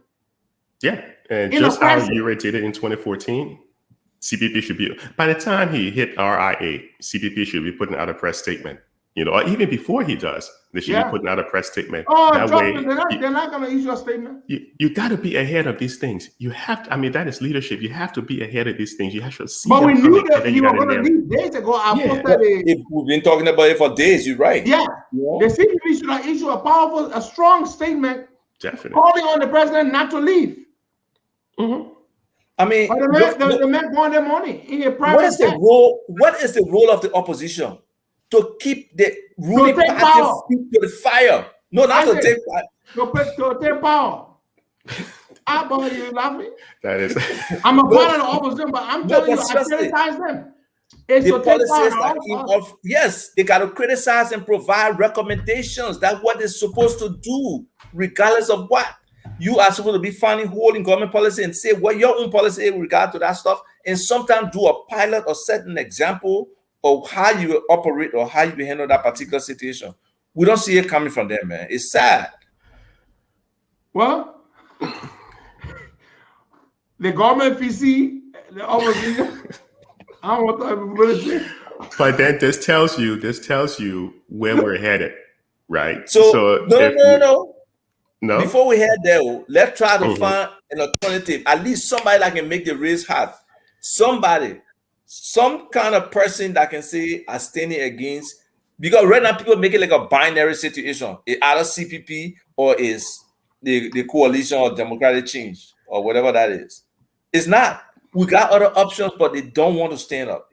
Yeah, and just how you irritated in 2014, CPP should be, by the time he hit RIA, CPP should be putting out a press statement. You know, or even before he does, they should be putting out a press statement. Oh, that way, they're not going to issue a statement. You got to be ahead of these things. You have to, I mean, that is leadership. You have to be ahead of these things. You have to see. But we knew that you were going to leave days ago. We've been talking about it for days. You're right. Yeah. The CPP should have issued a powerful, a strong statement. Definitely. Calling on the president not to leave. I mean, the men want their money in your private. What is the role of the opposition? To keep the ruling party to the fire. No, not to take power. To take power. You laughing? That is. I'm a part of the opposition, but I'm telling you, I criticize them. The policies yes, they got to criticize and provide recommendations. That's what they're supposed to do, regardless of what. You are supposed to be finding hole in government policy and say what your own policy is with regard to that stuff, and sometimes do a pilot or set an example of how you will operate or how you will handle that particular situation. We don't see it coming from them, man. It's sad. Well, the government PC, the opposition, I don't know what to say. But then this tells you where we're headed, right? So no. Before we head there, let's try to find an alternative. At least somebody that can make the race hard. Somebody, some kind of person that can say I'm standing against, because right now people make it like a binary situation. It's either CPP or is the coalition or democratic change or whatever that is. It's not. We got other options, but they don't want to stand up.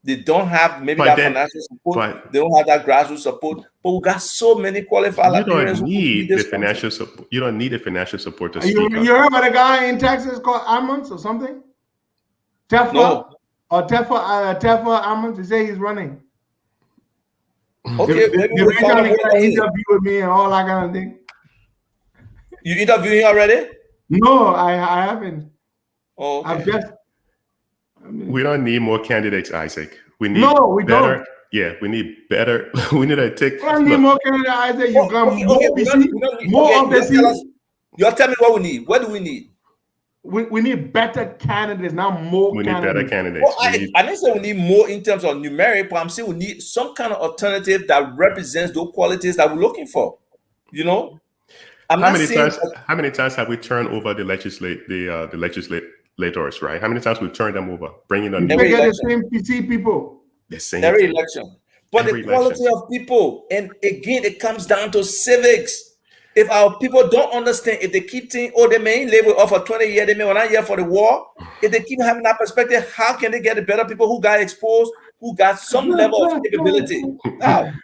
They don't have financial support. They don't have that grassroots support. But we got so many qualified. You don't need the financial support. You don't need the financial support to speak up. You heard about a guy in Texas called Ammons or something? Tefa? No. Or Tefa Ammons? They say he's running. Okay, maybe we'll trying to get an interview with me and all that kind of thing. You interviewed him already? No, I haven't. Oh, okay. I've just. We don't need more candidates, Isaac. We need we better. Don't. Yeah, we need better. We need to take. We don't need more candidates, Isaac. You got more of the seats. You're telling me what we need. What do we need? We need better candidates, not more. We need better candidates. Well, I didn't say we need more in terms of numeric, but I'm saying we need some kind of alternative that represents those qualities that we're looking for. You know, how many times have we turned over the legislators, right? How many times we've turned them over, bringing them every the same PC people. The same every election. But the quality of people, and again, it comes down to civics. If our people don't understand, if they keep thinking, oh, they may label off for 20 years, they may want to year for the war. If they keep having that perspective, how can they get the better people who got exposed, who got some level of capability? Now,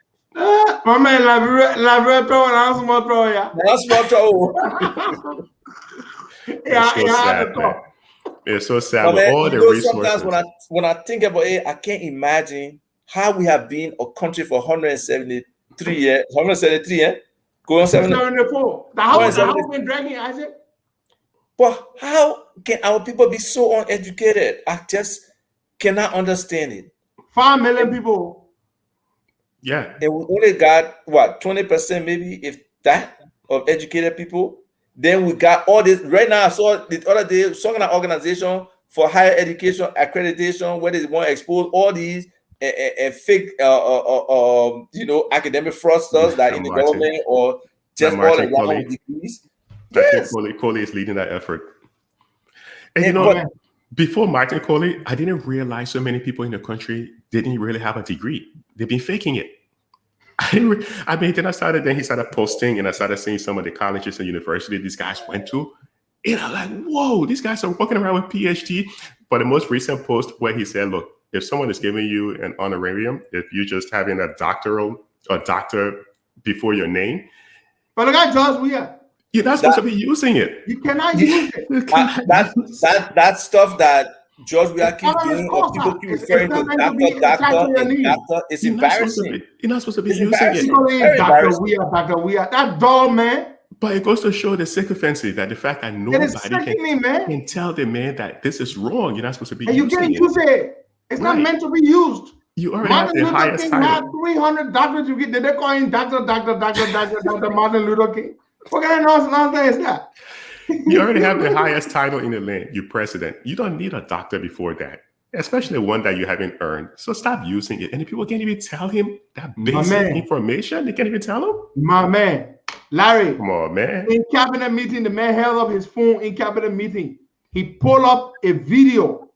my man, la throw and I'm small throw, yeah. That's small throw. It's so sad with all the resources. Sometimes when I think about it, I can't imagine how we have been a country for 173 years. 173 years. Going on 74. The house been dragging, Isaac. But how can our people be so uneducated? I just cannot understand it. 5 million people. Yeah. And we only got what 20% maybe, if that, of educated people. Then we got all this right now. I saw the other day some kind of organization for higher education accreditation where they want to expose all these fake academic fraudsters that in the government or just all around degrees. Yes. Coley is leading that effort. And before Martin Coley, I didn't realize so many people in the country didn't really have a degree. They've been faking it. Then he started posting, and I started seeing some of the colleges and universities these guys went to. And I'm like, whoa, these guys are walking around with PhD. But the most recent post where he said, look, if someone is giving you an honorarium, if you're just having a doctor before your name. But the guy does you're not supposed to be using it. You cannot use it. That stuff that George, we are keep dealing or people keep referring to doctor. It's embarrassing. You're not supposed to be It's using embarrassing. it. Very embarrassing. Dr. We are that dull, man. But it goes to show the sycophancy that the fact that nobody sickening, man. can tell the man that this is wrong. You're not supposed to be And you using can't it. use it. It's not meant to be used. You already have the highest King title. had 300 doctors. Did they call him Dr. Martin Luther King? What kind of nonsense is that? You already have the highest title in the land. You're president. You don't need a doctor before that, especially one that you haven't earned. So stop using it. And the people can't even tell him that basic information. They can't even tell him. My man, Larry. Come on, man. In cabinet meeting, the man held up his phone in cabinet meeting. He pulled up a video,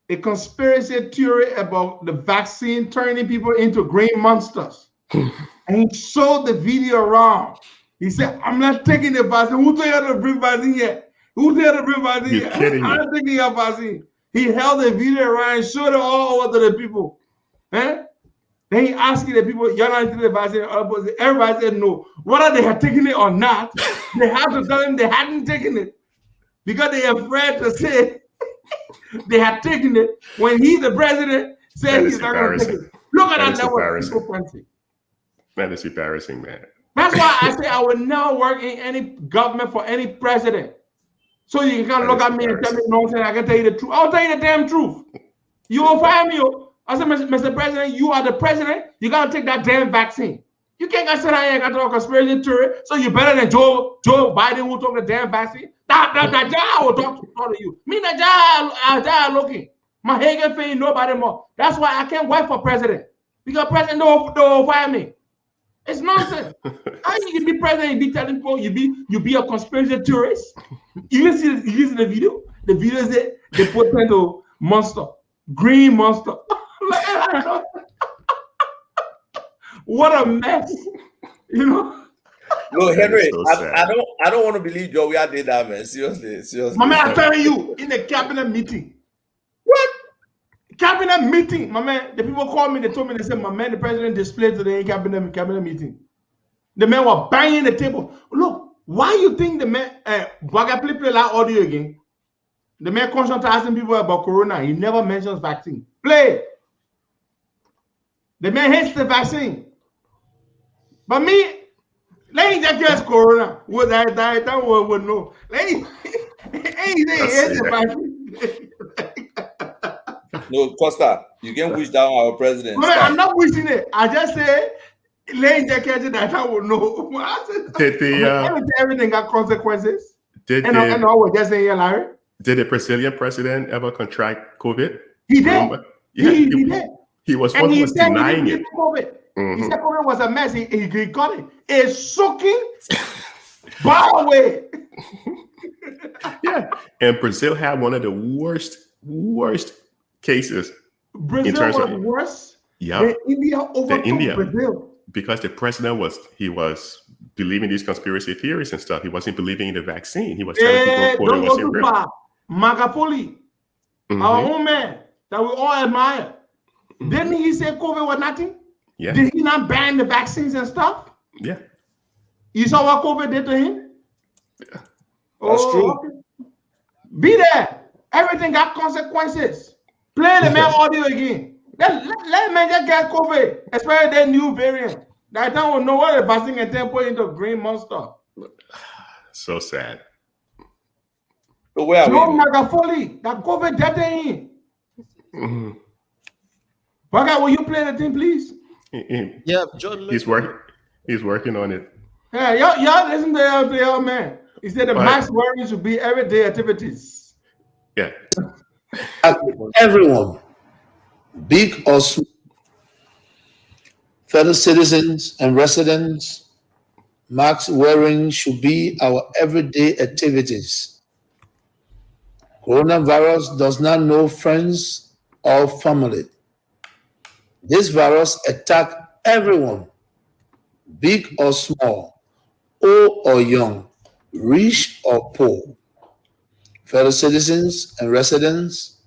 a conspiracy theory about the vaccine turning people into green monsters. And he showed the video around. He said, I'm not taking the vaccine. Who told you to bring vaccine yet? Who told you to bring vaccine yet? I'm not taking your vaccine. He held the video around and showed it all over to the people. Then he asked the people, you're not taking the vaccine. Everybody said no. Whether they had taken it or not, they had to tell him they hadn't taken it. Because they are afraid to say they had taken it when he, the president, said he's not going to take it. Look at that network. Man, it's embarrassing, man. That's why I say I will never work in any government for any president. So you can look at me and tell me nonsense. I can tell you the truth. I'll tell you the damn truth. You will fire me. I said, Mr. President, you are the president. You got to take that damn vaccine. You can't sit here and got to conspiracy theory. So you better than Joe Biden who took the damn vaccine. That guy will talk to you. Me, that guy looking. My Hagen thing, nobody more. That's why I can't work for president. Because president don't fire me. It's nonsense. How you can be president and be telling people you be a conspiracy theorist? You see the video? The video is the potential monster, green monster. What a mess, you know. No, Henry, so I don't want to believe Joe. We did that, man. Seriously. My man, I'm telling you, in the cabinet meeting. What? Cabinet meeting, my man. The people called me. They told me, they said, my man, the president displayed today in cabinet meeting. The men were banging the table. Look, why you think the man? Baga play that audio again. The man constantly asking people about corona. He never mentions vaccine. Play. The man hates the vaccine. But me, let me just guess corona. Would that would know? Let me hates the vaccine. No, Costa, you can wish down our president. Man, I'm not wishing it. I just say, let me catch it that I will know. Everything got consequences. I was just saying, Larry. Did the Brazilian president ever contract COVID? He did. Yeah, he did. He was one who was denying it. COVID. He said COVID was a mess. He got it. It's shocking. By the way. Yeah, and Brazil had one of the worst cases. Brazil was worse than India overtook Brazil. Because the president was believing these conspiracy theories and stuff. He wasn't believing in the vaccine. He was telling people COVID wasn't real. Magafuli, our own man that we all admire. Didn't he say COVID was nothing? Yeah. Did he not ban the vaccines and stuff? Yeah. You saw what COVID did to him? Yeah. That's true. Okay. Be there. Everything got consequences. Play the man audio again. Let man just get COVID, especially that new variant. That time will know what the vaccine can turn into green monster. So sad. So where are we? Magafuli, that COVID dead in. Mm-hmm. Baga, will you play the thing, please? Yeah, John. He's working on it. Yeah, y'all listen to your man. He said the mask wearing should be everyday activities. Yeah. Everyone, big or small, fellow citizens and residents, mask wearing should be our everyday activities. Coronavirus does not know friends or family. This virus attacks everyone, big or small, old or young, rich or poor. Fellow citizens and residents,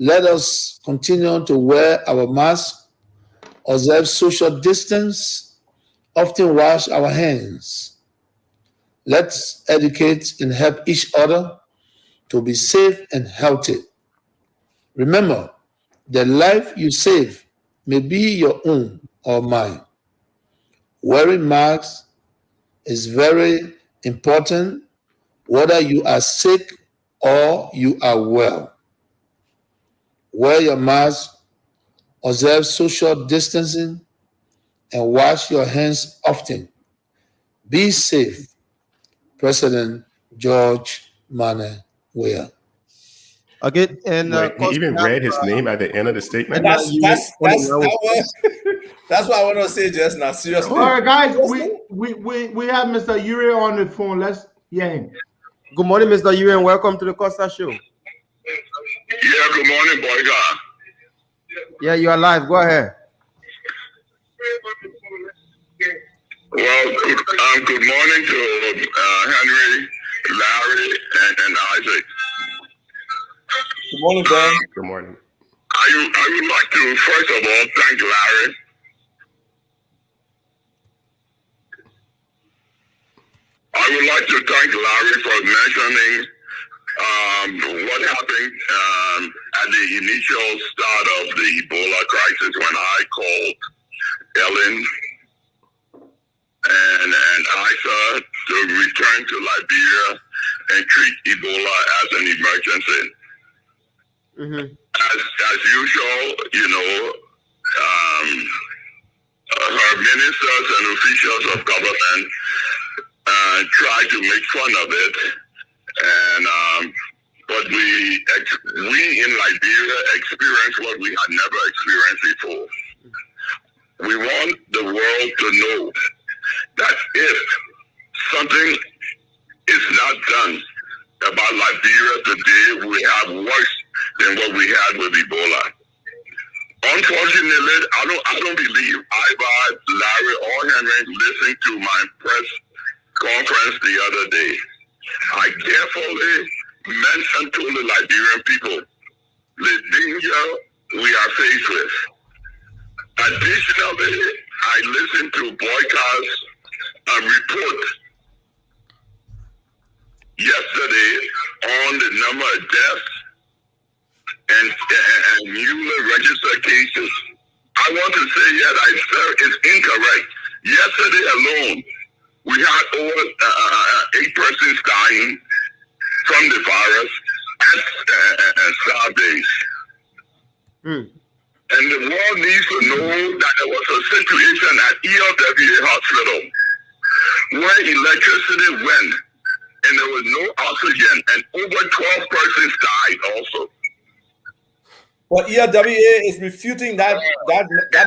let us continue to wear our masks, observe social distance, often wash our hands. Let's educate and help each other to be safe and healthy. Remember, the life you save may be your own or mine. Wearing masks is very important whether you are sick or you are well. Wear your mask, observe social distancing, and wash your hands often. Be safe. President George Manneh Weah. Okay, and Wait, he even read his name at the end of the statement. That's what I want to say just now. Seriously. All right, guys, we have Mr. Yuri on the phone. Let's hear him. Good morning, Mr. Yuri, and welcome to the Costa Show. Yeah, good morning, boy. Yeah, you are live. Go ahead. Well, good morning to Henry, Larry, and Isaac. Good morning, Ben. Good morning. I would like to, first of all, thank Larry. I would like to thank Larry for mentioning what happened at the initial start of the Ebola crisis when I called Ellen and Isa to return to Liberia and treat Ebola as an emergency. As usual, you know, her ministers and officials of government try to make fun of it, and but we in Liberia experienced what we had never experienced before. We want the world to know that if something is not done about Liberia today, we have worse than what we had with Ebola. Unfortunately, I don't believe either Larry or Henry listened to my press conference the other day. I carefully mentioned to the Liberian people the danger we are faced with. Additionally, I listened to Boyka's report yesterday on the number of deaths and newly registered cases. I want to say that it's incorrect. Yesterday alone, we had over 8 persons dying from the virus at Saturdays. And the world needs to know that there was a situation at ELWA Hospital where electricity went and there was no oxygen and over 12 persons died also. But ELWA is refuting that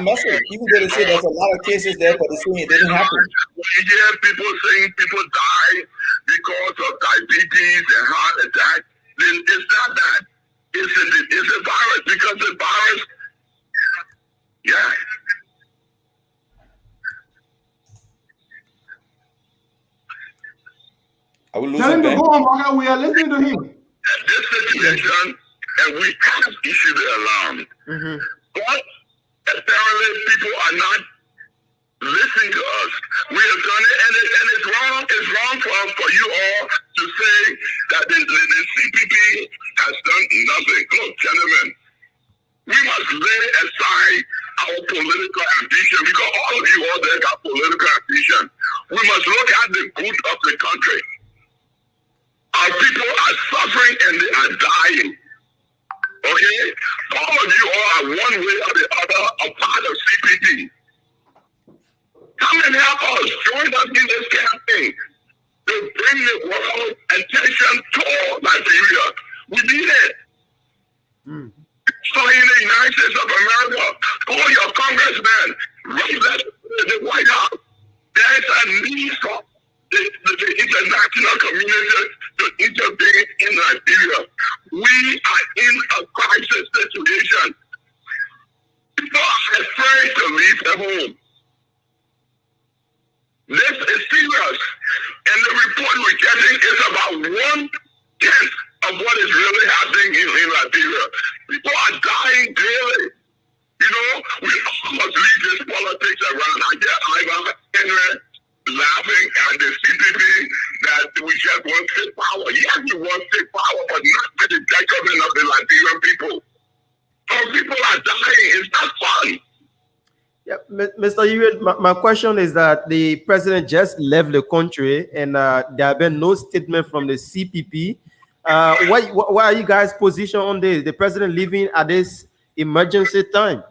message, even though they say there's a lot of cases there, but they're saying it didn't happen. We hear people saying people die because of diabetes and heart attack. Then it's not that. It's a virus, because the virus, yeah. I will lose Tell him to go on, Maka. We are listening to him. This situation, and we have issued the alarm. But apparently people are not listening to us. We have done it, and it's wrong. It's wrong for you all to say that the CPP has done nothing. Look, gentlemen, we must lay aside our political ambition, because all of you all there got political ambition. We must look at the good of the country. Our people are suffering and they are dying. Okay? All of you all are one way or the other a part of CPP. Come and help us. Join us in this campaign to bring the world attention to Liberia. We need it. So in the United States of America, call your congressman, represent the White House. There is a need for the international community to intervene in Liberia. We are in a crisis situation. People are afraid to leave their home. This is serious. And the report we're getting is about 1/10 of what is really happening in Liberia. People are dying daily. You know, we must leave this politics around. I get Ivan Henry laughing at the CPP that we just want to take power. Yes, we want to take power, but not at the detriment of the Liberian people. Mr. Uriel, my question is that the president just left the country and there have been no statement from the CPP. What are you guys' position on this? The president leaving at this emergency time?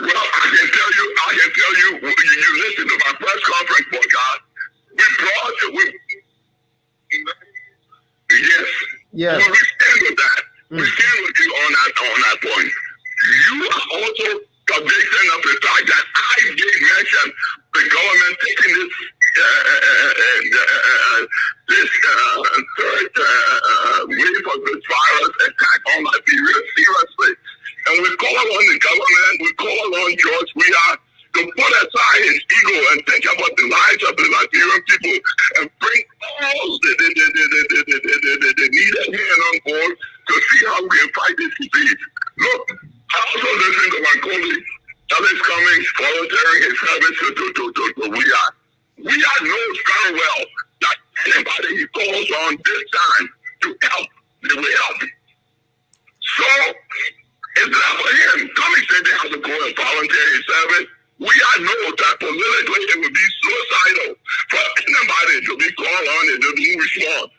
Well, I can tell you, you listen to my press conference, boy, God. Yes. We stand with that. We stand with you on that point. You are also convicted of the fact that I did mention the government taking this third wave of this virus attack on Liberia seriously. And we call on the government, we call on George Weah to put aside his ego and think about the lives of the Liberian people and bring all the needed hand on board to see how we can fight this disease. Look, I also listen to my colleague, Alex Cummings, volunteering his service to Weah. Weah knows very well that anybody he calls on this time to help, they will help. So, it's not for him. Cummings said they have to go and volunteer his service. We all know that politically it would be suicidal for anybody to be called on and to be respond.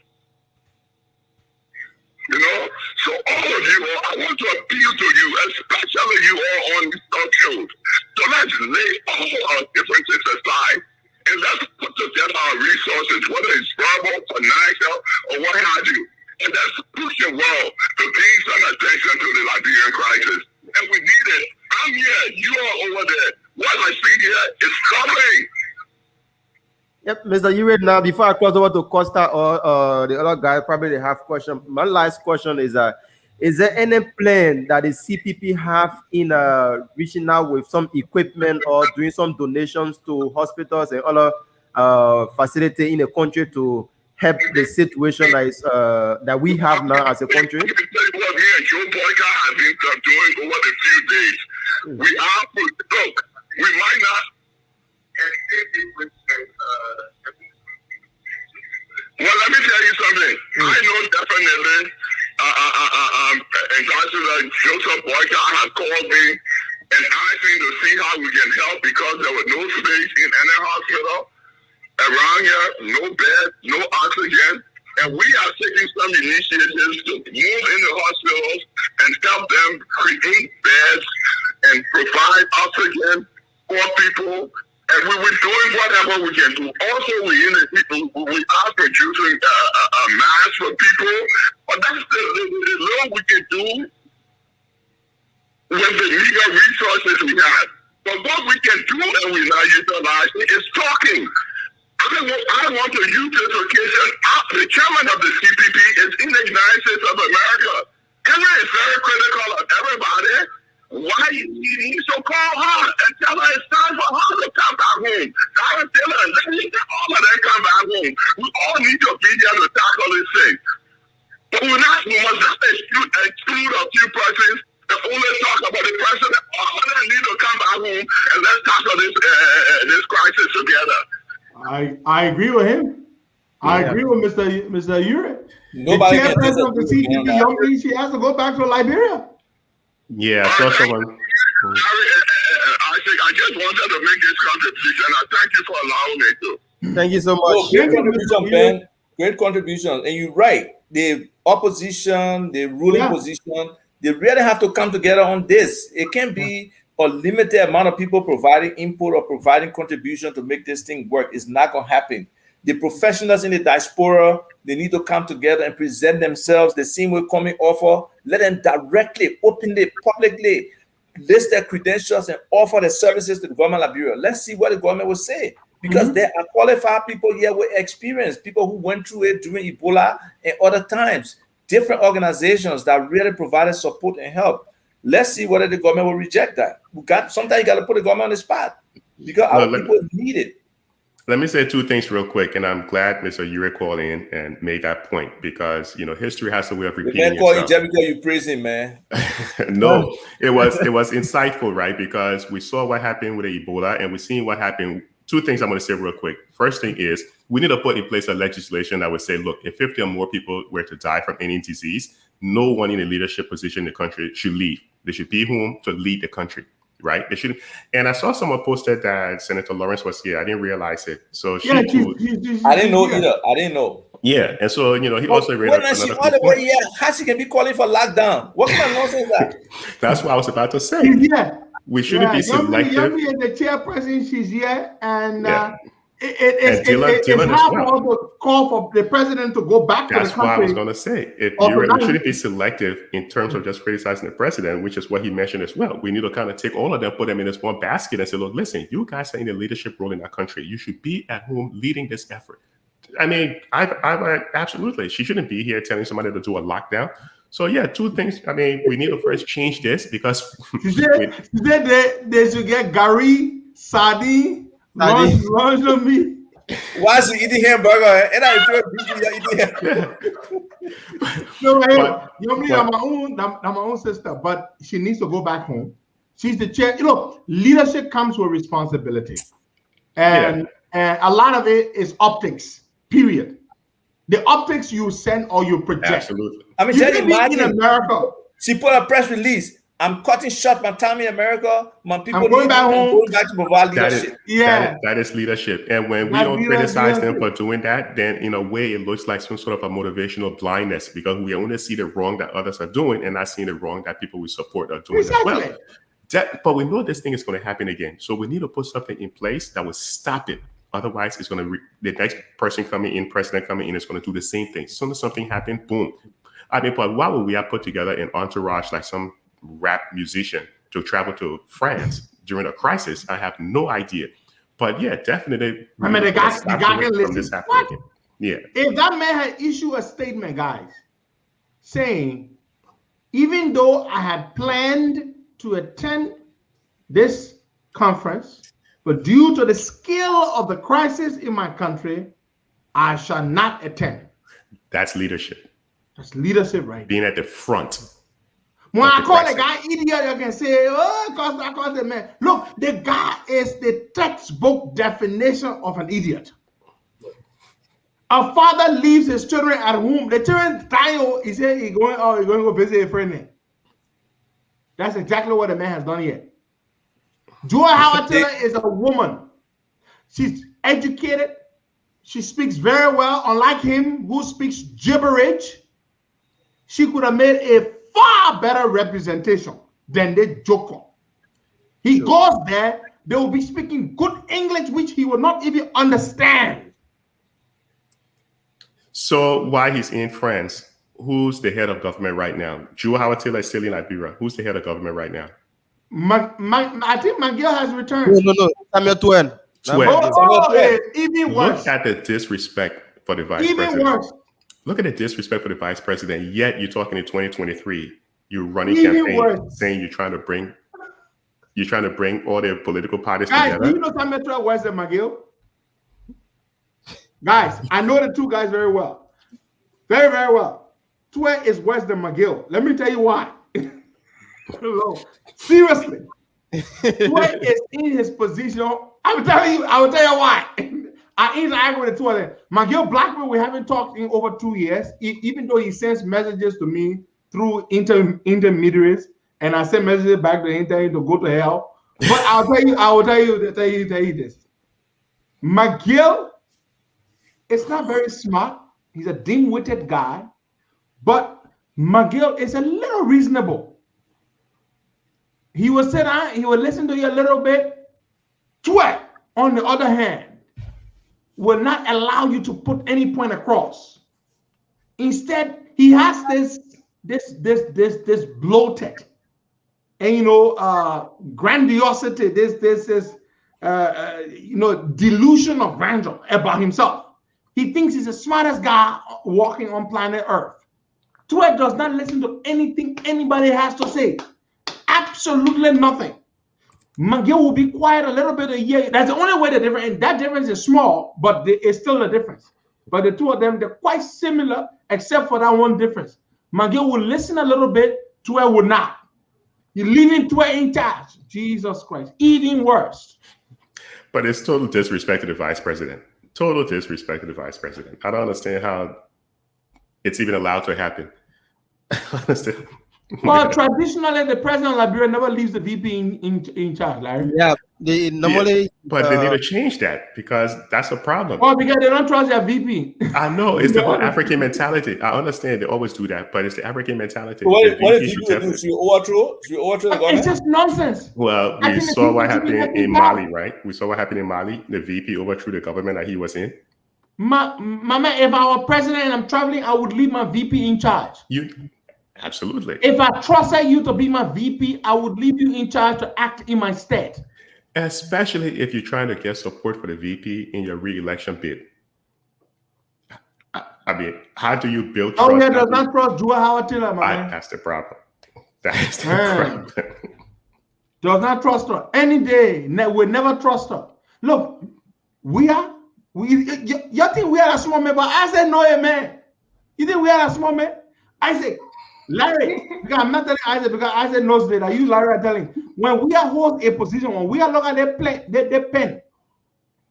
You know? So all of you, I want to appeal to you, especially you all on these talk shows. So let's lay all our differences aside and let's put together our resources, whether it's verbal, financial, or what have you. And let's push the world to pay some attention to the Liberian crisis. And we need it. I'm here, you are over there. What I see here is coming. Yep, Mr. Uriel, now before I cross over to Costa or the other guy, probably they have question. My last question is there any plan that the CPP have in reaching out with some equipment or doing some donations to hospitals and other facilities in the country to help the situation that is that we have now as a country? What me and Joe Boyka have been doing over the few days. We are, look, we might not. Well, let me tell you something. I know definitely, Ambassador Joseph Boyka has called me and asked me to see how we can help because there was no space in any hospital around here, no bed, no oxygen. And we are taking some initiatives to move into hospitals and help them create beds and provide oxygen for people. And we were doing whatever we can do. Also, we are producing a mask for people. But that's the little we can do with the legal resources we have. But what we can do and we're not utilizing is talking. I want to use this occasion. The chairman of the CPP is in the United States of America. Henry is very critical of everybody. Why he needs to call her and tell her it's time for her to come back home. Tell all of them come back home. We all need to be there to tackle this thing. But we must not exclude a few persons and only talk about the person that all of them need to come back home and let's tackle this crisis together. I agree with him. I agree with Mr. Uriel. Nobody the chairperson of the CPP Young League, she has to go back to Liberia. Yeah, I saw someone. I just wanted to make this contribution. I thank you for allowing me to. Thank you so much. Great contribution, Ben. Great contribution. And you're right. The opposition, the ruling position, they really have to come together on this. It can't be a limited amount of people providing input or providing contribution to make this thing work. It's not going to happen. The professionals in the diaspora, they need to come together and present themselves the same way coming offer. Let them directly, openly, publicly list their credentials and offer their services to the government of Liberia. Let's see what the government will say. Because there are qualified people here with experience, people who went through it during Ebola and other times, different organizations that really provided support and help. Let's see whether the government will reject that. Sometimes you got to put the government on the spot because our people need it. Let me say two things real quick, and I'm glad Mr. Uriel called in and made that point because history has a way of repeating itself. Call you just because you praise him, man. No, it was insightful, right? Because we saw what happened with the Ebola, and we're seeing what happened. Two things I'm going to say real quick. First thing is we need to put in place a legislation that would say, look, if 50 or more people were to die from any disease, no one in a leadership position in the country should leave. They should be home to lead the country. right? They shouldn't. And I saw someone posted that Senator Lawrence was here. I didn't realize it. So I didn't know either. I didn't know. Yeah, and so he also raised when she all the way here, how she can be calling for lockdown? What kind of nonsense is that? That's what I was about to say. We shouldn't be selective. Yummy is the chairperson. She's here, and it's Dylan hard for us to call for the president to go back to the country. That's what I was going to say. We shouldn't be selective in terms of just criticizing the president, which is what he mentioned as well. We need to kind of take all of them, put them in this one basket, and say, look, listen, you guys are in a leadership role in our country. You should be at home leading this effort. I mean, I've absolutely. She shouldn't be here telling somebody to do a lockdown. So yeah, two things. I mean, we need to first change this because she said they should get Gary, sardine, lunch on me. Why is he eating hamburger? And I eating No, hey, I'm my own sister, but she needs to go back home. She's the chair. You know, leadership comes with responsibility, and a lot of it is optics. Period. The optics you send or you project. Absolutely. I mean, tell you, in America, she put a press release. I'm cutting short my time in America. My people I'm going back home. Going back to provide leadership. That is leadership. And when we don't criticize them for doing that, then in a way it looks like some sort of a motivational blindness because we only see the wrong that others are doing and not seeing the wrong that people we support are doing as well. But we know this thing is going to happen again. So we need to put something in place that will stop it. Otherwise, it's going to the next person coming in, president coming in, is going to do the same thing. As soon as something happens, boom. I mean, but why would we have put together an entourage like some rap musician to travel to France during a crisis? I have no idea. But yeah, definitely. I mean, the guy can listen. What? Yeah. If that man had issued a statement, guys, saying, even though I had planned to attend this conference, but due to the scale of the crisis in my country, I shall not attend. That's leadership. That's leadership, right? Being at the front. When I call the guy idiot, you can say, oh, Costa, man. Look, the guy is the textbook definition of an idiot. A father leaves his children at home. The children die. He said he's going to go visit a friend. That's exactly what the man has done here. Joy Howard Taylor is a woman. She's educated. She speaks very well. Unlike him, who speaks gibberish, she could have made a far better representation than the joker. He goes there, they will be speaking good English, which he will not even understand. So while he's in France, who's the head of government right now? Joe Howard Taylor is still in Liberia. Who's the head of government right now? I think McGill has returned. No. Samuel Twain. Even worse. Look at the disrespect for the vice president. Worse. Look at the disrespect for the vice president. Yet you're talking in 2023. You're running campaign saying you're trying to bring all the political parties together. Do you know Samuel Twain worse than McGill? Guys, I know the two guys very well. Very, very well. Twain is worse than McGill. Let me tell you why. Seriously. Twain is in his position. I will tell you why. I interact with the two of them. McGill Blackman, we haven't talked in over 2 years, even though he sends messages to me through intermediaries, and I send messages back to him to go to hell. But I will tell you this. McGill is not very smart. He's a dim-witted guy, but McGill is a little reasonable. He will sit down, he will listen to you a little bit. Twain, on the other hand, will not allow you to put any point across. Instead, he has this bloated and grandiosity, this delusion of grandeur about himself. He thinks he's the smartest guy walking on planet Earth. Twain does not listen to anything anybody has to say. Absolutely nothing. McGill will be quiet a little bit a year. That's the only way the difference, and that difference is small, but it's still a difference. But the two of them, they're quite similar, except for that one difference. McGill will listen a little bit, Twain will not. You're leaving Twain in charge. Jesus Christ, even worse. But it's total disrespect to the vice president. Total disrespect to the vice president. I don't understand how it's even allowed to happen. Well, traditionally, the president of Liberia never leaves the VP in charge, Larry. Yeah, they normally. But they need to change that because that's a problem. Well, because they don't trust their VP. I know it's the whole African mentality. I understand they always do that, but it's the African mentality. What The if VP you should do? definitely- Should you overthrow? Should you overthrow the government? It's just nonsense. Well, I we think the saw what VP should be happened let in go. Mali, right? We saw what happened in Mali. The VP overthrew the government that he was in. Mama, if I were president and I'm traveling, I would leave my VP in charge. Absolutely. If I trusted you to be my VP, I would leave you in charge to act in my stead. Especially if you're trying to get support for the VP in your re-election bid. I mean, how do you build trust? Oh, yeah, does not trust Joe Howard Taylor, man. That's the problem. That's the problem. Does not trust her any day. Will never trust her. Look, you think we are a small man, but I said no, man. You think we are a small man? I say, Larry, because I'm not telling Isaac because Isaac knows that. I use Larry telling when we are hold a position, when we are looking at their pen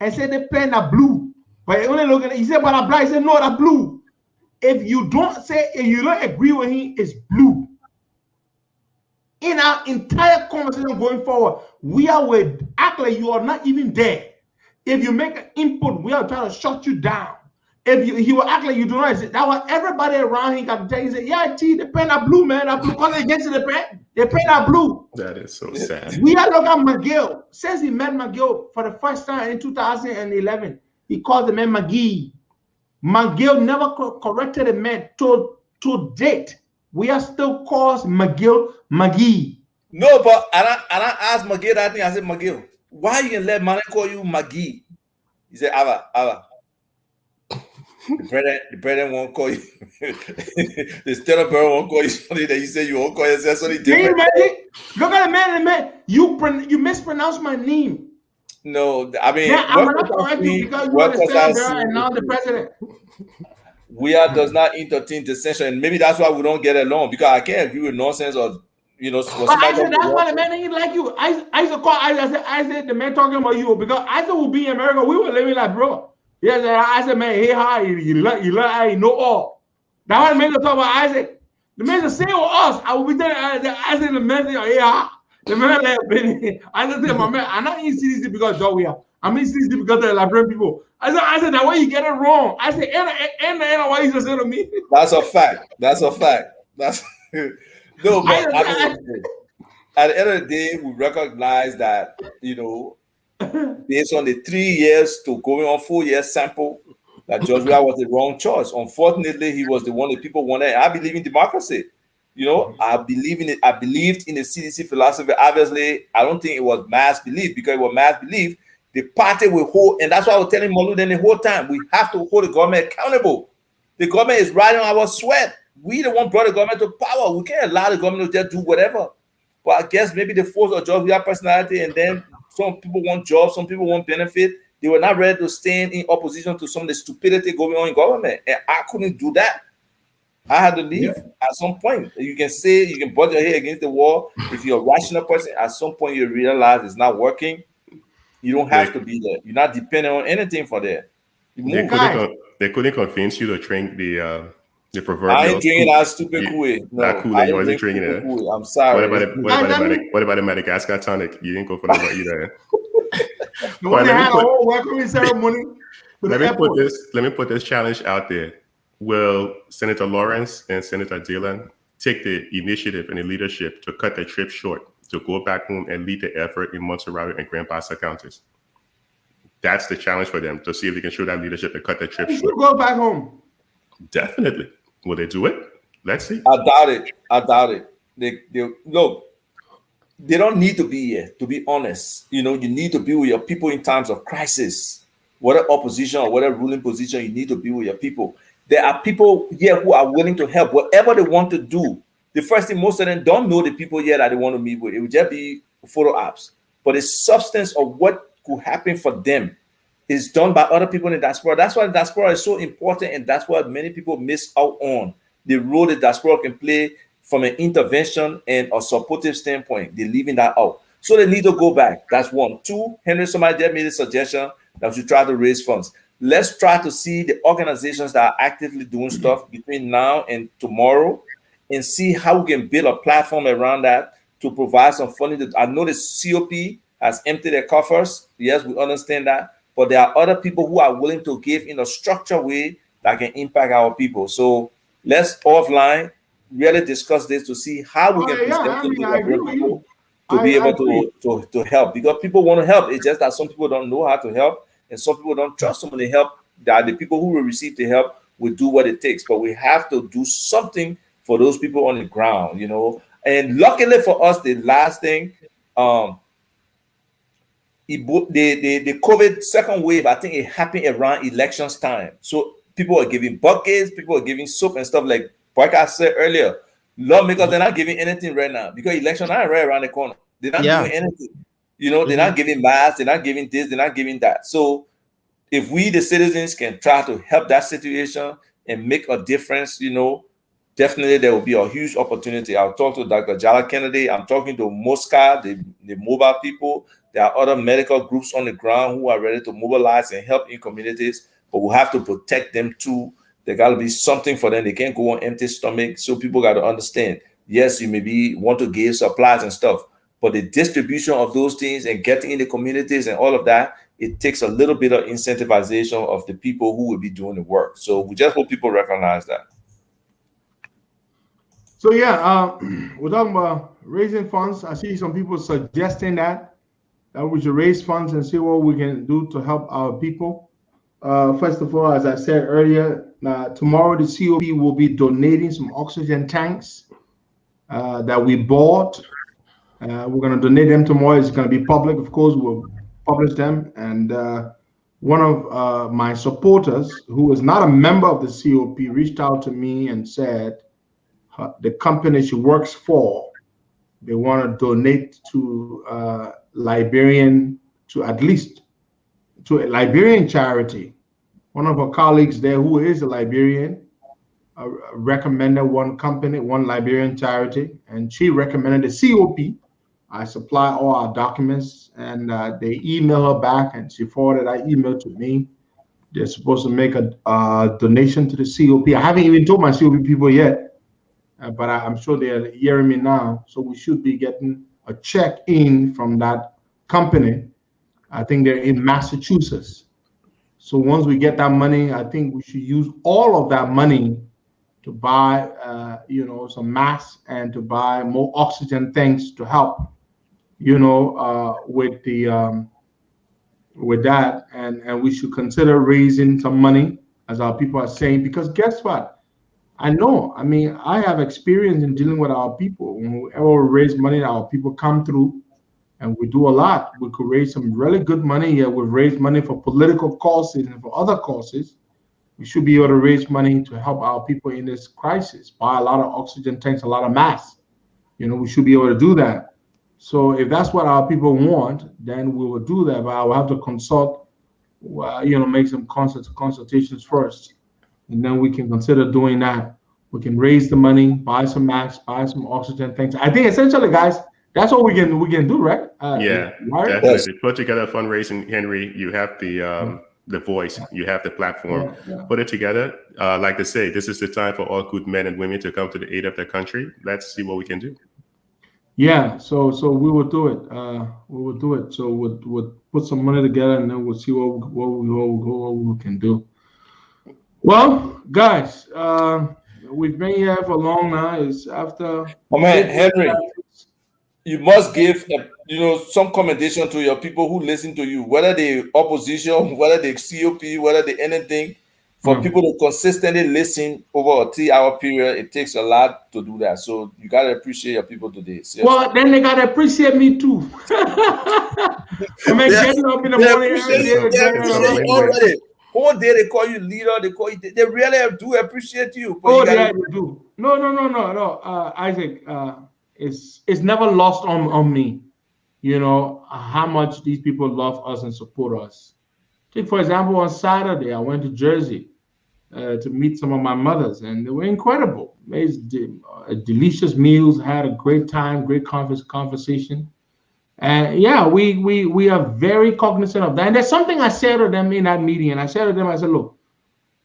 and say the pen are blue, but only look at it, he said, but I'm black. He said, no, they're blue. If you don't say, if you don't agree with him, it's blue. In our entire conversation going forward, we will act like you are not even there. If you make an input, we are trying to shut you down. If he will act like you do not, that was everybody around him can tell you, say, yeah, gee, the pen are blue, man. That blue color against the pen are blue. That is so sad. We are looking at McGill. Since he met McGill for the first time in 2011, he called the man McGee. McGill never corrected the man to date. We are still calls McGill McGee. No, but I asked McGill that thing. I said, McGill, why you let man call you McGee? He said, Ava. The president won't call you. The state of Bureau won't call you something that you say you won't call yourself something different. Look at the man. You mispronounced my name. No, I mean, yeah, I'm not correct you because you are the state of Bureau and not the president. Does not entertain dissension, and maybe that's why we don't get along because I can't agree with nonsense or But I said that's why the man ain't like you. I said call. I said the man talking about you because I said we'll be in America. We were living like bro. Yes, I said, man, hey, hi, you I know all. That's why the man talk about Isaac. The man is saying with us. I will be telling I said the man say, hey, hi. The man like I said, my man, I'm not in CDC because Joe we are. I'm in CDC because of the Liberian people. I said that way you get it wrong. I said, and why you just say to me? That's a fact. That's no, but I mean, at the end of the day, we recognize that based on the 3 years to going on 4 year sample, that George Weah was the wrong choice. Unfortunately, he was the one that people wanted. I believe in democracy. I believe in it. I believed in the CDC philosophy. Obviously, I don't think it was mass belief because it was mass belief. The party will hold, and that's why I was telling Malu then the whole time, we have to hold the government accountable. The government is riding on our sweat. We the one brought the government to power. We can't allow the government to just do whatever. But I guess maybe the force of George Weah personality, and then some people want jobs, some people want benefit. They were not ready to stand in opposition to some of the stupidity going on in government. And I couldn't do that. I had to leave at some point. You can say, you can butt your head against the wall. If you're a rational person, at some point you realize it's not working. You don't have to be there. You're not dependent on anything for that. They couldn't convince you to drink the proverbial. I ain't drinking that stupid Kool-Aid. No, that Kool-Aid, you wasn't drinking it. I'm sorry. What about the Madagascar tonic? You didn't go for that either. Let me put this challenge out there. Will Senator Lawrence and Senator Dillon take the initiative and the leadership to cut their trip short, to go back home and lead the effort in Montserrat and Grand Bassa counties? That's the challenge for them, to see if they can show that leadership and cut their trip short. Go back home. Definitely. Will they do it? Let's see. I doubt it. They look. They don't need to be here, to be honest. You need to be with your people in times of crisis. Whatever opposition or whatever ruling position, you need to be with your people. There are people here who are willing to help whatever they want to do. The first thing, most of them don't know the people here that they want to meet with. It will just be photo apps. But the substance of what could happen for them is done by other people in the diaspora. That's why the diaspora is so important, and that's what many people miss out on. The role the diaspora can play from an intervention and a supportive standpoint. They're leaving that out. So they need to go back. That's one. Two, Henry, somebody just made a suggestion that we should try to raise funds. Let's try to see the organizations that are actively doing stuff between now and tomorrow and see how we can build a platform around that to provide some funding. I know the COP has emptied their coffers. Yes, we understand that. But there are other people who are willing to give in a structured way that can impact our people. So let's offline really discuss this to see how we can present I mean, something I that agree bring with people you. to be I able agree. to help, because people want to help. It's just that some people don't know how to help, and some people don't trust someone to help. That the people who will receive the help will do what it takes, but we have to do something for those people on the ground, you know. And luckily for us, the last thing, the COVID second wave, I think it happened around elections time. So people are giving buckets, people are giving soap and stuff like I said earlier. Lawmakers, they're not giving anything right now because election are right around the corner. They're not doing anything. You know, they're not giving masks, they're not giving this, they're not giving that. So if we, the citizens, can try to help that situation and make a difference, you know, definitely there will be a huge opportunity. I'll talk to Dr. Jala Kennedy. I'm talking to Mosca, the mobile people. There are other medical groups on the ground who are ready to mobilize and help in communities, but we have to protect them too. There got to be something for them. They can't go on empty stomach. So people got to understand, yes, you maybe want to give supplies and stuff, but the distribution of those things and getting in the communities and all of that, it takes a little bit of incentivization of the people who will be doing the work. So we just hope people recognize that. So yeah, we're talking about raising funds. I see some people suggesting that we should raise funds and see what we can do to help our people. First of all, as I said earlier, tomorrow the COP will be donating some oxygen tanks that we bought. We're going to donate them tomorrow. It's going to be public, of course. We'll publish them. And one of my supporters, who is not a member of the COP, reached out to me and said the company she works for, they want to donate to Liberian, to at least to a Liberian charity. One of our colleagues there, who is a Liberian, recommended one company, one Liberian charity, and she recommended the COP. I supply all our documents, and they email her back, and she forwarded that email to me. They're supposed to make a donation to the COP. I haven't even told my COP people yet, but I'm sure they're hearing me now. So we should be getting a check in from that company. I think they're in Massachusetts. So once we get that money, I think we should use all of that money to buy, some masks and to buy more oxygen tanks to help, with that. And we should consider raising some money, as our people are saying, because guess what? I have experience in dealing with our people. When we ever raise money, our people come through, and we do a lot. We could raise some really good money here. We've raised money for political causes and for other causes. We should be able to raise money to help our people in this crisis, buy a lot of oxygen tanks, a lot of masks. We should be able to do that. So if that's what our people want, then we will do that. But I will have to consult, make some consultations first. And then we can consider doing that. We can raise the money, buy some masks, buy some oxygen tanks. I think essentially, guys, that's what we can do, right? Definitely. Yes. Put together a fundraising, Henry. You have the voice, you have the platform. Put it together. Like they say, this is the time for all good men and women to come to the aid of their country. Let's see what we can do. Yeah, so we will do it. We will do it. So we'll put some money together, and then we'll see what we can do. Well, guys, we've been here for long now. It's after. Oh man, Henry, you must give some commendation to your people who listen to you, whether the opposition, whether the COP, whether the anything. For people to consistently listen over a 3-hour period, it takes a lot to do that. So you gotta appreciate your people today. Seriously. Well, then they gotta appreciate me too. Getting up in the morning every day. Whole day they call you leader. They call you. They really do appreciate you. They do. No, Isaac. It's never lost on me. How much these people love us and support us. Take for example, on Saturday I went to Jersey to meet some of my mothers, and they were incredible. Made delicious meals. Had a great time. Great conversation. And we are very cognizant of that. And there's something I said to them in that meeting, and I said to them, I said, look,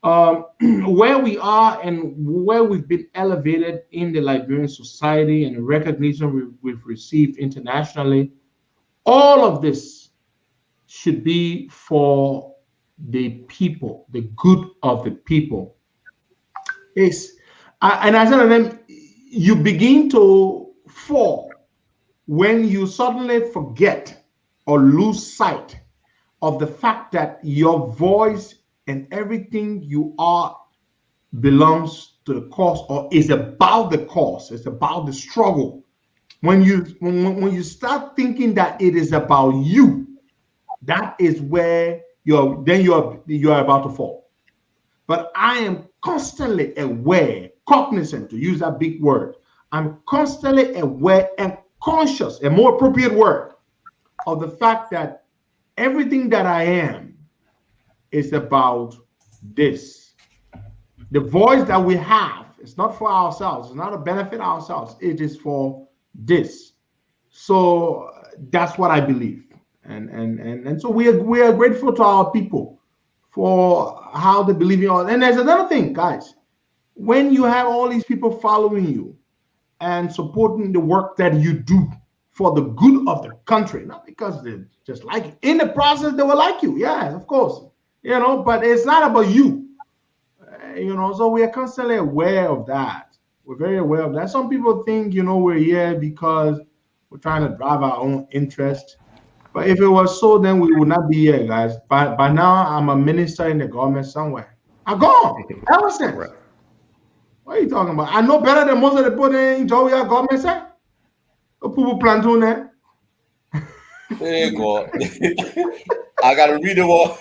where we are and where we've been elevated in the Liberian society and the recognition we've received internationally, all of this should be for the people, the good of the people. And I said to them, you begin to fall when you suddenly forget or lose sight of the fact that your voice and everything you are belongs to the cause or is about the cause. It's about the struggle. When you start thinking that it is about you, that is where you're about to fall. But I am constantly aware, cognizant, to use that big word. I'm constantly aware and conscious, a more appropriate word, of the fact that everything that I am is about this. The voice that we have is not for ourselves, it's not to benefit ourselves, it is for this. So that's what I believe. And so we are grateful to our people for how they believe in us. And there's another thing, guys. When you have all these people following you and supporting the work that you do for the good of the country, not because they just like it. In the process, they will like you. Yeah, of course. But it's not about you. So we are constantly aware of that. We're very aware of that. Some people think, we're here because we're trying to drive our own interest. But if it was so, then we would not be here, guys. By now, I'm a minister in the government somewhere. I'm gone. Ever since. Right. What are you talking about? I know better than most of the people in Georgia government, sir. People plantoon there. Hey God. I gotta read them all.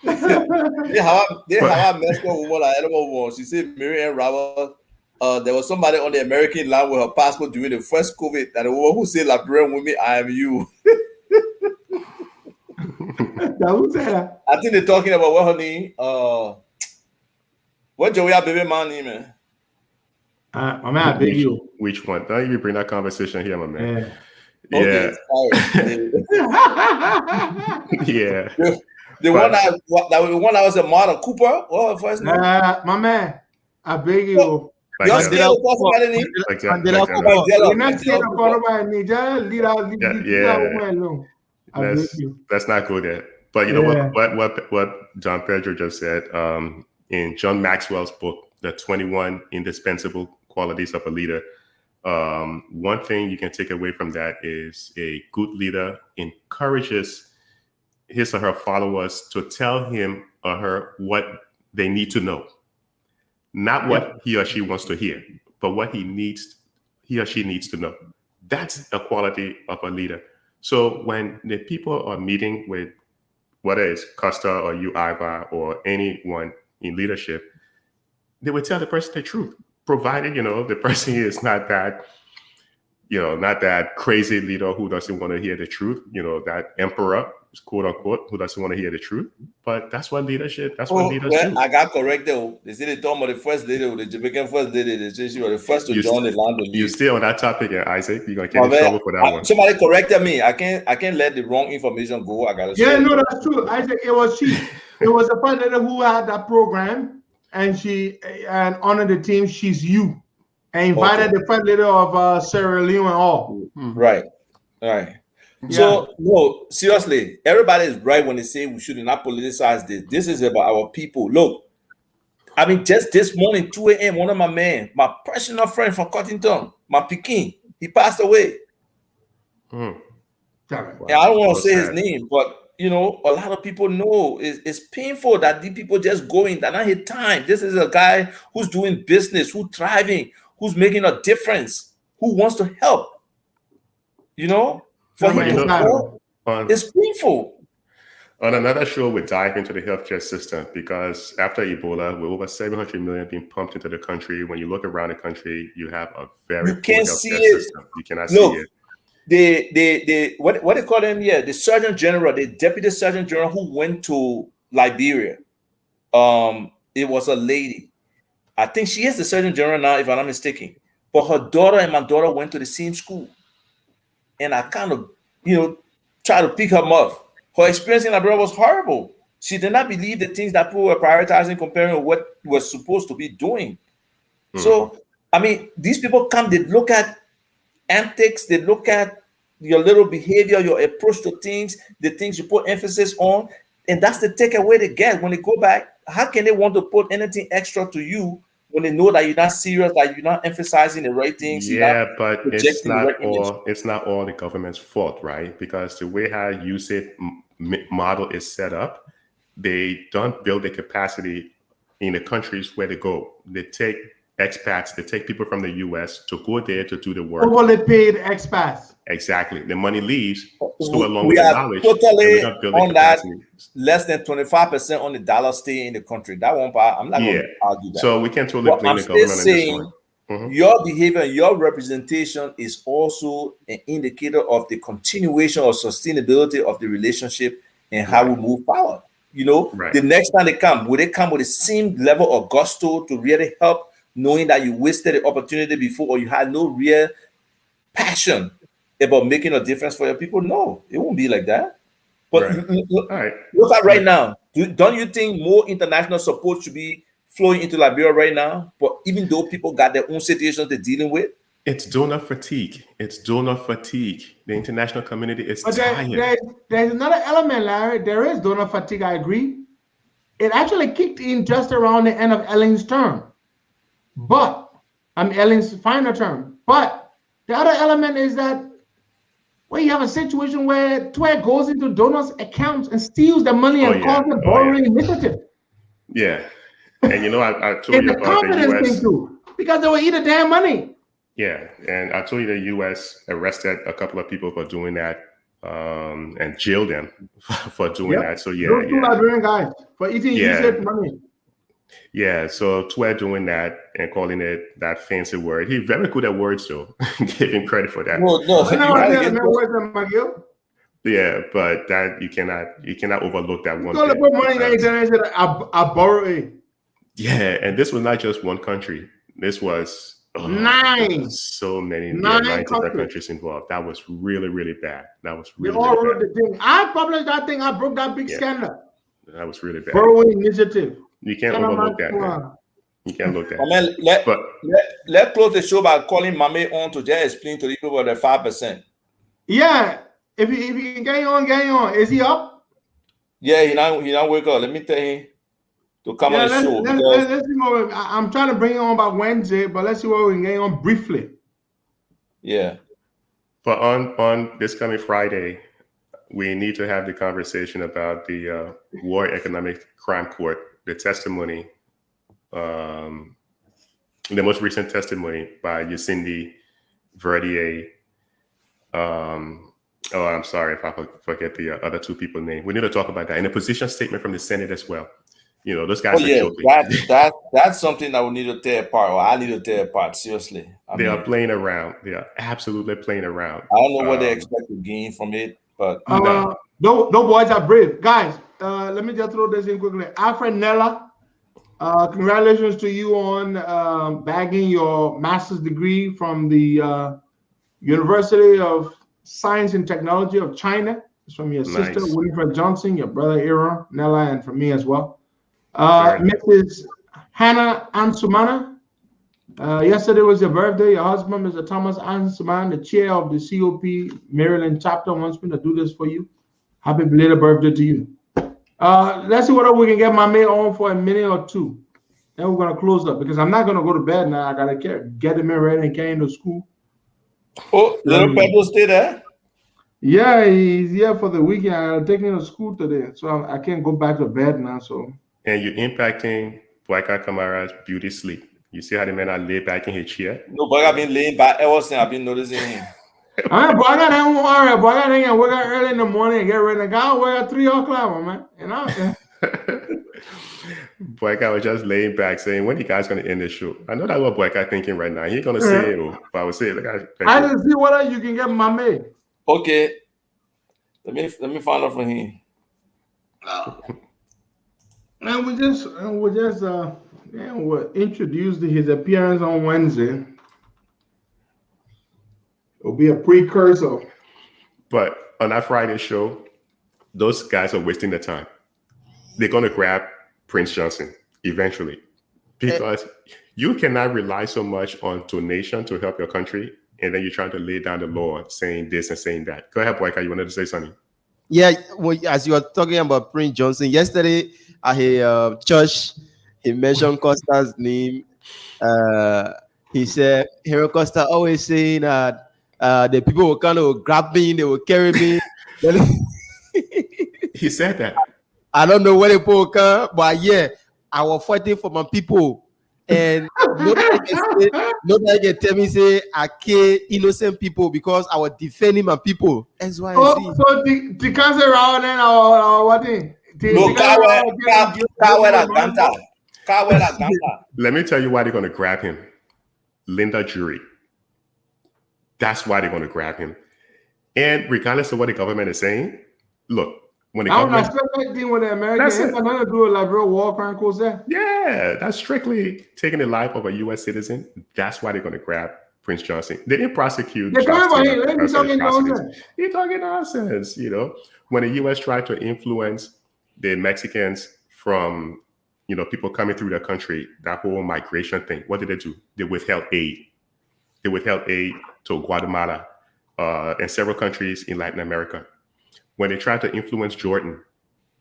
They have a messed up woman I ever was. She said Mary Ann Roberts. There was somebody on the American line with her passport during the first COVID, that the woman who said Liberian women, I am you. Who said that? I think they're talking about what her name. What Joey baby man name, man? My man, I beg you. Which one? Don't even bring that conversation here, my man. Yeah. Yeah. Okay, Yeah. The one that was a model, Cooper. What her first name? My man, I beg you. You're still a person name? You're not saying a part of my name. Just leave that woman alone. Let's not go there. But what John Pedro just said in John Maxwell's book, The 21 Indispensable Qualities of a Leader, one thing you can take away from that is a good leader encourages his or her followers to tell him or her what they need to know. Not what he or she wants to hear, but what he or she needs to know. That's a quality of a leader. So when the people are meeting with, whether it's Costa or you, Iva, or anyone in leadership, they would tell the person the truth, provided, the person is not that crazy leader who doesn't want to hear the truth, that emperor, quote unquote, who doesn't want to hear the truth. But that's what leaders do. I got corrected. They said they talking about the first lady, the Jamaican first lady. They said she was the first to join the land. You stay on that topic, Isaac. You're gonna get in trouble for that one. Somebody corrected me. I can't let the wrong information go. I gotta. Yeah, no, that's true. Isaac, it was she. It was a first lady who had that program, and on the team, she's you, and invited the first lady of Sierra Leone and all. Right. Yeah. So, no, seriously, everybody is right when they say we should not politicize this. This is about our people. Look, I mean, just this morning, 2 a.m., one of my men, my personal friend from Cottington, my Pekin, he passed away. Wow. And I don't want to say his name, but, a lot of people know it's painful that these people just going, they're not his time. This is a guy who's doing business, who's thriving, who's making a difference, who wants to help, For him to go, it's painful. On another show, we dive into the healthcare system because after Ebola, with over 700 million being pumped into the country, when you look around the country, you have a very poor healthcare system. You cannot see it. What they call him here, the Surgeon General, the Deputy Surgeon General who went to Liberia. It was a lady. I think she is the Surgeon General now, if I'm not mistaken. But her daughter and my daughter went to the same school. And I kind of, try to pick her up. Her experience in Liberia was horrible. She did not believe the things that people were prioritizing comparing to what we're supposed to be doing. So, I mean, these people come, they look at antics, they look at your little behavior, your approach to things, the things you put emphasis on, and that's the takeaway they get when they go back. How can they want to put anything extra to you when they know that you're not serious, that you're not emphasizing the right things? Yeah, but it's projecting the right image? not all the government's fault, right? Because the way how USAID model is set up, they don't build the capacity in the countries where they go. They take expats, they take people from the US to go there to do the work. Overly paid expats. Exactly. The money leaves, so along We with the are knowledge, totally and we don't build the on that. capacity. Less than 25% on the dollar stay in the country. That one part, I'm not going Yeah. to argue that. So we can't totally But blame I'm the still government on this saying one. your behavior, your representation is also an indicator of the continuation or sustainability of the relationship and how we move forward. You know, the next time they come, will they come with the same level of gusto to really help, knowing that you wasted the opportunity before or you had no real passion about making a difference for your people? No, it won't be like that. But look at right now. Don't you think more international support should be flowing into Liberia right now? But even though people got their own situations they're dealing with, It's donor fatigue. It's donor fatigue. The international community is But tired. there's another element, Larry. There is donor fatigue, I agree. It actually kicked in just around the end of Ellen's term. But, Ellen's final term. But the other element is that when you have a situation where Twitter goes into donors' accounts and steals the money and calls it borrowing initiative. Yeah. And you know, I told It's you a about the confidence US. thing too, because they will eat the damn money. Yeah. And I told you the US arrested a couple of people for doing that and jailed them for doing that. So yeah. Those two Liberian guys for eating USAID money. Yeah, so Twe doing that and calling it that fancy word. He's very good at words, though. Give him credit for that. Yeah, but that you cannot overlook that one thing. Put money in the I borrow it. Yeah, and this was not just one country. This was 9. So many 9 9 different countries involved. That was really, really bad. That was They really, all really wrote bad. the thing. I published that thing. I broke that big scandal. That was really bad. Borrowing initiative. You can't overlook that, man. You can't look at man, let's close the show by calling Mame on to just explain to the people about the 5%. Yeah, if you can get on. Is he up? Yeah, he not wake up. Let me tell him to come on the show. Let's see what I'm trying to bring him on by Wednesday, but let's see what we can get on briefly. Yeah. But on this coming Friday, we need to have the conversation about the War Economic Crime Court, the testimony, the most recent testimony by Yacindy Verdier. I'm sorry if I forget the other two people's name. We need to talk about that. And a position statement from the Senate as well. You know, those guys are joking. That's something that we need to tear apart, or I need to tear apart, seriously. They are playing around. They are absolutely playing around. I don't know what they expect to gain from it, but no boys are brave. Guys, let me just throw this in quickly. Alfred Nella, congratulations to you on bagging your master's degree from the University of Science and Technology of China. It's from your sister, Winifred Johnson, your brother, Aaron Nella, and from me as well. Mrs. Hannah Ansumana, yesterday was your birthday. Your husband, Mr. Thomas Ansumana, the chair of the COP Maryland chapter, wants me to do this for you. Happy belated birthday to you. Let's see what we can get my mail on for a minute or two. Then we're going to close up because I'm not going to go to bed now. I got to get him in ready and carry him to school. Oh, little Pedro stay there? Yeah, he's here for the weekend. I'm taking him to school today, so I can't go back to bed now. So. And you're impacting Black Kamara's beauty sleep. You see how the man are laid back in his chair? No, but I've been laying back ever since I've been noticing him. All right, boy, I got that worry, boy. I got to wake up early in the morning and get ready to go. Wake up 3 o'clock, man. You know? Boy, I was just laying back saying, when you guys going to end the show? I know that's what Boy thinking right now. He ain't going to say it, but I would say, look, I just see what else you can get my maid. Okay. Let me find out from him. And we'll introduce his appearance on Wednesday. It'll be a precursor. But on that Friday show, those guys are wasting their time. they're going to grab Prince Johnson eventually, because you cannot rely so much on donation to help your country, and then you're trying to lay down the law saying this and saying that. Go ahead, Boyka. You wanted to say something? Yeah, well, as you were talking about Prince Johnson yesterday at a church, he mentioned Costa's name. He said Hero Costa always saying that the people will kind of grab me, they will carry me. He said that. I don't know where the people will come, but yeah, I was fighting for my people. And nobody can tell me say I kill innocent people because I was defending my people. That's why I see. So the cancer around then or what thing? Let me tell you why they're going to grab him. Linda Jury. That's why they're going to grab him. And regardless of what the government is saying, look, when the government, thing with the Americans, it's nothing to do with like real war crime course there. Yeah, that's strictly taking the life of a U.S. citizen. That's why they're going to grab Prince Johnson. They didn't prosecute. They're talking about him. He's talking nonsense. You know, when the U.S. tried to influence the Mexicans from, you know, people coming through their country, that whole migration thing, what did they do? They withheld aid. They withheld aid to Guatemala and several countries in Latin America. When they tried to influence Jordan,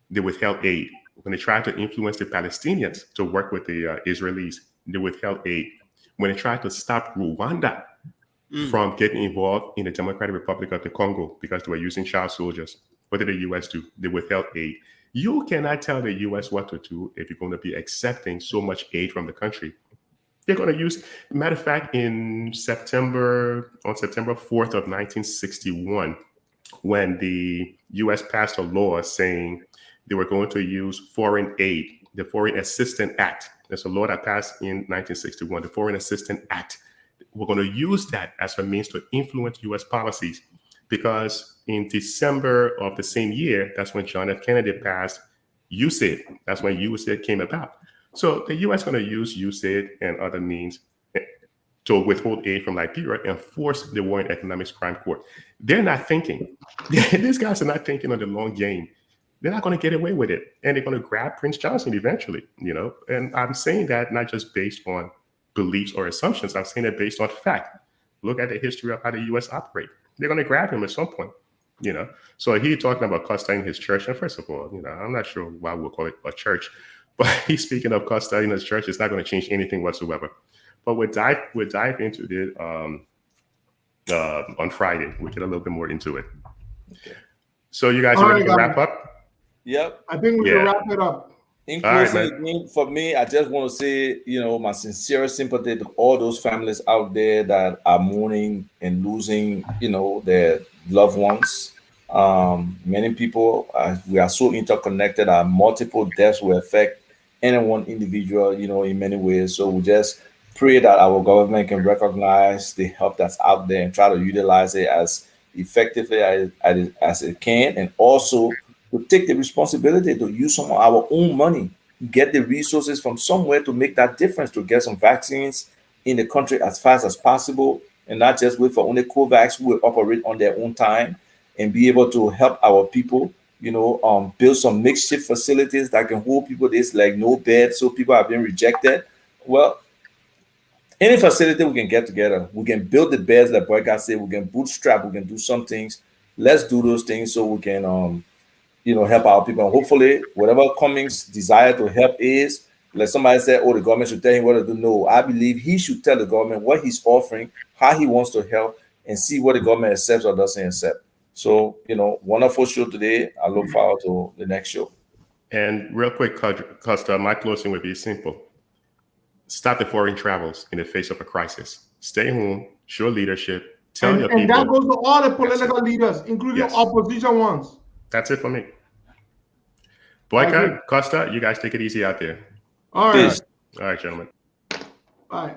they withheld aid. When they tried to influence the Palestinians to work with the Israelis, they withheld aid. When they tried to stop Rwanda from getting involved in the Democratic Republic of the Congo because they were using child soldiers, what did the U.S. do? They withheld aid. You cannot tell the U.S. what to do if you're going to be accepting so much aid from the country. They're going to use, matter of fact, on September 4th of 1961, when the U.S. passed a law saying they were going to use foreign aid, the Foreign Assistance Act. There's a law that passed in 1961, the Foreign Assistance Act. We're going to use that as a means to influence U.S. policies, because in December of the same year, that's when John F. Kennedy passed USAID. That's when USAID came about. So the U.S. is going to use USAID and other means to withhold aid from Liberia and force the War and Economics Crime Court. They're not thinking. These guys are not thinking on the long game. They're not going to get away with it. And they're going to grab Prince Johnson eventually, you know. And I'm saying that not just based on beliefs or assumptions. I'm saying it based on fact. Look at the history of how the U.S. operate. They're going to grab him at some point, you know. So he's talking about Costa in his church. And first of all, you know, I'm not sure why we'll call it a church. But he's speaking of Costa in his church. It's not going to change anything whatsoever. But we'll dive into it on Friday. We'll get a little bit more into it. Okay. So you guys are ready to wrap up? Yep. I think we can wrap it up. In closing, for me, I just want to say, you know, my sincere sympathy to all those families out there that are mourning and losing, you know, their loved ones. Many people, we are so interconnected. Our multiple deaths will affect any one individual, you know, in many ways. So we just pray that our government can recognize the help that's out there and try to utilize it as effectively as it can, and also to take the responsibility to use some of our own money, get the resources from somewhere to make that difference, to get some vaccines in the country as fast as possible, and not just wait for only COVAX, who will operate on their own time, and be able to help our people, you know, build some makeshift facilities that can hold people. There's like no bed, so people have been rejected. Well, any facility we can get together, we can build the beds, like Boyka said, we can bootstrap, we can do some things. Let's do those things so we can, you know, help our people. And hopefully, whatever Cummings' desire to help is, like somebody said, oh, the government should tell him what to do. No, I believe he should tell the government what he's offering, how he wants to help, and see what the government accepts or doesn't accept. So, you know, wonderful show today. I look forward to the next show. And real quick, Costa, my closing would be simple. Stop the foreign travels in the face of a crisis. Stay home, show leadership, tell your people. And that goes to all the political leaders, including opposition ones. That's it for me. Boyka, Costa, you guys take it easy out there. All right. All right, gentlemen. Bye.